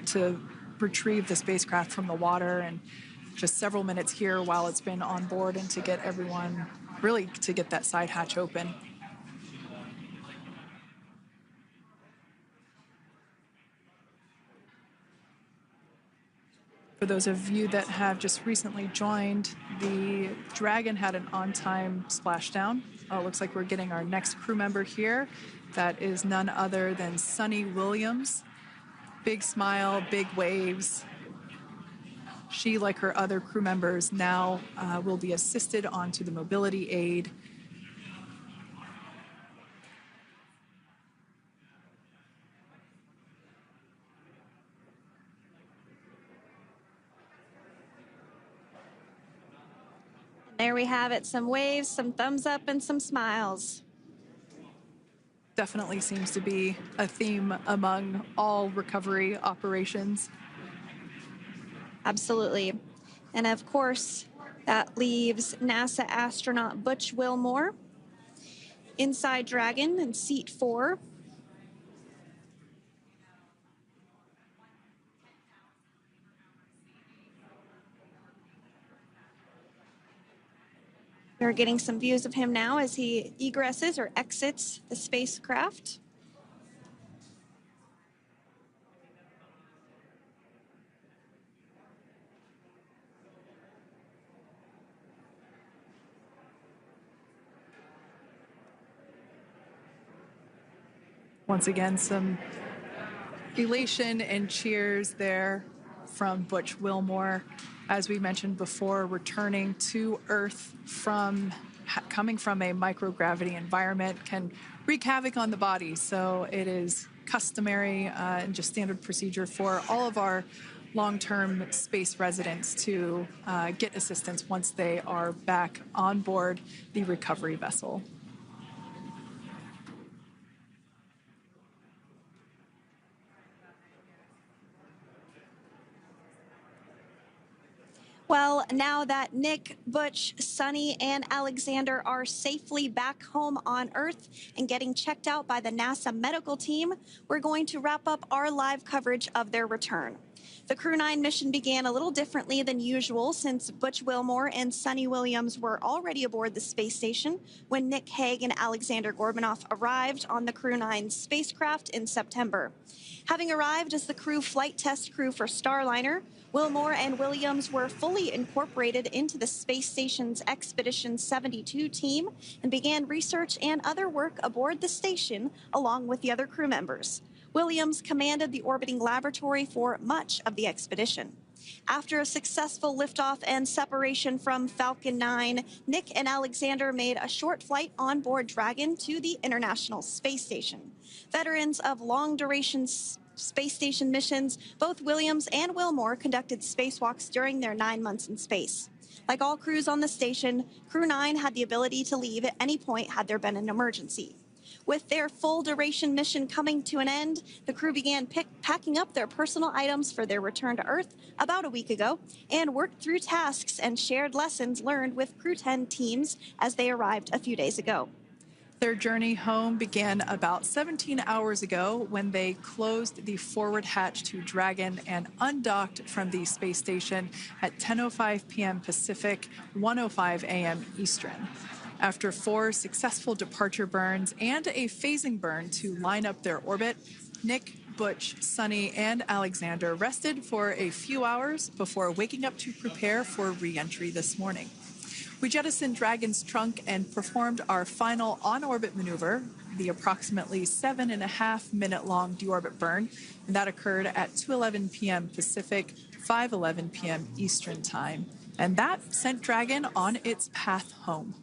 to retrieve the spacecraft from the water, and just several minutes here while it's been on board and to get everyone, really to get that side hatch open. For those of you that have just recently joined, the Dragon had an on-time splashdown. It looks like we're getting our next crew member here. That is none other than Suni Williams. Big smile, big waves. She, like her other crew members, now will be assisted onto the mobility aid. There we have it, some waves, some thumbs up, and some smiles. Definitely seems to be a theme among all recovery operations. Absolutely. And of course, that leaves NASA astronaut Butch Wilmore inside Dragon in seat 4. We're getting some views of him now as he egresses or exits the spacecraft. Once again, some elation and cheers there from Butch Wilmore. As we mentioned before, returning to Earth coming from a microgravity environment can wreak havoc on the body. So it is customary and just standard procedure for all of our long-term space residents to get assistance once they are back on board the recovery vessel. Well, now that Nick, Butch, Suni, and Alexander are safely back home on Earth and getting checked out by the NASA medical team, we're going to wrap up our live coverage of their return. The Crew 9 mission began a little differently than usual since Butch Wilmore and Suni Williams were already aboard the space station when Nick Hague and Alexander Gorbunoff arrived on the Crew 9 spacecraft in September. Having arrived as the crew flight test crew for Starliner, Wilmore and Williams were fully incorporated into the space station's Expedition 72 team and began research and other work aboard the station along with the other crew members. Williams commanded the orbiting laboratory for much of the expedition. After a successful liftoff and separation from Falcon 9, Nick and Alexander made a short flight on board Dragon to the International Space Station. Veterans of long-duration space station missions, both Williams and Wilmore conducted spacewalks during their 9 months in space. Like all crews on the station, Crew 9 had the ability to leave at any point had there been an emergency. With their full duration mission coming to an end, the crew began packing up their personal items for their return to Earth about a week ago and worked through tasks and shared lessons learned with Crew 10 teams as they arrived a few days ago. Their journey home began about 17 hours ago when they closed the forward hatch to Dragon and undocked from the space station at 10:05 p.m. Pacific, 1:05 a.m. Eastern. After 4 successful departure burns and a phasing burn to line up their orbit, Nick, Butch, Suni, and Alexander rested for a few hours before waking up to prepare for re-entry this morning. We jettisoned Dragon's trunk and performed our final on-orbit maneuver, the approximately 7.5-minute-long deorbit burn, and that occurred at 2:11 p.m. Pacific, 5:11 p.m. Eastern Time. And that sent Dragon on its path home.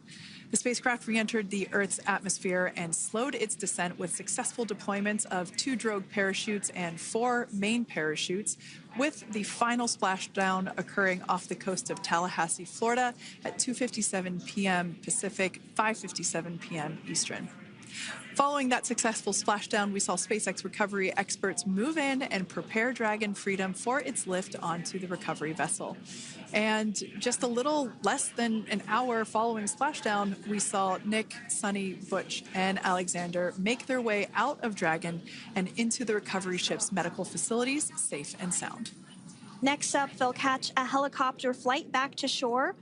The spacecraft re-entered the Earth's atmosphere and slowed its descent with successful deployments of 2 drogue parachutes and 4 main parachutes, with the final splashdown occurring off the coast of Tallahassee, Florida at 2:57 p.m. Pacific, 5:57 p.m. Eastern. Following that successful splashdown, we saw SpaceX recovery experts move in and prepare Dragon Freedom for its lift onto the recovery vessel. And just a little less than an hour following splashdown, we saw Nick, Suni, Butch, and Alexander make their way out of Dragon and into the recovery ship's medical facilities, safe and sound. Next up, they'll catch a helicopter flight back to shore,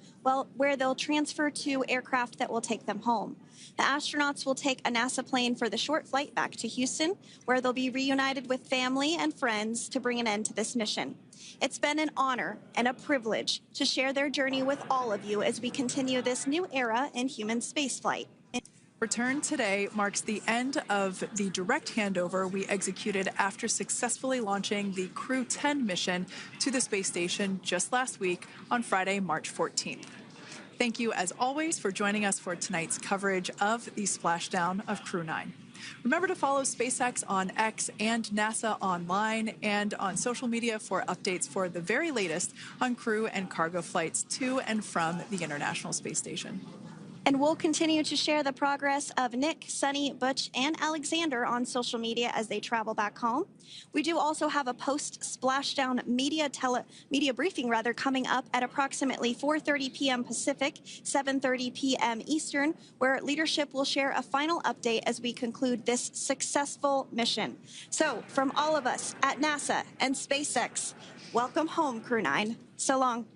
where they'll transfer to aircraft that will take them home. The astronauts will take a NASA plane for the short flight back to Houston, where they'll be reunited with family and friends to bring an end to this mission. It's been an honor and a privilege to share their journey with all of you as we continue this new era in human spaceflight. Return today marks the end of the direct handover we executed after successfully launching the Crew 10 mission to the space station just last week on Friday, March 14th. Thank you, as always, for joining us for tonight's coverage of the splashdown of Crew 9. Remember to follow SpaceX on X and NASA online and on social media for updates for the very latest on crew and cargo flights to and from the International Space Station. And we'll continue to share the progress of Nick, Suni, Butch, and Alexander on social media as they travel back home. We do also have a post-splashdown media briefing coming up at approximately 4:30 p.m. Pacific, 7:30 p.m. Eastern, where leadership will share a final update as we conclude this successful mission. So, from all of us at NASA and SpaceX, welcome home, Crew 9. So long.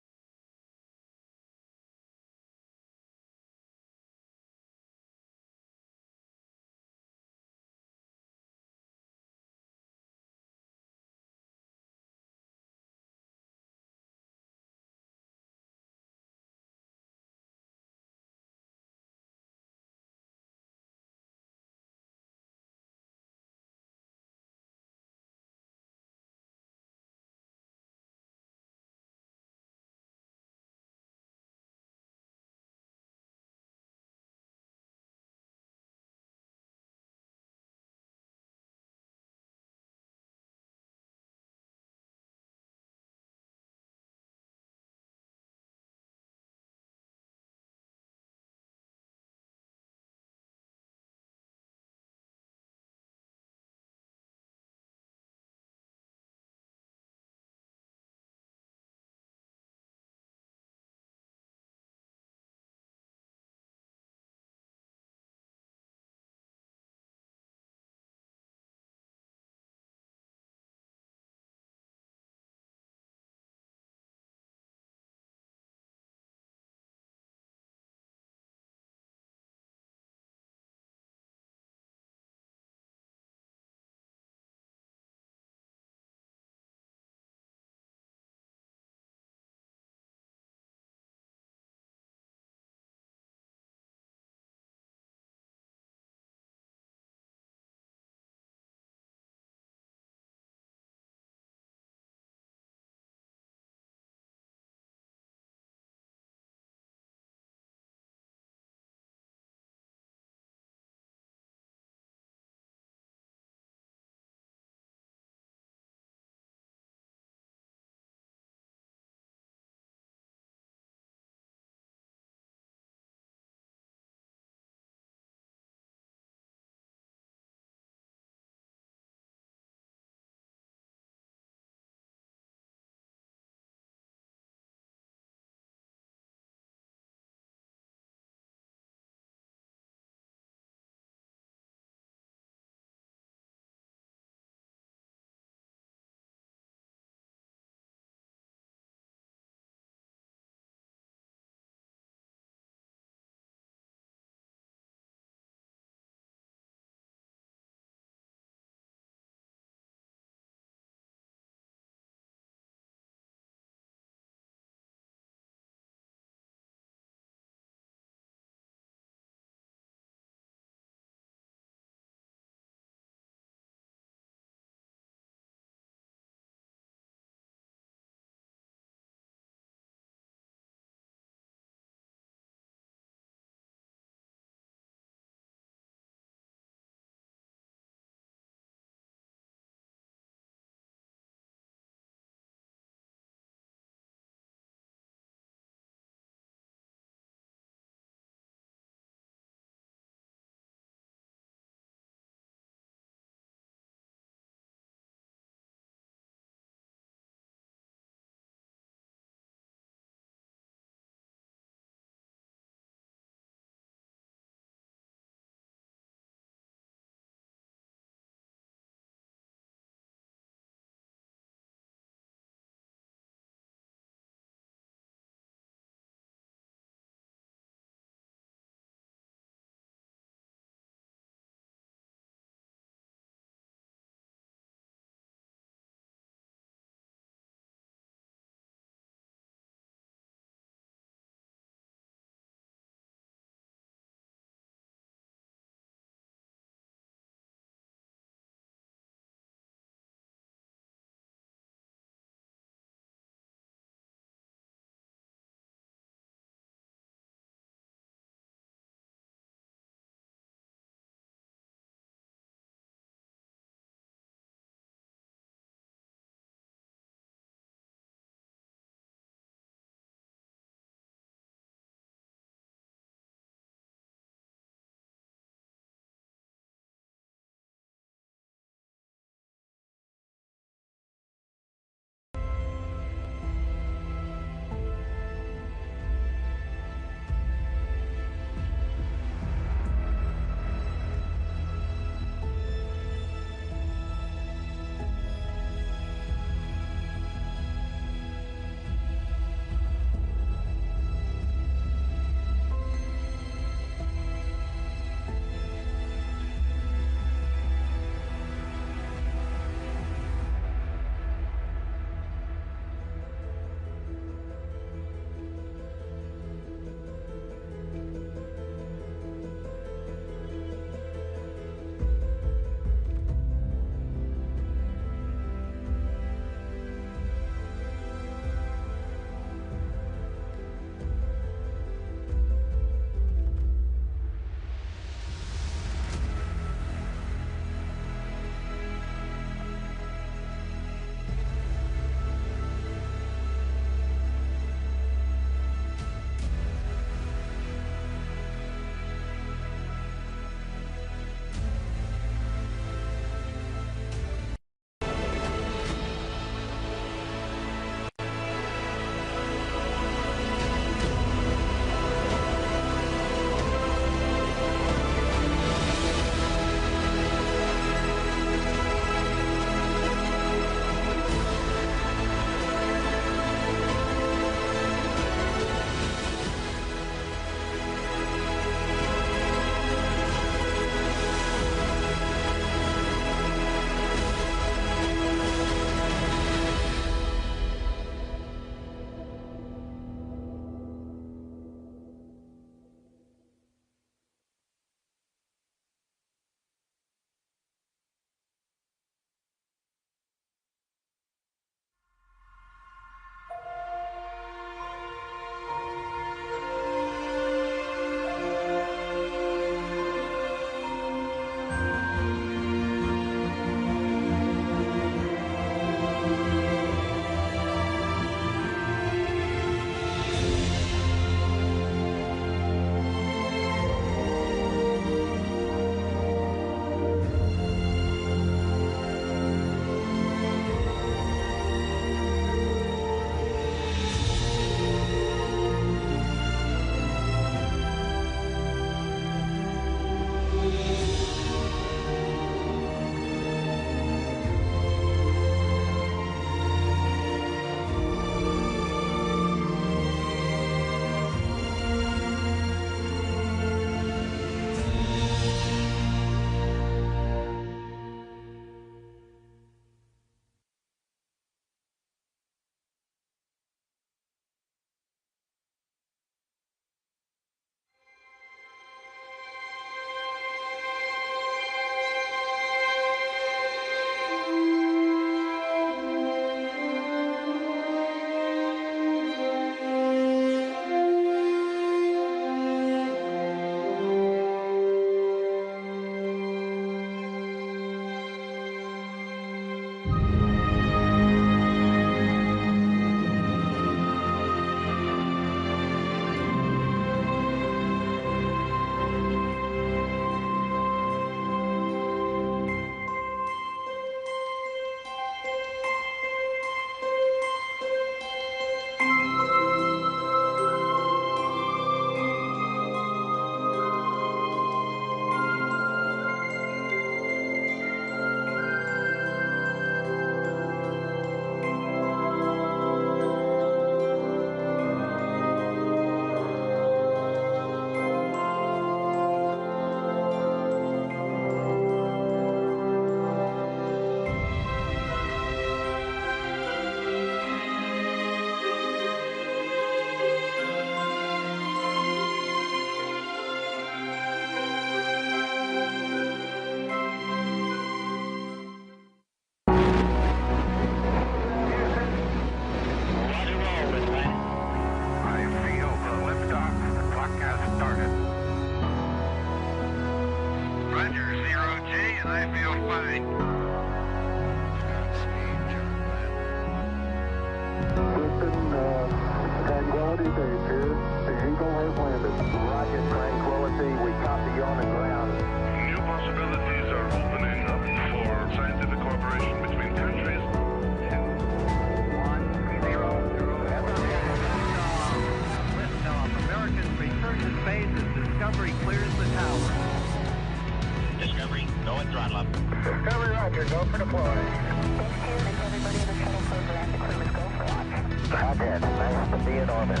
Roger. Nice to be in orbit.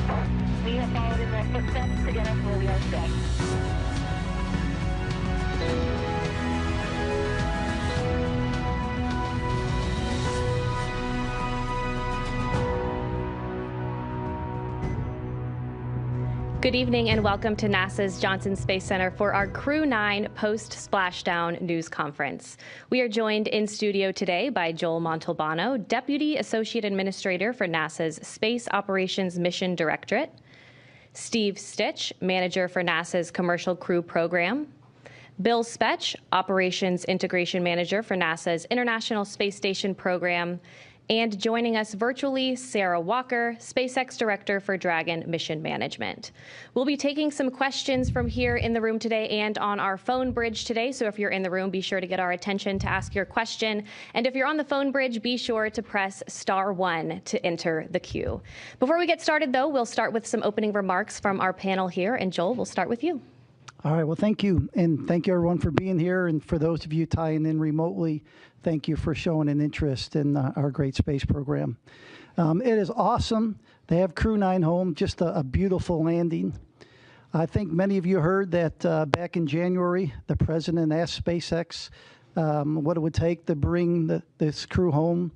We have followed in their footsteps to get us where we are today. Good evening and welcome to NASA's Johnson Space Center for our Crew 9 post-Splashdown news conference. We are joined in studio today by Joel Montalbano, Deputy Associate Administrator for NASA's Space Operations Mission Directorate, Steve Stitch, Manager for NASA's Commercial Crew Program, Bill Spetch, Operations Integration Manager for NASA's International Space Station Program, and joining us virtually, Sarah Walker, SpaceX Director for Dragon Mission Management. We'll be taking some questions from here in the room today and on our phone bridge today. So if you're in the room, be sure to get our attention to ask your question. And if you're on the phone bridge, be sure to press *1 to enter the queue. Before we get started, though, we'll start with some opening remarks from our panel here. And Joel, we'll start with you. All right. Well, thank you. And thank you, everyone, for being here. And for those of you tying in remotely, thank you for showing an interest in our great space program. It is awesome to have Crew 9 home, just a beautiful landing. I think many of you heard that back in January, the president asked SpaceX what it would take to bring this crew home.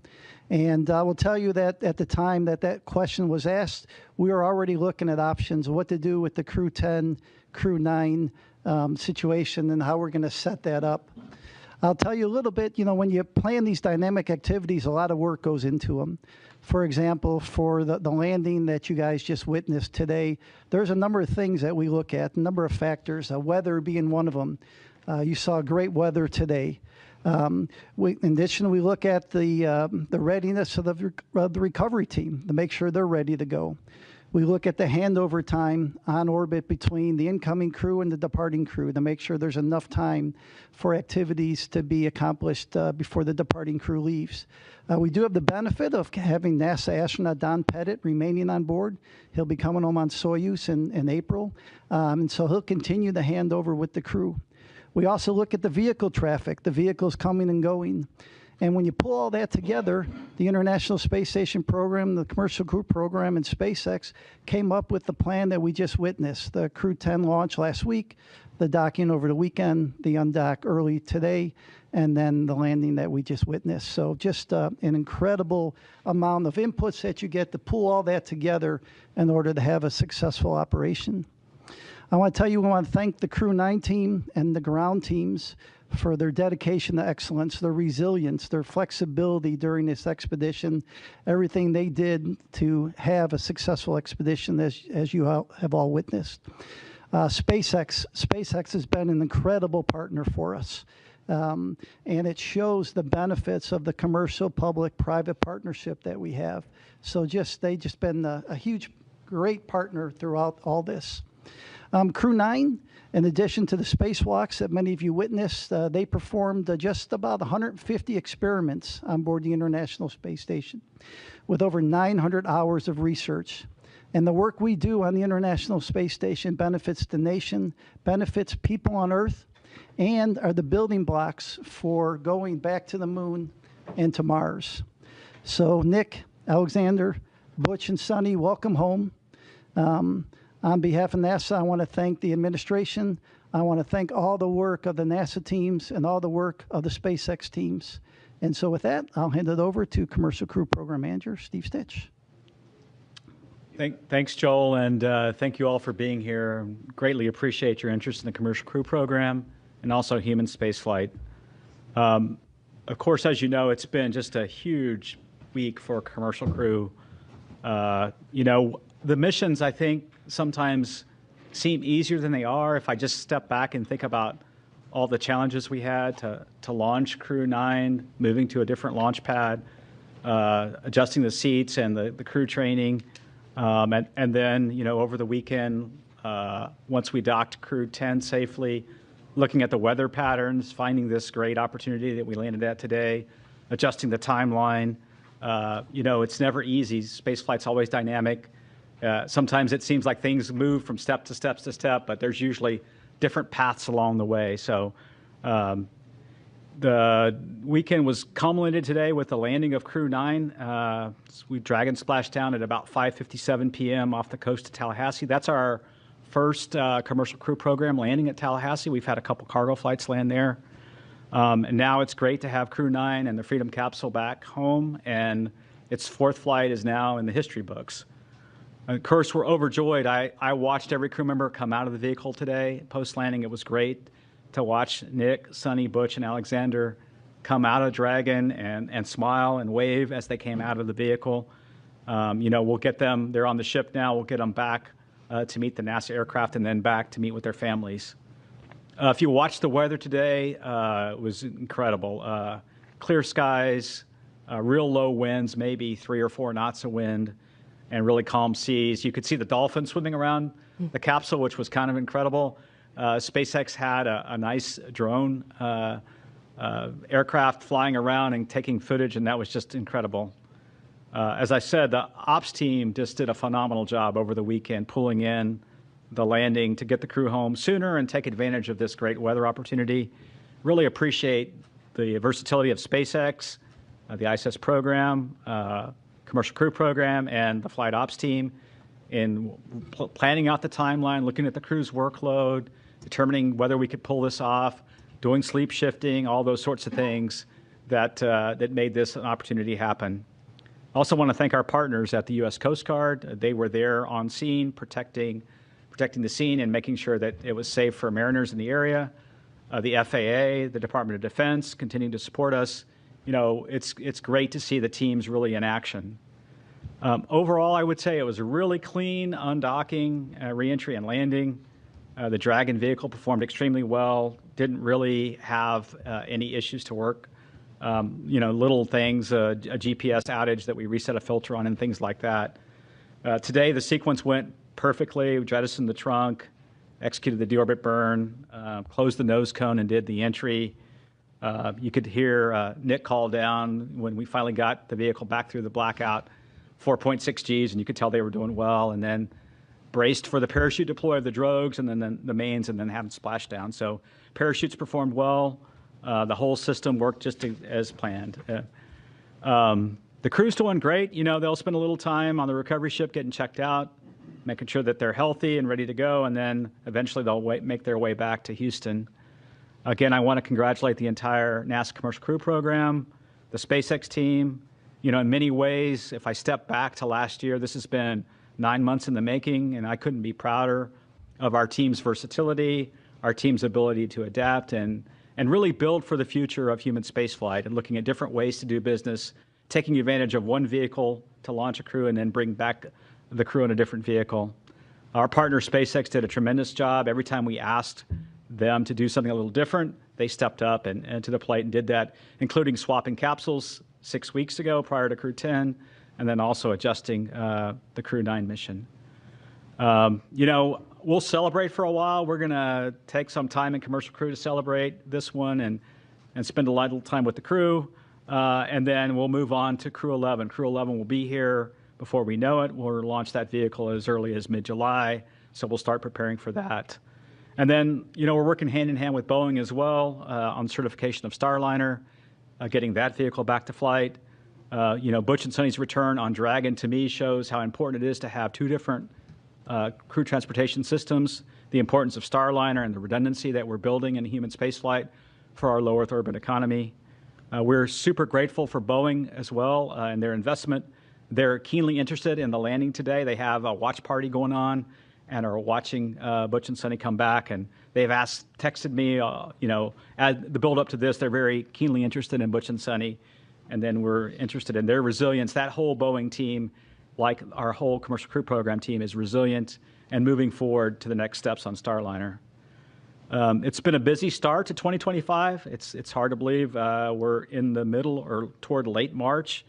And I will tell you that at the time that question was asked, we were already looking at options of what to do with the Crew 10, Crew 9 situation and how we're going to set that up. I'll tell you a little bit, when you plan these dynamic activities, a lot of work goes into them. For example, for the landing that you guys just witnessed today, there's a number of things that we look at, a number of factors, weather being one of them. You saw great weather today. In addition, we look at the readiness of the recovery team to make sure they're ready to go. We look at the handover time on orbit between the incoming crew and the departing crew to make sure there's enough time for activities to be accomplished before the departing crew leaves. We do have the benefit of having NASA astronaut Don Pettit remaining on board. He'll be coming home on Soyuz in April, and so he'll continue the handover with the crew. We also look at the vehicle traffic, the vehicles coming and going. And when you pull all that together, the International Space Station program, the Commercial Crew program, and SpaceX came up with the plan that we just witnessed. The Crew 10 launch last week, the docking over the weekend, the undock early today, and then the landing that we just witnessed. So just an incredible amount of inputs that you get to pull all that together in order to have a successful operation. I want to tell you, we want to thank the Crew 9 team and the ground teams for their dedication to excellence, their resilience, their flexibility during this expedition, everything they did to have a successful expedition, as you have all witnessed. SpaceX has been an incredible partner for us, and it shows the benefits of the commercial-public-private partnership that we have. So they've just been a huge, great partner throughout all this. Crew 9, in addition to the spacewalks that many of you witnessed, they performed just about 150 experiments on board the International Space Station with over 900 hours of research. And the work we do on the International Space Station benefits the nation, benefits people on Earth, and are the building blocks for going back to the moon and to Mars. So Nick, Alexander, Butch, and Suni, welcome home. On behalf of NASA, I want to thank the administration. I want to thank all the work of the NASA teams and all the work of the SpaceX teams. And so with that, I'll hand it over to Commercial Crew Program Manager, Steve Stitch. Thanks, Joel, and thank you all for being here. Greatly appreciate your interest in the Commercial Crew Program and also human spaceflight. Of course, as you know, it's been just a huge week for Commercial Crew. The missions, I think, sometimes seem easier than they are. If I just step back and think about all the challenges we had to launch Crew 9, moving to a different launch pad, adjusting the seats and the crew training, and then, over the weekend, once we docked Crew 10 safely, looking at the weather patterns, finding this great opportunity that we landed at today, adjusting the timeline. It's never easy. Spaceflight's always dynamic. Sometimes it seems like things move from step to step, but there's usually different paths along the way. So The weekend was culminated today with the landing of Crew 9. We Dragon Splashdown at about 5:57 p.m. off the coast of Tallahassee. That's our first commercial crew program landing at Tallahassee. We've had a couple cargo flights land there. And now it's great to have Crew 9 and the Freedom capsule back home, and its fourth flight is now in the history books. Of course, we're overjoyed. I watched every crew member come out of the vehicle today. Post-landing, it was great to watch Nick, Suni, Butch, and Alexander come out of Dragon and smile and wave as they came out of the vehicle. We'll get them, they're on the ship now, we'll get them back to meet the NASA aircraft and then back to meet with their families. If you watch the weather today, it was incredible. Clear skies, real low winds, maybe 3 or 4 knots of wind, and really calm seas. You could see the dolphins swimming around the capsule, which was kind of incredible. SpaceX had a nice drone aircraft flying around and taking footage, and that was just incredible. As I said, the ops team just did a phenomenal job over the weekend, pulling in the landing to get the crew home sooner and take advantage of this great weather opportunity. Really appreciate the versatility of SpaceX, the ISS program, commercial crew program, and the flight ops team in planning out the timeline, looking at the crew's workload, determining whether we could pull this off, doing sleep shifting, all those sorts of things that made this an opportunity happen. I also want to thank our partners at the U.S. Coast Guard. They were there on scene, protecting the scene and making sure that it was safe for mariners in the area. The FAA, the Department of Defense, continuing to support us. It's great to see the teams really in action. Overall, I would say it was a really clean undocking, reentry, and landing. The Dragon vehicle performed extremely well, didn't really have any issues to work. Little things, a GPS outage that we reset a filter on and things like that. Today, the sequence went perfectly. We jettisoned the trunk, executed the deorbit burn, closed the nose cone, and did the entry. You could hear Nick call down when we finally got the vehicle back through the blackout, 4.6 Gs, and you could tell they were doing well, and then braced for the parachute deploy of the drogues and then the mains, and then having splashdown. So parachutes performed well. The whole system worked just as planned. The crew's doing great. They'll spend a little time on the recovery ship getting checked out, making sure that they're healthy and ready to go, and then eventually they'll make their way back to Houston. Again, I want to congratulate the entire NASA commercial crew program, the SpaceX team. In many ways, if I step back to last year, this has been 9 months in the making, and I couldn't be prouder of our team's versatility, our team's ability to adapt, and really build for the future of human spaceflight and looking at different ways to do business, taking advantage of one vehicle to launch a crew and then bring back the crew in a different vehicle. Our partner SpaceX did a tremendous job. Every time we asked them to do something a little different, they stepped up and to the plate and did that, including swapping capsules 6 weeks ago prior to Crew 10, and then also adjusting the Crew 9 mission. We'll celebrate for a while. We're going to take some time in commercial crew to celebrate this one and spend a little time with the crew, and then we'll move on to Crew 11. Crew 11 will be here before we know it. We'll launch that vehicle as early as mid-July, so we'll start preparing for that. And then, we're working hand in hand with Boeing as well on certification of Starliner, getting that vehicle back to flight. Butch and Suni's return on Dragon, to me, shows how important it is to have 2 different crew transportation systems, the importance of Starliner and the redundancy that we're building in human spaceflight for our low Earth orbit economy. We're super grateful for Boeing as well and their investment. They're keenly interested in the landing today. They have a watch party going on and are watching Butch and Suni come back. And they've texted me, at the build up to this, they're very keenly interested in Butch and Suni. And then we're interested in their resilience. That whole Boeing team, like our whole commercial crew program team, is resilient and moving forward to the next steps on Starliner. It's been a busy start to 2025. It's hard to believe we're in the middle or toward late March.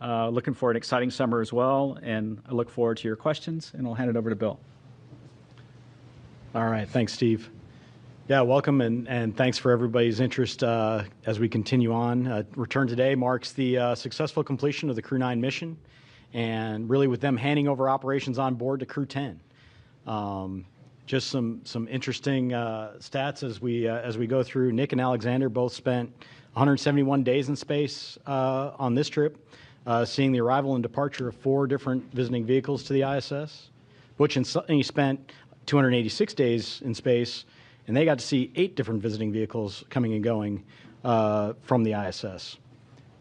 Looking for an exciting summer as well, and I look forward to your questions, and I'll hand it over to Bill. All right, thanks, Steve. Yeah, welcome, and thanks for everybody's interest as we continue on. Return today marks the successful completion of the Crew 9 mission, and really with them handing over operations on board to Crew 10. Just some interesting stats as we go through. Nick and Alexander both spent 171 days in space on this trip, seeing the arrival and departure of 4 different visiting vehicles to the ISS. Butch and Suni spent 286 days in space, and they got to see 8 different visiting vehicles coming and going from the ISS.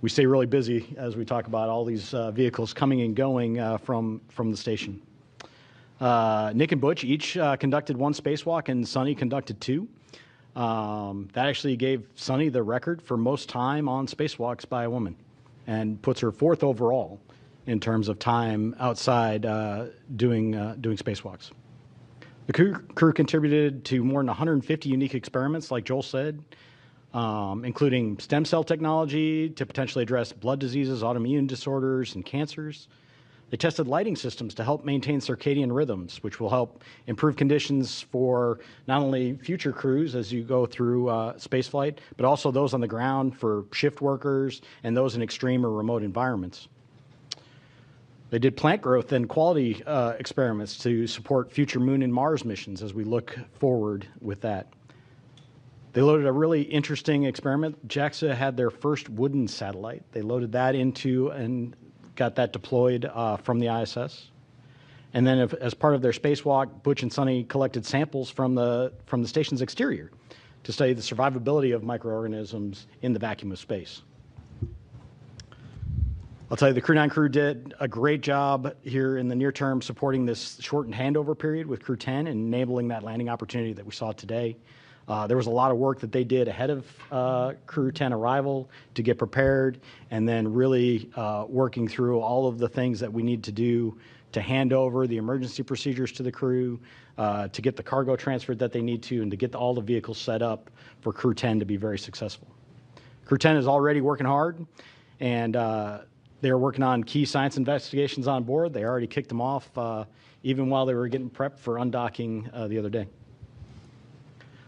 We stay really busy as we talk about all these vehicles coming and going from the station. Nick and Butch each conducted 1 spacewalk, and Suni conducted 2. That actually gave Suni the record for most time on spacewalks by a woman, and puts her 4th overall in terms of time outside doing spacewalks. The crew contributed to more than 150 unique experiments, like Joel said, including stem cell technology to potentially address blood diseases, autoimmune disorders, and cancers. They tested lighting systems to help maintain circadian rhythms, which will help improve conditions for not only future crews as you go through spaceflight, but also those on the ground for shift workers and those in extreme or remote environments. They did plant growth and quality experiments to support future Moon and Mars missions as we look forward with that. They loaded a really interesting experiment. JAXA had their first wooden satellite. They loaded that into and got that deployed from the ISS. And then as part of their spacewalk, Butch and Suni collected samples from the station's exterior to study the survivability of microorganisms in the vacuum of space. I'll tell you, the Crew 9 crew did a great job here in the near term supporting this shortened handover period with Crew 10 and enabling that landing opportunity that we saw today. There was a lot of work that they did ahead of Crew 10 arrival to get prepared, and then really working through all of the things that we need to do to hand over the emergency procedures to the crew, to get the cargo transferred that they need to, and to get all the vehicles set up for Crew 10 to be very successful. Crew 10 is already working hard, and they're working on key science investigations on board. They already kicked them off even while they were getting prepped for undocking the other day.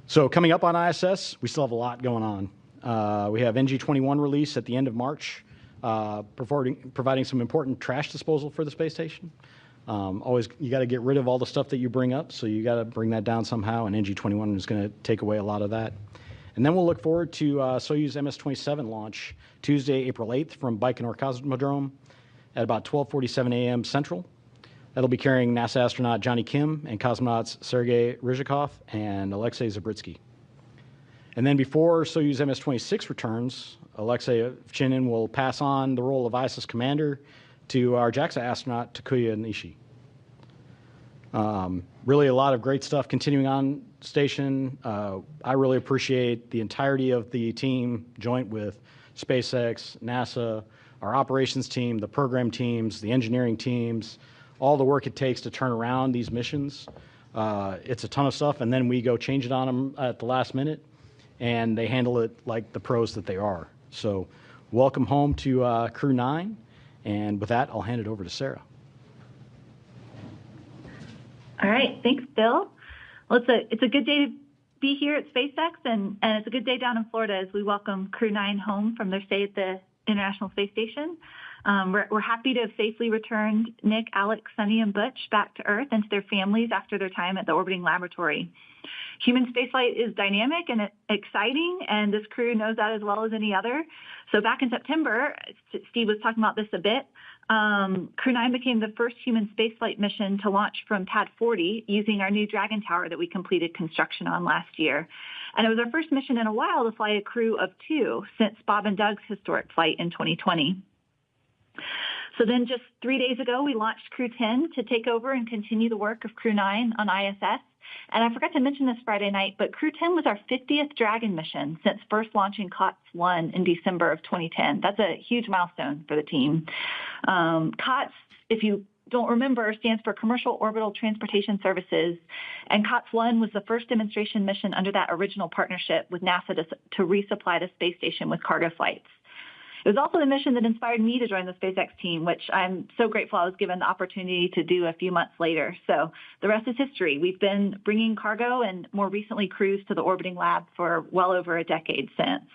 So coming up on ISS, we still have a lot going on. We have NG-21 release at the end of March, providing some important trash disposal for the space station. Always, you got to get rid of all the stuff that you bring up, so you got to bring that down somehow, and NG-21 is going to take away a lot of that. And then we'll look forward to Soyuz MS-27 launch Tuesday, April 8th from Baikonur Cosmodrome at about 12:47 a.m. Central. That'll be carrying NASA astronaut Johnny Kim and cosmonauts Sergei Ryzhikov and Alexei Zabritsky. And then before Soyuz MS-26 returns, Alexei Ovchinin will pass on the role of ISS commander to our JAXA astronaut Takuya Nishi. Really a lot of great stuff continuing on station. I really appreciate the entirety of the team, joint with SpaceX, NASA, our operations team, the program teams, the engineering teams, all the work it takes to turn around these missions. It's a ton of stuff, and then we go change it on them at the last minute, and they handle it like the pros that they are. So welcome home to Crew 9, and with that, I'll hand it over to Sarah. All right, thanks, Bill. Well, it's a good day to be here at SpaceX, and it's a good day down in Florida as we welcome Crew 9 home from their stay at the International Space Station. We're happy to have safely returned Nick, Alex, Suni, and Butch back to Earth and to their families after their time at the orbiting laboratory. Human spaceflight is dynamic and exciting, and this crew knows that as well as any other. So back in September, Steve was talking about this a bit, Crew 9 became the first human spaceflight mission to launch from Pad 40 using our new Dragon Tower that we completed construction on last year. And it was our first mission in a while to fly a crew of 2 since Bob and Doug's historic flight in 2020. So then just 3 days ago, we launched Crew 10 to take over and continue the work of Crew 9 on ISS. And I forgot to mention this Friday night, but Crew 10 was our 50th Dragon mission since first launching COTS 1 in December of 2010. That's a huge milestone for the team. COTS, if you don't remember, stands for Commercial Orbital Transportation Services. And COTS 1 was the first demonstration mission under that original partnership with NASA to resupply the space station with cargo flights. It was also the mission that inspired me to join the SpaceX team, which I'm so grateful I was given the opportunity to do a few months later. So the rest is history. We've been bringing cargo and more recently crews to the orbiting lab for well over a decade since.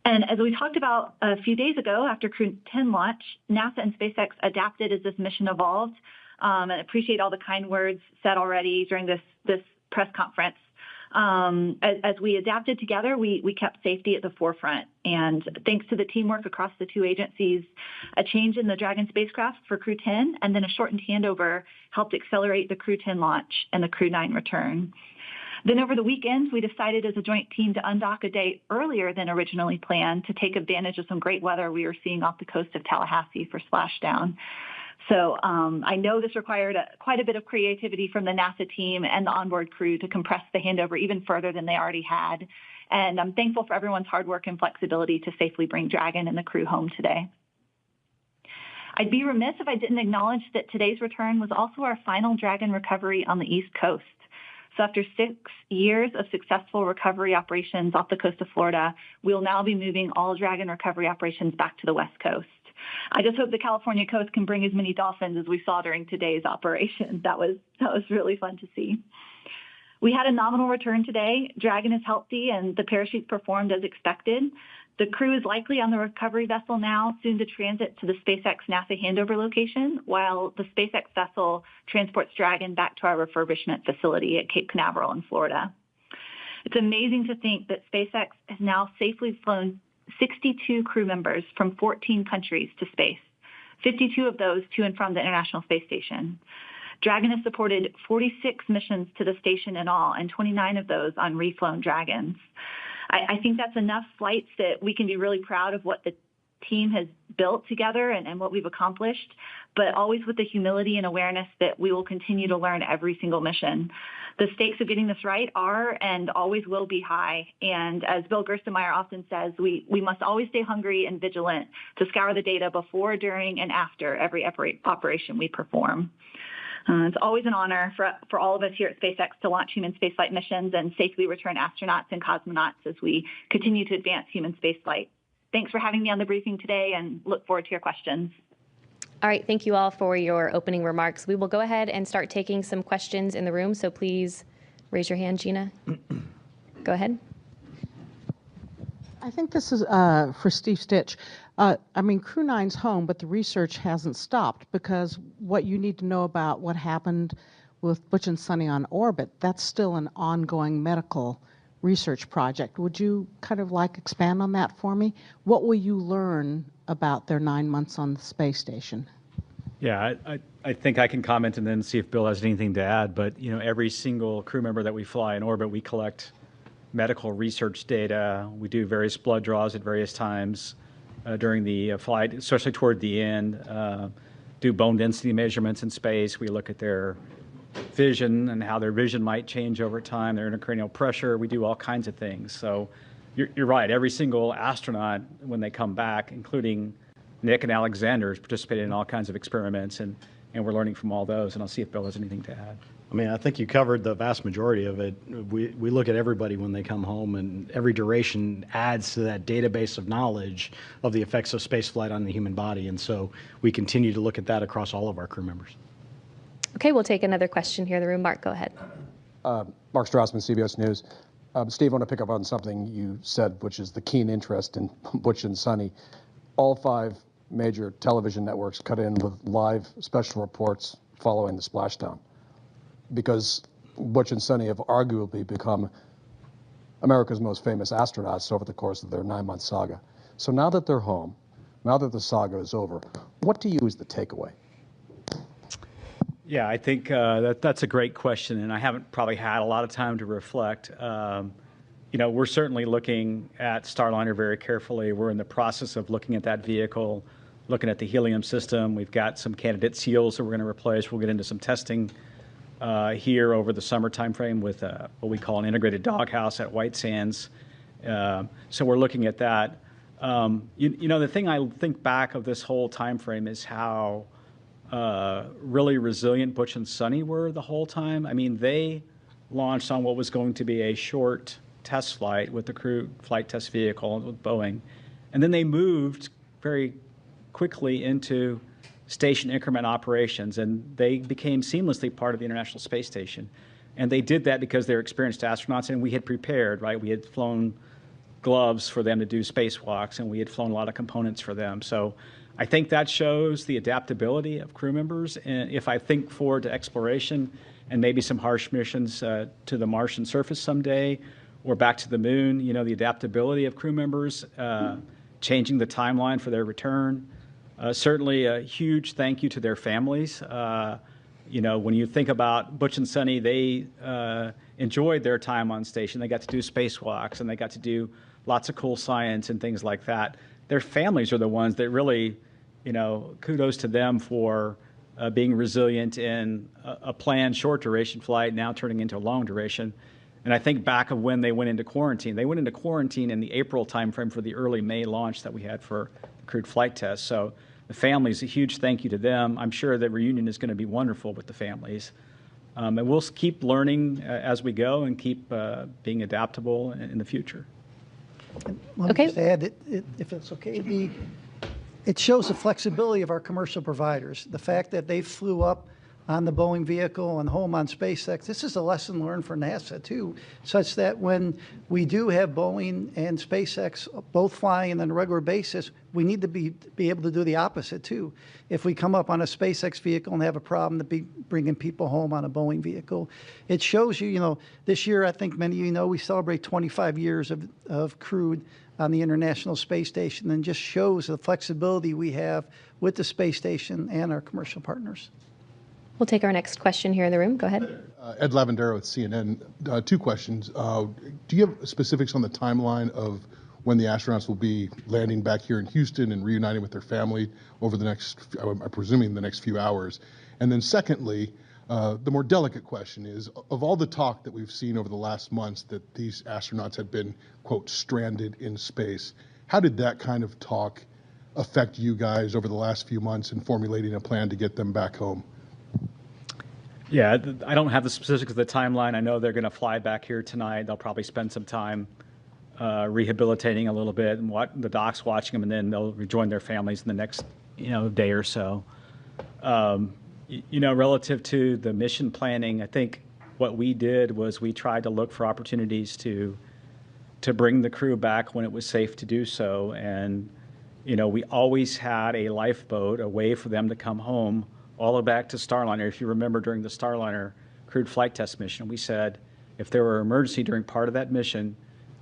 And as we talked about a few days ago after Crew 10 launch, NASA and SpaceX adapted as this mission evolved. And I appreciate all the kind words said already during this press conference. As we adapted together, we kept safety at the forefront. And thanks to the teamwork across the two agencies, a change in the Dragon spacecraft for Crew 10 and then a shortened handover helped accelerate the Crew 10 launch and the Crew 9 return. Then over the weekend, we decided as a joint team to undock a day earlier than originally planned to take advantage of some great weather we were seeing off the coast of Tallahassee for Splashdown. So I know this required quite a bit of creativity from the NASA team and the onboard crew to compress the handover even further than they already had. And I'm thankful for everyone's hard work and flexibility to safely bring Dragon and the crew home today. I'd be remiss if I didn't acknowledge that today's return was also our final Dragon recovery on the East Coast. So after 6 years of successful recovery operations off the coast of Florida, we'll now be moving all Dragon recovery operations back to the West Coast. I just hope the California coast can bring as many dolphins as we saw during today's operation. That was really fun to see. We had a nominal return today. Dragon is healthy and the parachutes performed as expected. The crew is likely on the recovery vessel now, soon to transit to the SpaceX NASA handover location, while the SpaceX vessel transports Dragon back to our refurbishment facility at Cape Canaveral in Florida. It's amazing to think that SpaceX has now safely flown 62 crew members from 14 countries to space, 52 of those to and from the International Space Station. Dragon has supported 46 missions to the station in all, and 29 of those on reflown Dragons. I think that's enough flights that we can be really proud of what the team has built together and what we've accomplished, but always with the humility and awareness that we will continue to learn every single mission. The stakes of getting this right are and always will be high. And as Bill Gerstenmaier often says, we must always stay hungry and vigilant to scour the data before, during, and after every operation we perform. It's always an honor for all of us here at SpaceX to launch human spaceflight missions and safely return astronauts and cosmonauts as we continue to advance human spaceflight. Thanks for having me on the briefing today and look forward to your questions. All right, thank you all for your opening remarks. We will go ahead and start taking some questions in the room, so please raise your hand, Gina. Go ahead. I think this is for Steve Stitch. I mean, Crew 9's home, but the research hasn't stopped because what you need to know about what happened with Butch and Suni on orbit, that's still an ongoing medical research project. Would you kind of expand on that for me? What will you learn about their 9 months on the space station? Yeah, I think I can comment and then see if Bill has anything to add. But, every single crew member that we fly in orbit, we collect medical research data. We do various blood draws at various times during the flight, especially toward the end. Do bone density measurements in space. We look at their vision and how their vision might change over time, their intracranial pressure. We do all kinds of things. So you're right. Every single astronaut, when they come back, including Nick and Alexander, is participating in all kinds of experiments, and we're learning from all those. And I'll see if Bill has anything to add. I mean, I think you covered the vast majority of it. We look at everybody when they come home, and every duration adds to that database of knowledge of the effects of spaceflight on the human body. And so we continue to look at that across all of our crew members. Okay, we'll take another question here in the room. Mark, go ahead. Mark Strassman, CBS News. Steve, I want to pick up on something you said, which is the keen interest in Butch and Suni. All 5 major television networks cut in with live special reports following the splashdown, because Butch and Suni have arguably become America's most famous astronauts over the course of their 9-month saga. So now that they're home, now that the saga is over, what do you is the takeaway? Yeah, I think that's a great question, and I haven't probably had a lot of time to reflect. We're certainly looking at Starliner very carefully. We're in the process of looking at that vehicle, looking at the helium system. We've got some candidate seals that we're going to replace. We'll get into some testing here over the summer timeframe with what we call an integrated doghouse at White Sands. So we're looking at that. The thing I think back of this whole timeframe is how really resilient Butch and Suni were the whole time. I mean, they launched on what was going to be a short test flight with the crew flight test vehicle with Boeing. And then they moved very quickly into station increment operations, and they became seamlessly part of the International Space Station. And they did that because they're experienced astronauts, and we had prepared, right? We had flown gloves for them to do spacewalks, and we had flown a lot of components for them. So I think that shows the adaptability of crew members. And if I think forward to exploration, and maybe some harsh missions to the Martian surface someday or back to the moon. You know, the adaptability of crew members, changing the timeline for their return. Certainly a huge thank you to their families. You know, when you think about Butch and Suni, they enjoyed their time on station. They got to do spacewalks, and they got to do lots of cool science and things like that. Their families are the ones that really, you know, kudos to them for being resilient in a planned short duration flight now turning into a long duration. And I think back of when they went into quarantine. They went into quarantine in the April timeframe for the early May launch that we had for the crewed flight test. So the families, a huge thank you to them. I'm sure the reunion is going to be wonderful with the families. And we'll keep learning as we go and keep being adaptable in the future. Let me just add, if it's okay, it shows the flexibility of our commercial providers. The fact that they flew up on the Boeing vehicle and home on SpaceX, this is a lesson learned for NASA too, such that when we do have Boeing and SpaceX both flying on a regular basis, we need to be able to do the opposite too. If we come up on a SpaceX vehicle and have a problem to be bringing people home on a Boeing vehicle, it shows you, you know, this year, I think many of you know, we celebrate 25 years of crewed on the International Space Station, and just shows the flexibility we have with the space station and our commercial partners. We'll take our next question here in the room. Go ahead. Ed Lavendero with CNN. Two questions. Do you have specifics on the timeline of when the astronauts will be landing back here in Houston and reuniting with their family over the next, I'm presuming, the next few hours? And then secondly, the more delicate question is, of all the talk that we've seen over the last months that these astronauts had been, quote, stranded in space, how did that kind of talk affect you guys over the last few months in formulating a plan to get them back home? Yeah, I don't have the specifics of the timeline. I know they're going to fly back here tonight. They'll probably spend some time rehabilitating a little bit, and the doc's watching them, and then they'll rejoin their families in the next, day or so. Relative to the mission planning, I think what we did was we tried to look for opportunities to bring the crew back when it was safe to do so, and we always had a lifeboat, a way for them to come home, all the way back to Starliner. If you remember, during the Starliner crewed flight test mission, we said if there were an emergency during part of that mission,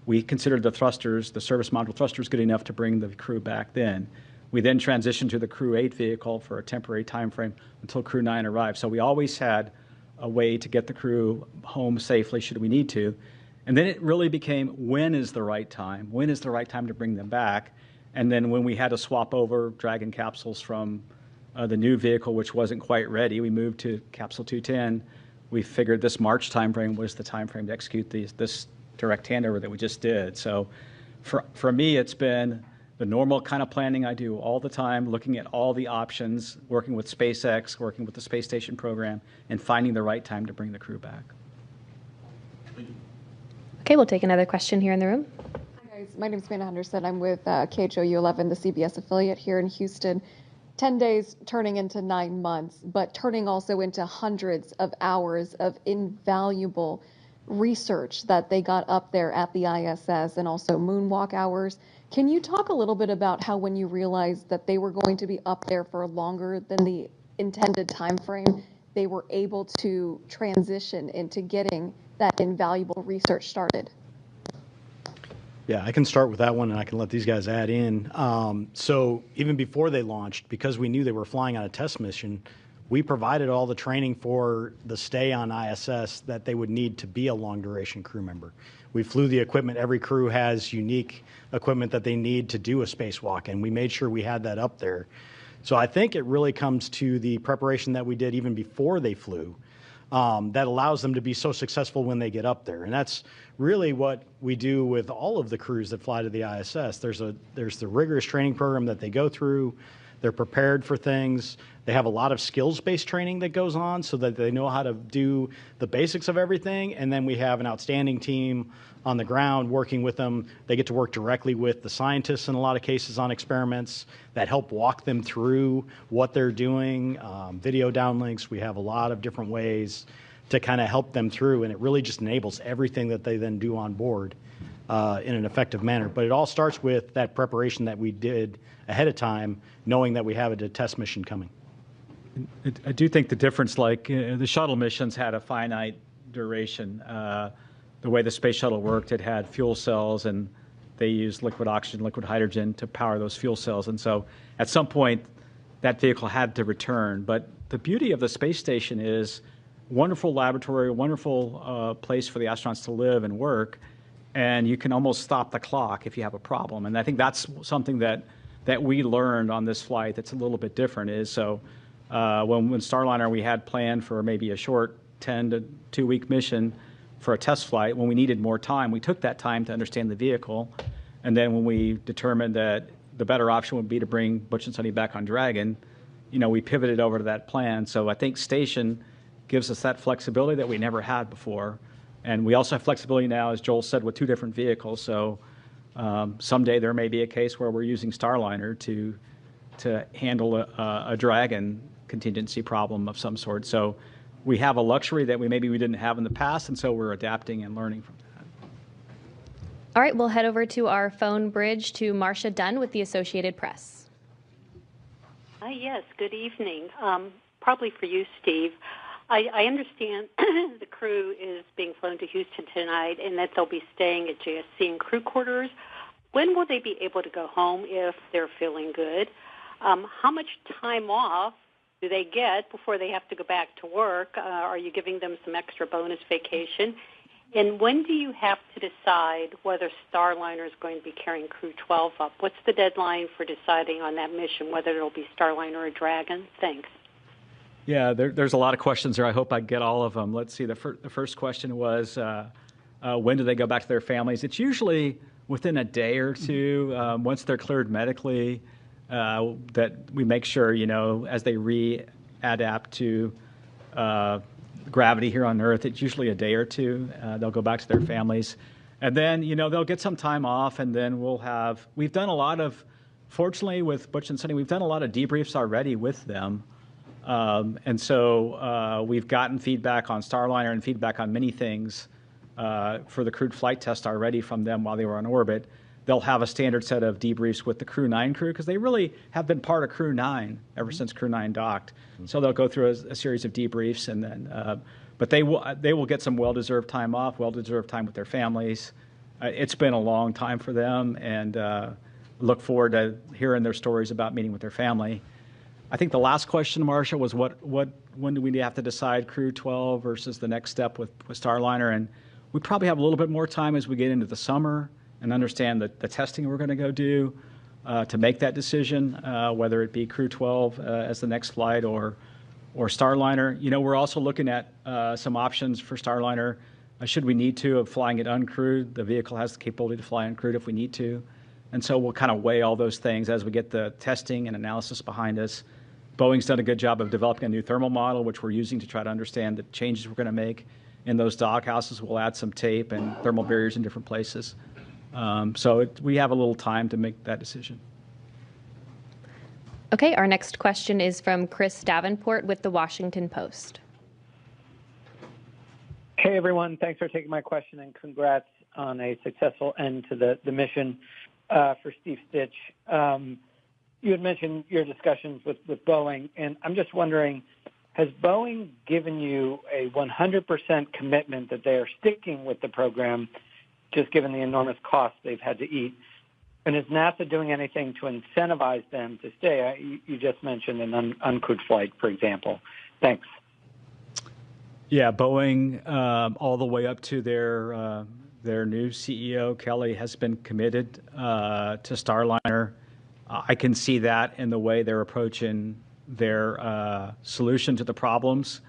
we considered the thrusters, the service module thrusters, good enough to bring the crew back then. We then transitioned to the Crew 8 vehicle for a temporary time frame until Crew 9 arrived. So we always had a way to get the crew home safely should we need to. And then it really became, when is the right time? When is the right time to bring them back? And then when we had to swap over Dragon capsules from the new vehicle, which wasn't quite ready, we moved to Capsule 210. We figured this March timeframe was the timeframe to execute this direct handover that we just did. So for me, it's been the normal kind of planning I do all the time, looking at all the options, working with SpaceX, working with the space station program, and finding the right time to bring the crew back. Okay, we'll take another question here in the room. Hi guys, my name is Amanda Henderson. I'm with KHOU 11, the CBS affiliate here in Houston. 10 days turning into 9 months, but turning also into hundreds of hours of invaluable research that they got up there at the ISS, and also moonwalk hours. Can you talk a little bit about how, when you realized that they were going to be up there for longer than the intended time frame, they were able to transition into getting that invaluable research started? Yeah, I can start with that one, and I can let these guys add in. So even before they launched, because we knew they were flying on a test mission, we provided all the training for the stay on ISS that they would need to be a long-duration crew member. We flew the equipment. Every crew has unique equipment that they need to do a spacewalk, and we made sure we had that up there. So I think it really comes to the preparation that we did even before they flew that allows them to be so successful when they get up there. And that's really what we do with all of the crews that fly to the ISS. There's the rigorous training program that they go through. They're prepared for things. They have a lot of skills-based training that goes on so that they know how to do the basics of everything. And then we have an outstanding team on the ground working with them. They get to work directly with the scientists in a lot of cases on experiments that help walk them through what they're doing, video downlinks. We have a lot of different ways to kind of help them through, and it really just enables everything that they then do on board in an effective manner. But it all starts with that preparation that we did ahead of time, knowing that we have a test mission coming. I do think the difference, like the shuttle missions had a finite duration. The way the space shuttle worked, it had fuel cells, and they used liquid oxygen, liquid hydrogen to power those fuel cells. And so at some point, that vehicle had to return. But the beauty of the space station is wonderful laboratory, wonderful place for the astronauts to live and work, and you can almost stop the clock if you have a problem. And I think that's something that we learned on this flight that's a little bit different is when Starliner we had planned for maybe a short 10 to 2 week mission for a test flight. When we needed more time, we took that time to understand the vehicle. And then when we determined that the better option would be to bring Butch and Suni back on Dragon, we pivoted over to that plan. So I think Station gives us that flexibility that we never had before. And we also have flexibility now, as Joel said, with 2 different vehicles. So someday there may be a case where we're using Starliner to handle a Dragon contingency problem of some sort. So we have a luxury that we didn't have in the past, and so we're adapting and learning from that. All right, we'll head over to our phone bridge to Marcia Dunn with the Associated Press. Yes, good evening. Probably for you, Steve. I understand the crew is being flown to Houston tonight and that they'll be staying at JSC in crew quarters. When will they be able to go home if they're feeling good? How much time off do they get before they have to go back to work? Are you giving them some extra bonus vacation? And when do you have to decide whether Starliner is going to be carrying Crew 12 up? What's the deadline for deciding on that mission, whether it'll be Starliner or Dragon? Thanks. Yeah, there's a lot of questions there. I hope I get all of them. Let's see. The first question was, when do they go back to their families? It's usually within a day or two, once they're cleared medically, that we make sure, as they readapt to gravity here on Earth, it's usually a day or two. They'll go back to their families. And then, they'll get some time off, and then we've done a lot of, fortunately with Butch and Suni, we've done a lot of debriefs already with them. And so we've gotten feedback on Starliner and feedback on many things for the crewed flight test already from them while they were on orbit. They'll have a standard set of debriefs with the Crew 9 crew because they really have been part of Crew 9 ever since Crew 9 docked. So they'll go through a series of debriefs, and then, but they will get some well-deserved time off, well-deserved time with their families. It's been a long time for them, and look forward to hearing their stories about meeting with their family. I think the last question, Marcia, was when do we have to decide Crew 12 versus the next step with Starliner? And we probably have a little bit more time as we get into the summer and understand the testing we're going to go do to make that decision, whether it be Crew 12 as the next flight or Starliner. We're also looking at some options for Starliner. Should we need to, of flying it uncrewed? The vehicle has the capability to fly uncrewed if we need to. And so we'll kind of weigh all those things as we get the testing and analysis behind us. Boeing's done a good job of developing a new thermal model, which we're using to try to understand the changes we're going to make in those dock houses. We'll add some tape and thermal barriers in different places. So we have a little time to make that decision. Okay, our next question is from Chris Davenport with The Washington Post. Hey, everyone. Thanks for taking my question, and congrats on a successful end to the mission for Steve Stitch. You had mentioned your discussions with Boeing, and I'm just wondering, has Boeing given you a 100% commitment that they are sticking with the program, just given the enormous costs they've had to eat? And is NASA doing anything to incentivize them to stay? You just mentioned an uncrewed flight, for example. Thanks. Yeah, Boeing, all the way up to their new CEO, Kelly, has been committed to Starliner. I can see that in the way they're approaching their solution to the problems.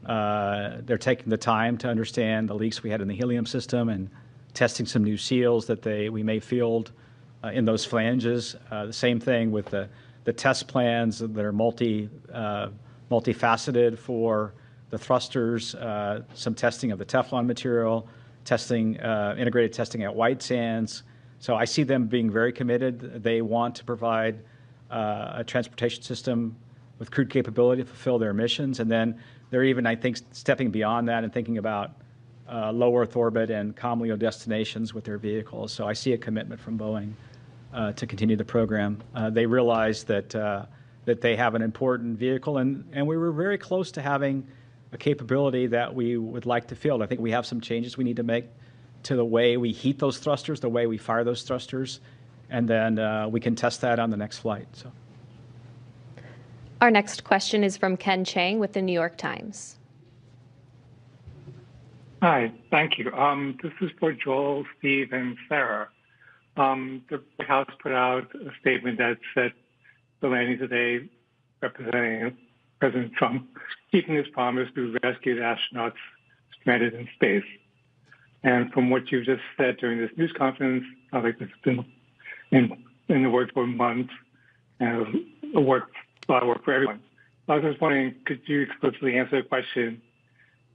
They're taking the time to understand the leaks we had in the helium system and testing some new seals that we may field in those flanges. The same thing with the test plans that are multifaceted for the thrusters, some testing of the Teflon material, integrated testing at White Sands. So I see them being very committed. They want to provide a transportation system with crewed capability to fulfill their missions. And then they're even, I think, stepping beyond that and thinking about low Earth orbit and COMLEO destinations with their vehicles. So I see a commitment from Boeing to continue the program. They realize that that they have an important vehicle, and we were very close to having a capability that we would like to field. I think we have some changes we need to make to the way we heat those thrusters, the way we fire those thrusters, and then we can test that on the next flight. So. Our next question is from Ken Chang with the New York Times. Hi, thank you. This is for Joel, Steve, and Sarah. The White House put out a statement that said the landing today, representing President Trump, keeping his promise to rescue the astronauts stranded in space. And from what you just said during this news conference, I think it's been in the works for months, and a lot of work for everyone. I was just wondering, could you explicitly answer the question,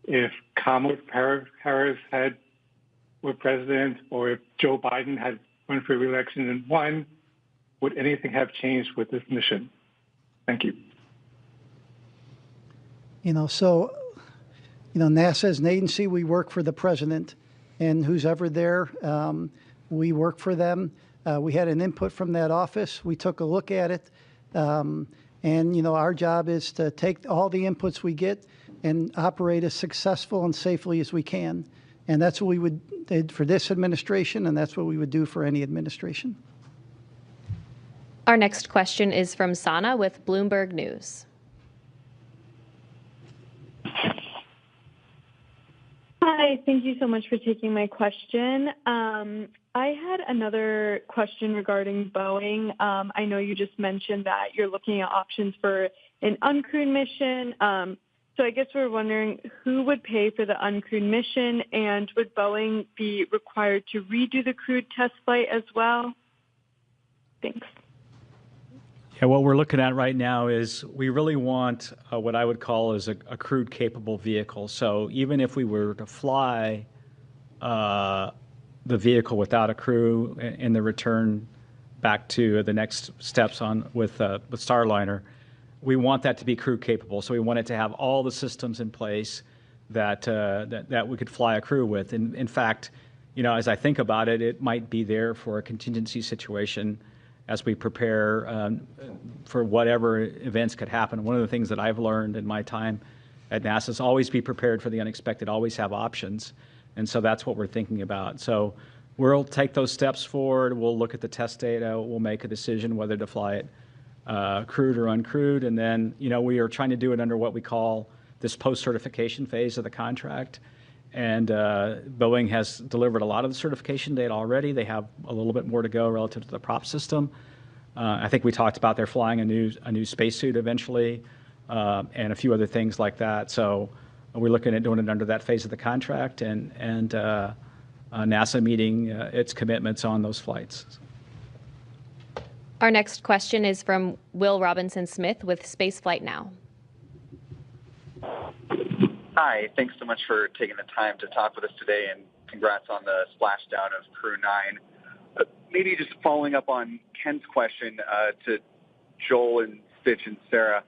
if Kamala Harris were president, or if Joe Biden had run for re-election and won, would anything have changed with this mission? Thank you. NASA is an agency. We work for the president, and who's ever there, we work for them. We had an input from that office. We took a look at it. And, our job is to take all the inputs we get and operate as successful and safely as we can. And that's what we would do for this administration, and that's what we would do for any administration. Our next question is from Sana with Bloomberg News. Hi, thank you so much for taking my question. I had another question regarding Boeing. I know you just mentioned that you're looking at options for an uncrewed mission. So I guess we're wondering who would pay for the uncrewed mission, and would Boeing be required to redo the crewed test flight as well? Thanks. Yeah, what we're looking at right now is we really want what I would call is a crewed capable vehicle. So even if we were to fly the vehicle without a crew in the return back to the next steps on with Starliner, we want that to be crew capable. So we want it to have all the systems in place that we could fly a crew with. And in fact, as I think about it, it might be there for a contingency situation as we prepare for whatever events could happen. One of the things that I've learned in my time at NASA is always be prepared for the unexpected, always have options. And so that's what we're thinking about. So we'll take those steps forward. We'll look at the test data. We'll make a decision whether to fly it crewed or uncrewed. And then, we are trying to do it under what we call this post-certification phase of the contract. And Boeing has delivered a lot of the certification data already. They have a little bit more to go relative to the prop system. I think we talked about they're flying a new spacesuit eventually, and a few other things like that. So we're looking at doing it under that phase of the contract, and NASA meeting its commitments on those flights. Our next question is from Will Robinson-Smith with Spaceflight Now. Hi, thanks so much for taking the time to talk with us today, and congrats on the splashdown of Crew 9. Maybe just following up on Ken's question to Joel and Stitch and Sarah.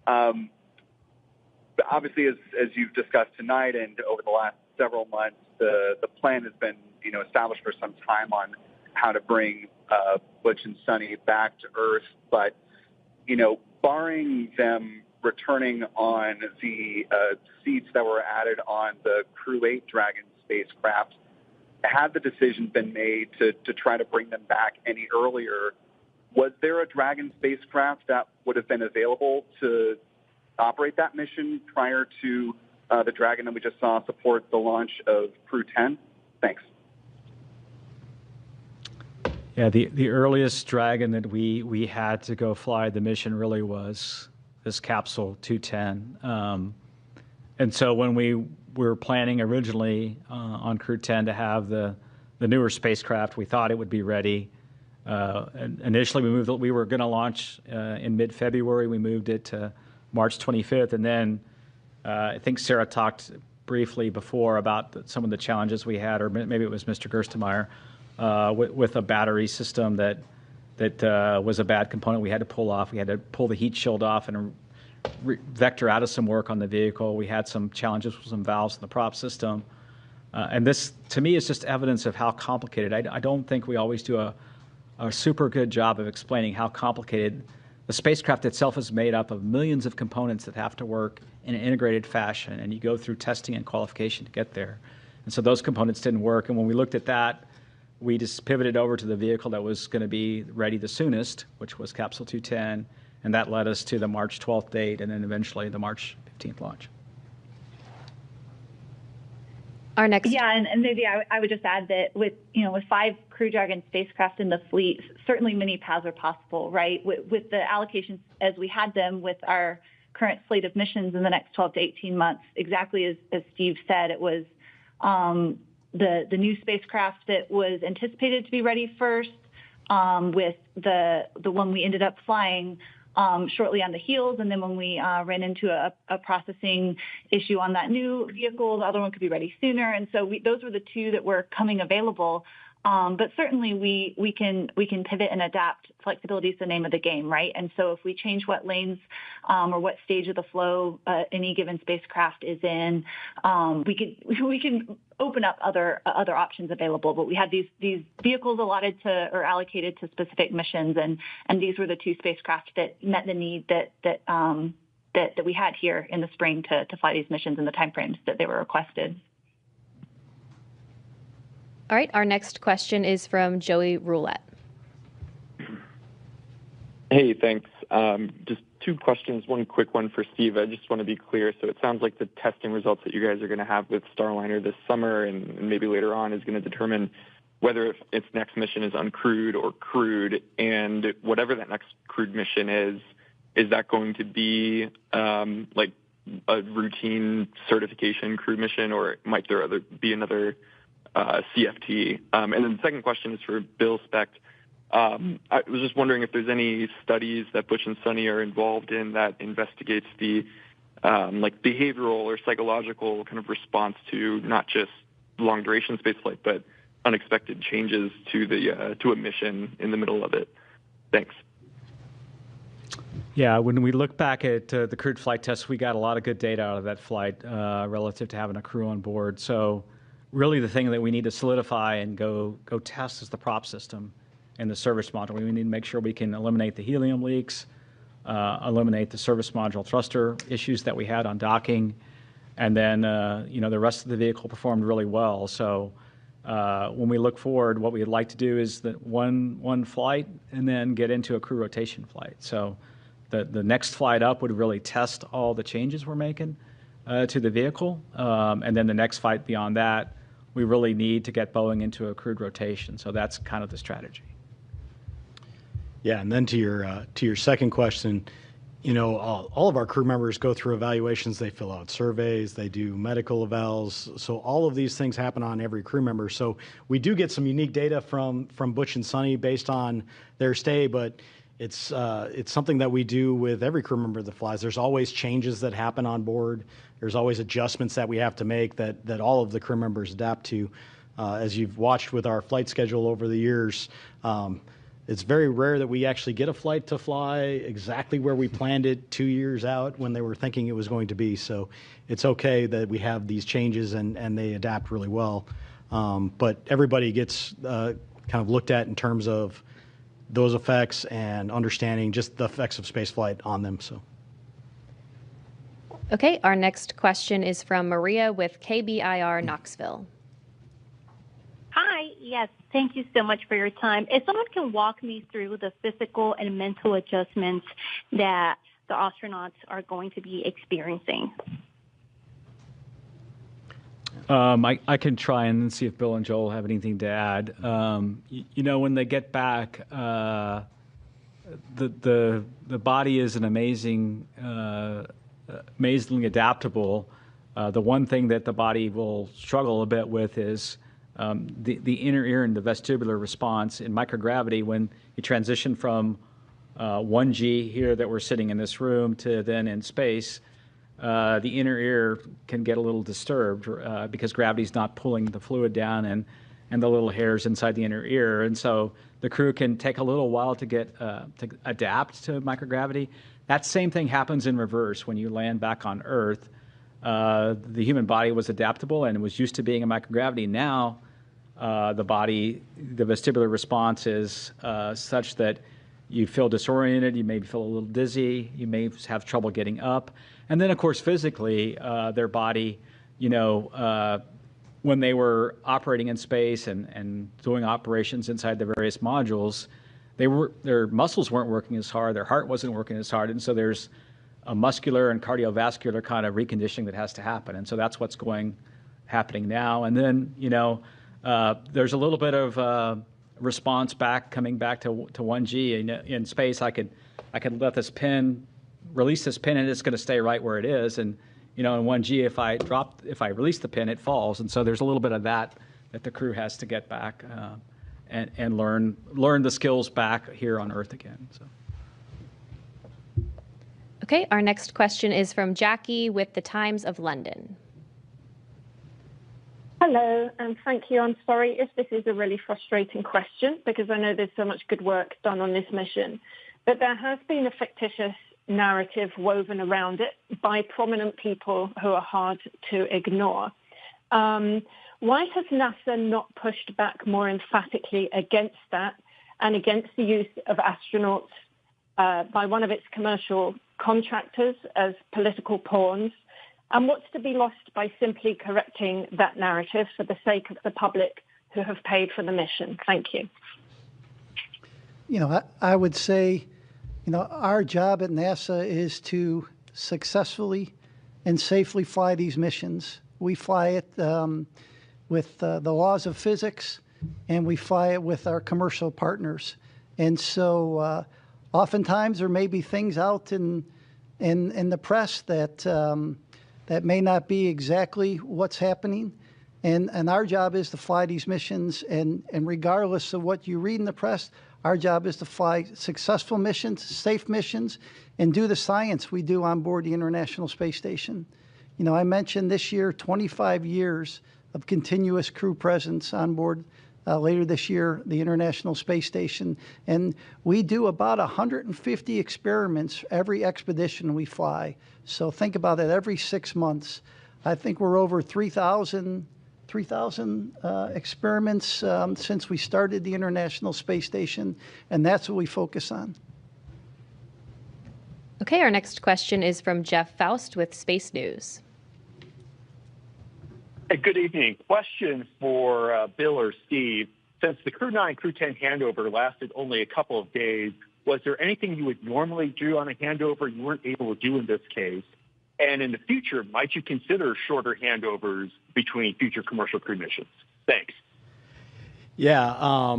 Obviously, as you've discussed tonight and over the last several months, the plan has been established for some time on how to bring Butch and Suni back to Earth. But barring them returning on the seats that were added on the Crew 8 Dragon spacecraft, had the decision been made to try to bring them back any earlier, was there a Dragon spacecraft that would have been available to operate that mission prior to the Dragon that we just saw support the launch of Crew 10? Thanks. Yeah, the earliest Dragon that we had to go fly the mission really was this capsule 210. And so when we were planning originally on Crew 10 to have the newer spacecraft, we thought it would be ready. And initially, we were going to launch in mid-February. We moved it to March 25th. And then I think Sarah talked briefly before about some of the challenges we had, or maybe it was Mr. Gerstenmaier, with a battery system that was a bad component we had to pull off. We had to pull the heat shield off and vector out of some work on the vehicle. We had some challenges with some valves in the prop system. And this, to me, is just evidence of how complicated. I don't think we always do a super good job of explaining how complicated the spacecraft itself is made up of millions of components that have to work in an integrated fashion, and you go through testing and qualification to get there. And so those components didn't work. And when we looked at that, we just pivoted over to the vehicle that was going to be ready the soonest, which was Capsule 210, and that led us to the March 12th date and then eventually the March 15th launch. Our next. Yeah, and maybe I would just add that with 5 Crew Dragon spacecraft in the fleet, certainly many paths are possible, right? With the allocations as we had them with our current slate of missions in the next 12 to 18 months, exactly as Steve said, it was the new spacecraft that was anticipated to be ready first, with the one we ended up flying shortly on the heels, and then when we ran into a processing issue on that new vehicle, the other one could be ready sooner. And so those were the 2 that were coming available. But certainly we can pivot and adapt. Flexibility is the name of the game, right? And so if we change what lanes or what stage of the flow any given spacecraft is in, we can open up other options available. But we had these vehicles allotted to or allocated to specific missions, and these were the 2 spacecraft that met the need that we had here in the spring to fly these missions in the timeframes that they were requested. All right, our next question is from Joey Roulette. Hey, thanks. Just 2 questions. One quick one for Steve. I just want to be clear. So it sounds like the testing results that you guys are going to have with Starliner this summer and maybe later on is going to determine whether its next mission is uncrewed or crewed. And whatever that next crewed mission is that going to be like a routine certification crew mission, or might there be another CFT? And then the second question is for Bill Specht. I was just wondering if there's any studies that Butch and Suni are involved in that investigates the like behavioral or psychological kind of response to not just long duration spaceflight, but unexpected changes to the to a mission in the middle of it. Thanks. Yeah, when we look back at the crewed flight test, we got a lot of good data out of that flight relative to having a crew on board. So really the thing that we need to solidify and go test is the prop system and the service module. We need to make sure we can eliminate the helium leaks, eliminate the service module thruster issues that we had on docking, and then the rest of the vehicle performed really well. So when we look forward, what we'd like to do is that one flight and then get into a crew rotation flight. So the next flight up would really test all the changes we're making to the vehicle, and then the next flight beyond that, we really need to get Boeing into a crewed rotation. So that's kind of the strategy. Yeah, and then to your second question, all of our crew members go through evaluations. They fill out surveys. They do medical evals. So all of these things happen on every crew member. So we do get some unique data from Butch and Suni based on their stay, but it's something that we do with every crew member that flies. There's always changes that happen on board. There's always adjustments that we have to make that all of the crew members adapt to. As you've watched with our flight schedule over the years, it's very rare that we actually get a flight to fly exactly where we planned it 2 years out when they were thinking it was going to be. So it's okay that we have these changes and they adapt really well. But everybody gets kind of looked at in terms of those effects and understanding just the effects of spaceflight on them. So. Okay, our next question is from Maria with KBIR Knoxville. Hi, yes, thank you so much for your time. If someone can walk me through the physical and mental adjustments that the astronauts are going to be experiencing. I can try and see if Bill and Joel have anything to add. When they get back, the body is an amazingly adaptable. The one thing that the body will struggle a bit with is the inner ear and the vestibular response in microgravity. When you transition from 1G here that we're sitting in this room to then in space, the inner ear can get a little disturbed because gravity's not pulling the fluid down and the little hairs inside the inner ear. And so the crew can take a little while to get to adapt to microgravity. That same thing happens in reverse when you land back on Earth. The human body was adaptable and was used to being in microgravity. Now, the vestibular response is such that you feel disoriented, you may feel a little dizzy, you may have trouble getting up. And then, of course, physically, their body, when they were operating in space and doing operations inside the various modules, their muscles weren't working as hard, their heart wasn't working as hard, and so there's a muscular and cardiovascular kind of reconditioning that has to happen. And so that's what's happening now. And then, there's a little bit of response coming back to 1G. In space, I could let this pin, release this pin, and it's going to stay right where it is. And, in 1G, if I release the pin, it falls. And so there's a little bit of that the crew has to get back and learn the skills back here on Earth again. So. Okay, our next question is from Jackie with the Times of London. Hello, and thank you. I'm sorry if this is a really frustrating question because I know there's so much good work done on this mission, but there has been a fictitious narrative woven around it by prominent people who are hard to ignore. Why has NASA not pushed back more emphatically against that and against the use of astronauts by one of its commercial contractors as political pawns? And what's to be lost by simply correcting that narrative for the sake of the public who have paid for the mission? Thank you. I would say, our job at NASA is to successfully and safely fly these missions. We fly it with the laws of physics, and we fly it with our commercial partners. And so oftentimes there may be things out in the press that may not be exactly what's happening. And our job is to fly these missions. And regardless of what you read in the press, our job is to fly successful missions, safe missions, and do the science we do on board the International Space Station. I mentioned this year 25 years of continuous crew presence on board later this year, the International Space Station. And we do about 150 experiments every expedition we fly. So think about it, every 6 months. I think we're over 3,000 experiments since we started the International Space Station, and that's what we focus on. Okay, our next question is from Jeff Faust with Space News. Hey, good evening. Question for Bill or Steve. Since the Crew 9, Crew 10 handover lasted only a couple of days, was there anything you would normally do on a handover you weren't able to do in this case? And in the future, might you consider shorter handovers between future commercial crew missions? Thanks. Yeah,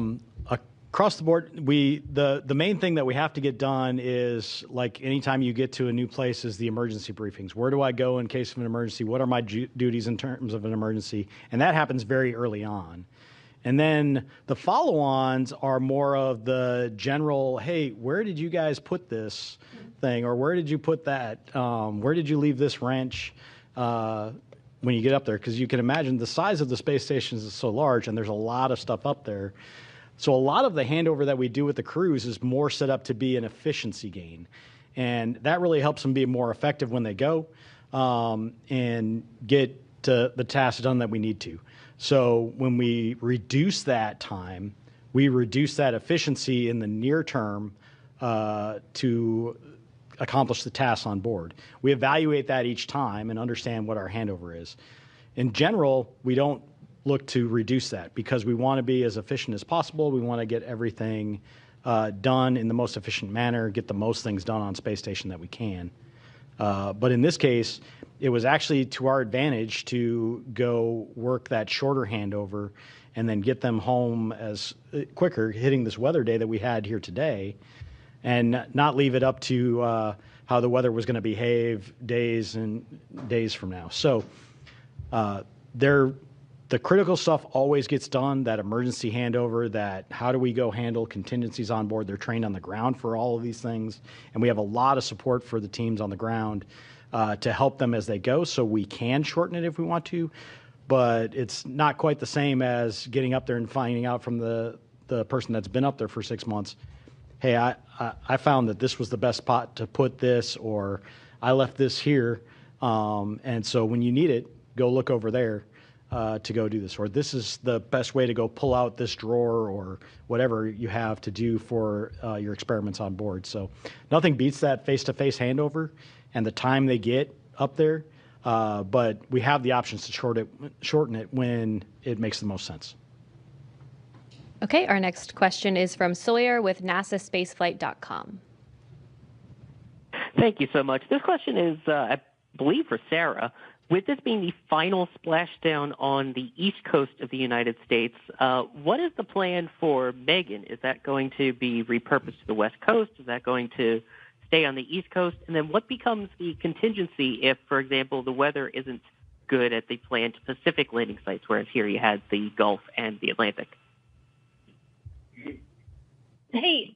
across the board, the main thing that we have to get done is, like anytime you get to a new place, is the emergency briefings. Where do I go in case of an emergency? What are my duties in terms of an emergency? And that happens very early on. And then the follow-ons are more of the general, hey, where did you guys put this thing? Or where did you put that? Where did you leave this wrench when you get up there? Because you can imagine the size of the space stations is so large, and there's a lot of stuff up there. So a lot of the handover that we do with the crews is more set up to be an efficiency gain. And that really helps them be more effective when they go and get to the tasks done that we need to. So when we reduce that time, we reduce that efficiency in the near term to accomplish the tasks on board. We evaluate that each time and understand what our handover is. In general, we don't look to reduce that because we want to be as efficient as possible. We want to get everything done in the most efficient manner, get the most things done on Space Station that we can. But in this case, it was actually to our advantage to go work that shorter handover and then get them home as quicker, hitting this weather day that we had here today, and not leave it up to how the weather was going to behave days and days from now. So the critical stuff always gets done, that emergency handover, that how do we go handle contingencies on board. They're trained on the ground for all of these things, and we have a lot of support for the teams on the ground to help them as they go, so we can shorten it if we want to, but it's not quite the same as getting up there and finding out from the person that's been up there for 6 months, hey, I found that this was the best spot to put this, or I left this here, and so when you need it, go look over there. to go do this, or this is the best way to go pull out this drawer, or whatever you have to do for your experiments on board. So nothing beats that face-to-face handover and the time they get up there, but we have the options to shorten it when it makes the most sense. Okay, our next question is from Sawyer with NASAspaceflight.com. Thank you so much. This question is, I believe, for Sarah. With this being the final splashdown on the east coast of the United States, what is the plan for Megan? Is that going to be repurposed to the west coast? Is that going to stay on the east coast? And then what becomes the contingency if, for example, the weather isn't good at the planned Pacific landing sites, whereas here you had the Gulf and the Atlantic? Hey,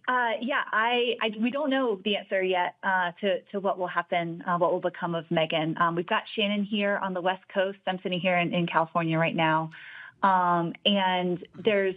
we don't know the answer yet to what will happen, what will become of Megan. We've got Shannon here on the West Coast. I'm sitting here in California right now, and there's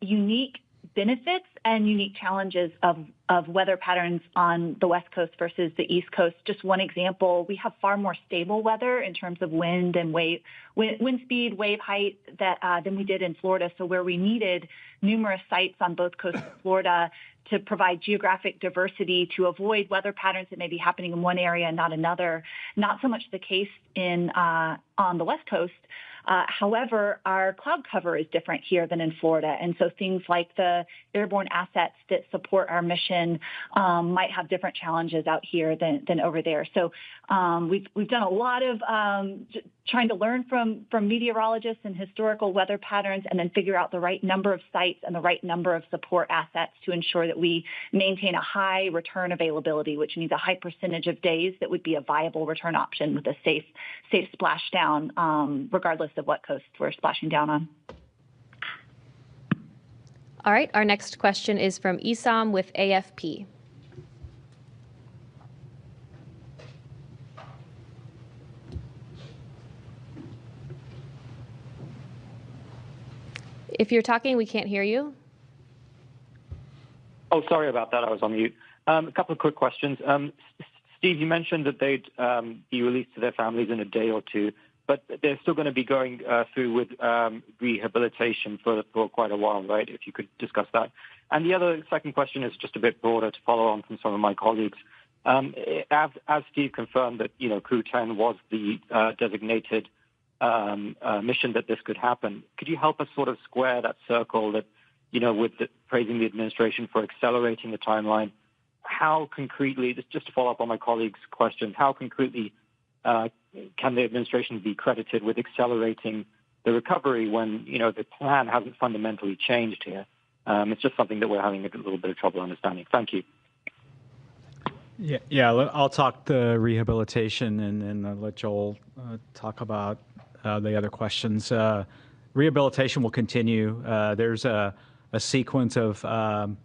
unique benefits and unique challenges of weather patterns on the West Coast versus the East Coast. Just one example, we have far more stable weather in terms of wind and wind speed, wave height than we did in Florida. So where we needed numerous sites on both coasts of Florida to provide geographic diversity to avoid weather patterns that may be happening in one area and not another, not so much the case on the West Coast. However, our cloud cover is different here than in Florida. And so things like the airborne assets that support our mission might have different challenges out here than over there. So we've done a lot of trying to learn from meteorologists and historical weather patterns, and then figure out the right number of sites and the right number of support assets to ensure that we maintain a high return availability, which means a high percentage of days that would be a viable return option with a safe splashdown, regardless of what coast we're splashing down on. All right, our next question is from Isam with AFP. If you're talking, we can't hear you. Oh, sorry about that. I was on mute. A couple of quick questions. Steve, you mentioned that they'd be released to their families in a day or two, but they're still going to be going through with rehabilitation for quite a while, right? If you could discuss that. And the other second question is just a bit broader to follow on from some of my colleagues. As Steve confirmed that, Crew 10 was the designated mission that this could happen, could you help us sort of square that circle that, with praising the administration for accelerating the timeline? How concretely, just to follow up on my colleague's question, how concretely can the administration be credited with accelerating the recovery when, the plan hasn't fundamentally changed here? It's just something that we're having a little bit of trouble understanding. Thank you. Yeah. I'll talk the rehabilitation, and then I'll let Joel talk about the other questions. Rehabilitation will continue. There's a sequence of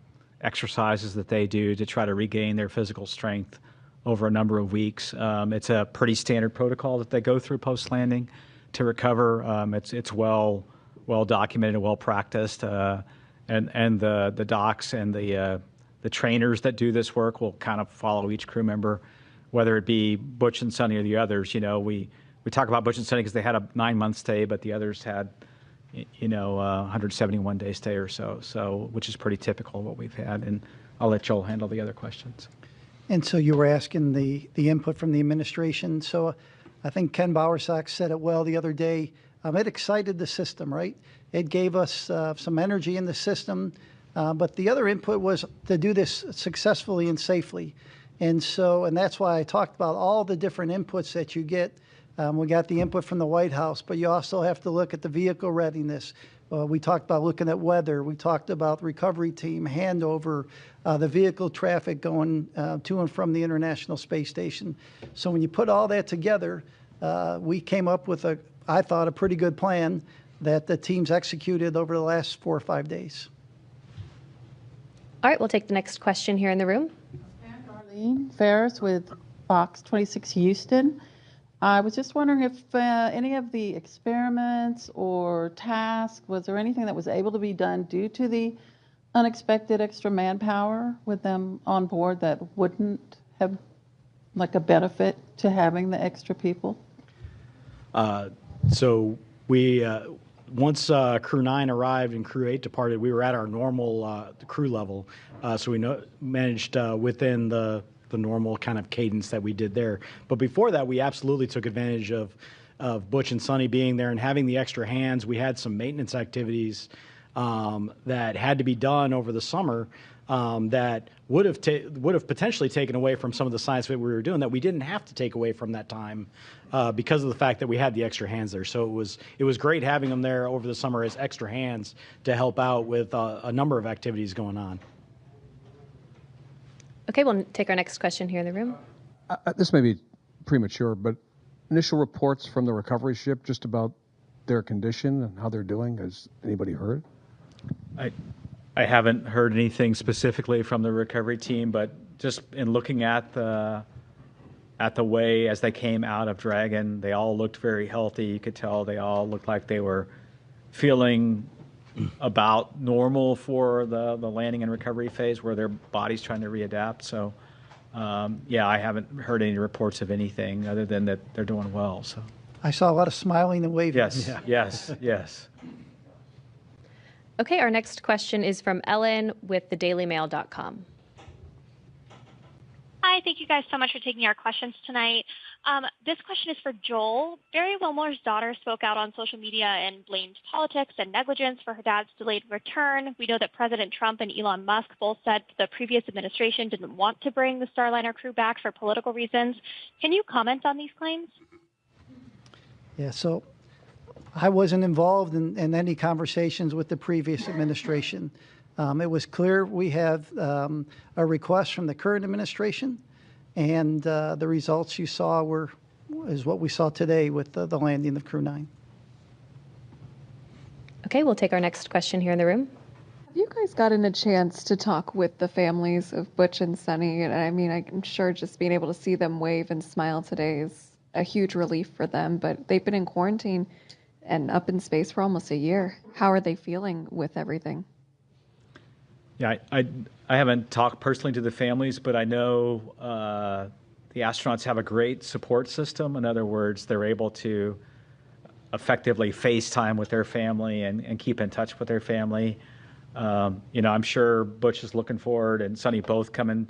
exercises that they do to try to regain their physical strength over a number of weeks. It's a pretty standard protocol that they go through post-landing to recover. It's well documented and well practiced, and the docs and the trainers that do this work will kind of follow each crew member, whether it be Butch and Suni or the others. We talk about Butch and Suni because they had a 9-month stay, but the others had 171-day stay or so, which is pretty typical of what we've had. And I'll let Joel handle the other questions. And so you were asking the input from the administration. So I think Ken Bowersox said it well the other day. It excited the system, right? It gave us some energy in the system. But the other input was to do this successfully and safely. And that's why I talked about all the different inputs that you get. We got the input from the White House, but you also have to look at the vehicle readiness. We talked about looking at weather. We talked about recovery team, handover, the vehicle traffic going to and from the International Space Station. So when you put all that together, we came up with I thought, a pretty good plan that the teams executed over the last 4 or 5 days. All right, we'll take the next question here in the room. Darlene Ferris with Fox 26 Houston. I was just wondering if any of the experiments or tasks, was there anything that was able to be done due to the unexpected extra manpower with them on board that wouldn't have like a benefit to having the extra people? So we once Crew 9 arrived and Crew 8 departed, we were at our normal crew level, so we managed within the normal kind of cadence that we did there. But before that, we absolutely took advantage of Butch and Suni being there and having the extra hands. We had some maintenance activities that had to be done over the summer that would have potentially taken away from some of the science that we were doing that we didn't have to take away from that time because of the fact that we had the extra hands there. So it was great having them there over the summer as extra hands to help out with a number of activities going on. Okay, we'll take our next question here in the room. This may be premature, but initial reports from the recovery ship just about their condition and how they're doing. Has anybody heard? I haven't heard anything specifically from the recovery team, but just in looking at the way as they came out of Dragon, they all looked very healthy. You could tell they all looked like they were feeling about normal for the landing and recovery phase where their body's trying to readapt. So, I haven't heard any reports of anything other than that they're doing well. So I saw a lot of smiling and waving. Yes. Okay, our next question is from Ellen with thedailymail.com. Hi, thank you guys so much for taking our questions tonight. This question is for Joel. Barry Wilmore's daughter spoke out on social media and blamed politics and negligence for her dad's delayed return. We know that President Trump and Elon Musk both said the previous administration didn't want to bring the Starliner crew back for political reasons. Can you comment on these claims? Yeah, so I wasn't involved in any conversations with the previous administration. It was clear we have a request from the current administration, and the results you saw is what we saw today with the landing of Crew 9. Okay, we'll take our next question here in the room. Have you guys gotten a chance to talk with the families of Butch and Suni? And I mean, I'm sure just being able to see them wave and smile today is a huge relief for them, but they've been in quarantine and up in space for almost a year. How are they feeling with everything? Yeah, I haven't talked personally to the families, but I know the astronauts have a great support system. In other words, they're able to effectively FaceTime with their family and keep in touch with their family. I'm sure Butch is looking forward, and Suni both coming.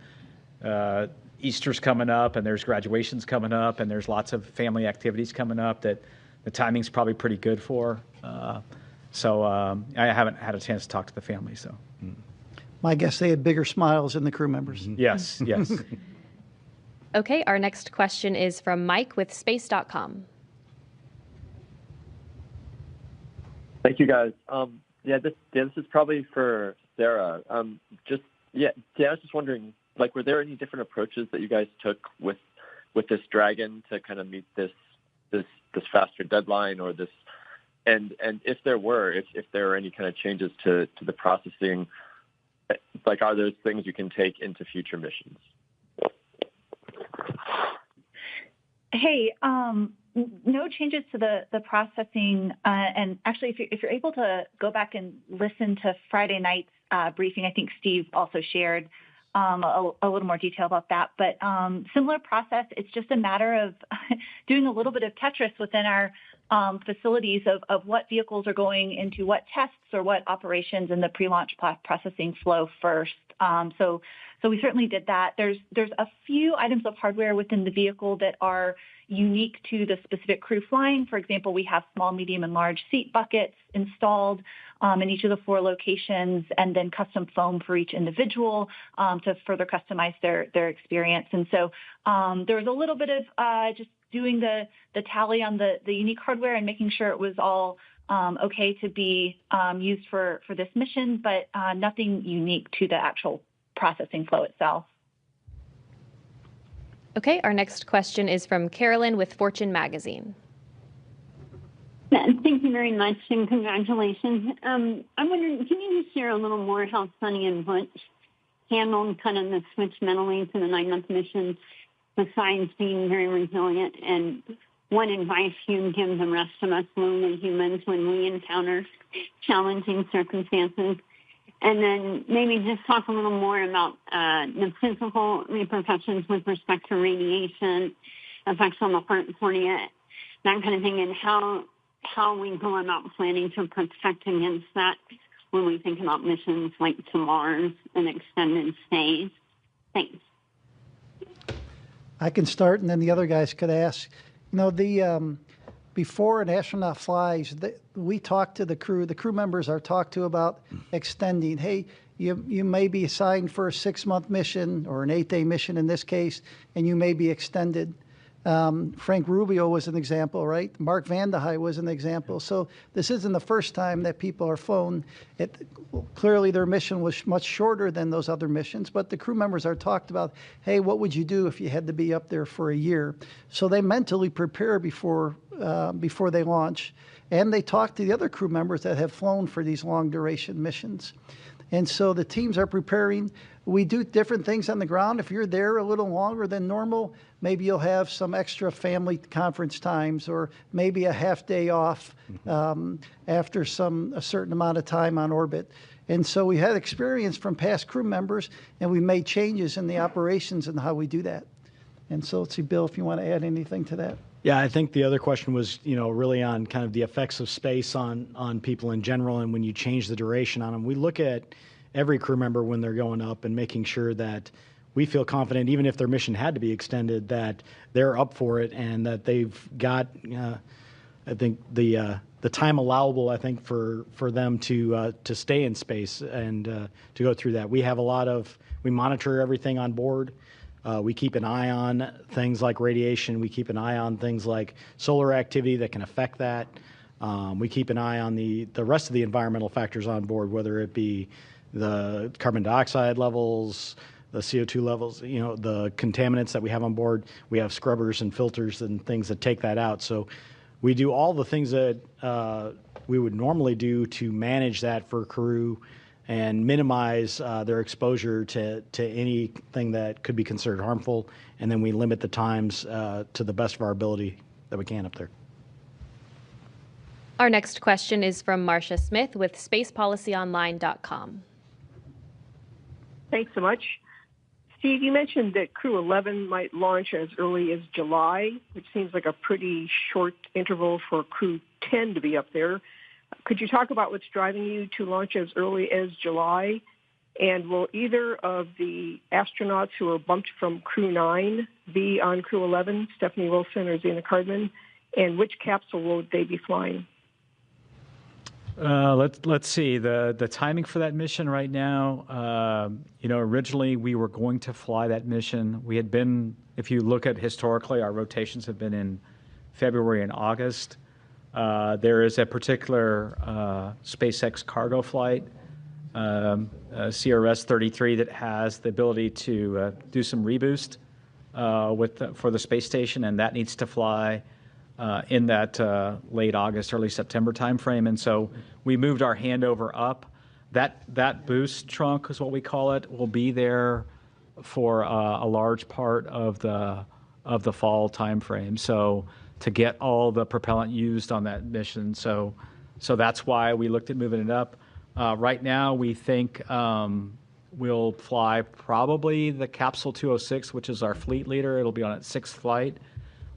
Easter's coming up, and there's graduations coming up, and there's lots of family activities coming up that the timing's probably pretty good for. So I haven't had a chance to talk to the family. So. My guess they had bigger smiles than the crew members. Yes. Okay, our next question is from Mike with space.com. Thank you, guys. This is probably for Sarah. I was just wondering, were there any different approaches that you guys took with this Dragon to kind of meet this faster deadline, or this, and if there were any kind of changes to the processing, are those things you can take into future missions? Hey, no changes to the processing. And actually, if you're able to go back and listen to Friday night's briefing, I think Steve also shared a little more detail about that. But similar process. It's just a matter of doing a little bit of Tetris within our facilities of what vehicles are going into what tests or what operations in the pre-launch processing flow first. So we certainly did that. There's a few items of hardware within the vehicle that are unique to the specific crew flying. For example, we have small, medium, and large seat buckets installed in each of the 4 locations, and then custom foam for each individual to further customize their experience. And so there was a little bit of just doing the tally on the unique hardware and making sure it was all okay to be used for this mission, but nothing unique to the actual processing flow itself. Okay, our next question is from Carolyn with Fortune Magazine. Thank you very much, and congratulations. I'm wondering, can you just share a little more how Suni and Butch handled kind of the switch mentally to the 9-month mission, besides being very resilient, and what advice you give the rest of us lonely humans when we encounter challenging circumstances? And then maybe just talk a little more about the physical repercussions with respect to radiation, effects on the heart, cornea, that kind of thing, and how how we go about planning to protect against that when we think about missions like to Mars and extended stays? Thanks. I can start, and then the other guys could ask. You know, before an astronaut flies, we talk to the crew. The crew members are talked to about extending. Hey, you may be assigned for a 6-month mission or an 8-day mission in this case, and you may be extended. Frank Rubio was an example, right? Mark Vande Hei was an example. So this isn't the first time that people are flown. Clearly their mission was much shorter than those other missions, but the crew members are talked about, hey, what would you do if you had to be up there for a year? So they mentally prepare before they launch, and they talk to the other crew members that have flown for these long duration missions. And so the teams are preparing. We do different things on the ground. If you're there a little longer than normal, maybe you'll have some extra family conference times, or maybe a half day off after a certain amount of time on orbit. And so we had experience from past crew members, and we made changes in the operations and how we do that. And so let's see, Bill, if you want to add anything to that. Yeah, I think the other question was, really on kind of the effects of space on people in general, and when you change the duration on them. We look at every crew member when they're going up and making sure that we feel confident, even if their mission had to be extended, that they're up for it and that they've got, I think, the time allowable, I think, for them to stay in space and to go through that. We monitor everything on board. We keep an eye on things like radiation. We keep an eye on things like solar activity that can affect that. We keep an eye on the rest of the environmental factors on board, whether it be the carbon dioxide levels, the CO2 levels, the contaminants that we have on board. We have scrubbers and filters and things that take that out. So we do all the things that we would normally do to manage that for crew and minimize their exposure to anything that could be considered harmful. And then we limit the times to the best of our ability that we can up there. Our next question is from Marcia Smith with spacepolicyonline.com. Thanks so much. Steve, you mentioned that Crew 11 might launch as early as July, which seems like a pretty short interval for Crew 10 to be up there. Could you talk about what's driving you to launch as early as July? And will either of the astronauts who are bumped from Crew 9 be on Crew 11, Stephanie Wilson or Zena Cardman? And which capsule will they be flying? Let's see the timing for that mission right now. Originally we were going to fly that mission. We had been, if you look at historically, our rotations have been in February and August. There is a particular SpaceX cargo flight, CRS-33, that has the ability to do some reboost for the space station, and that needs to fly in that late August, early September timeframe. And so we moved our handover up. That boost trunk is what we call it, will be there for a large part of the fall timeframe. So to get all the propellant used on that mission. So that's why we looked at moving it up. Right now, we think we'll fly probably the capsule 206, which is our fleet leader. It'll be on its 6th flight.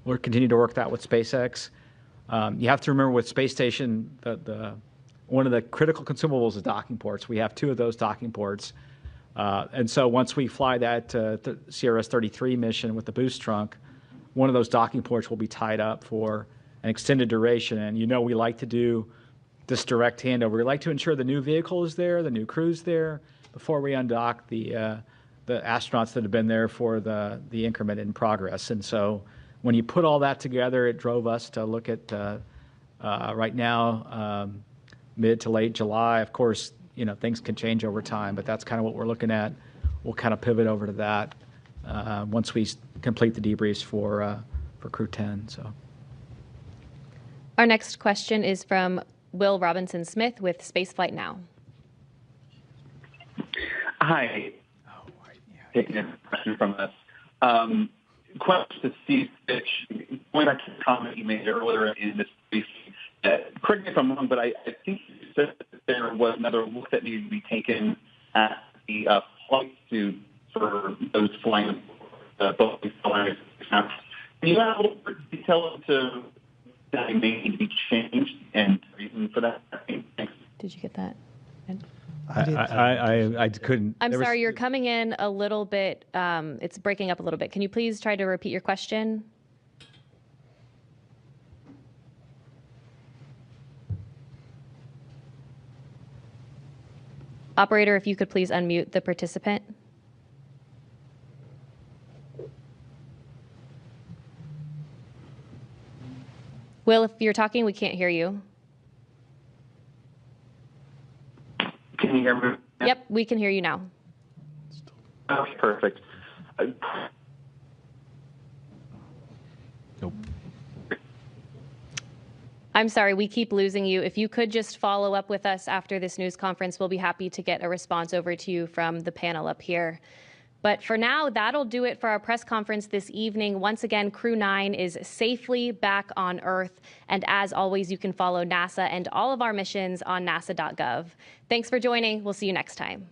We'll continue to work that with SpaceX. You have to remember with space station, one of the critical consumables is docking ports. We have 2 of those docking ports. And so once we fly that CRS-33 mission with the boost trunk, one of those docking ports will be tied up for an extended duration. And we like to do this direct handover. We like to ensure the new vehicle is there, the new crew's there, before we undock the astronauts that have been there for the increment in progress. And so when you put all that together, it drove us to look at right now, mid to late July. Of course, things can change over time, but that's kind of what we're looking at. We'll kind of pivot over to that once we complete the debriefs for Crew 10. So, our next question is from Will Robinson Smith with Spaceflight Now. Hi. Taking a question from us. Question to Steve Fitch. Going back to the comment you made earlier in this briefing, correct me if I'm wrong, but I think you said that there was another look that needed to be taken at the flight suit for those flying Boeing flyers. Can you add a little bit of detail into that may need to be changed and the reason for that? Thanks. Did you get that? I couldn't. I'm sorry, you're coming in a little bit, it's breaking up a little bit. Can you please try to repeat your question? Operator, if you could please unmute the participant. Will, if you're talking, we can't hear you. Can you hear me? Yep, we can hear you now. Okay, perfect. Nope. I'm sorry, we keep losing you. If you could just follow up with us after this news conference, we'll be happy to get a response over to you from the panel up here. But for now, that'll do it for our press conference this evening. Once again, Crew 9 is safely back on Earth. And as always, you can follow NASA and all of our missions on nasa.gov. Thanks for joining. We'll see you next time.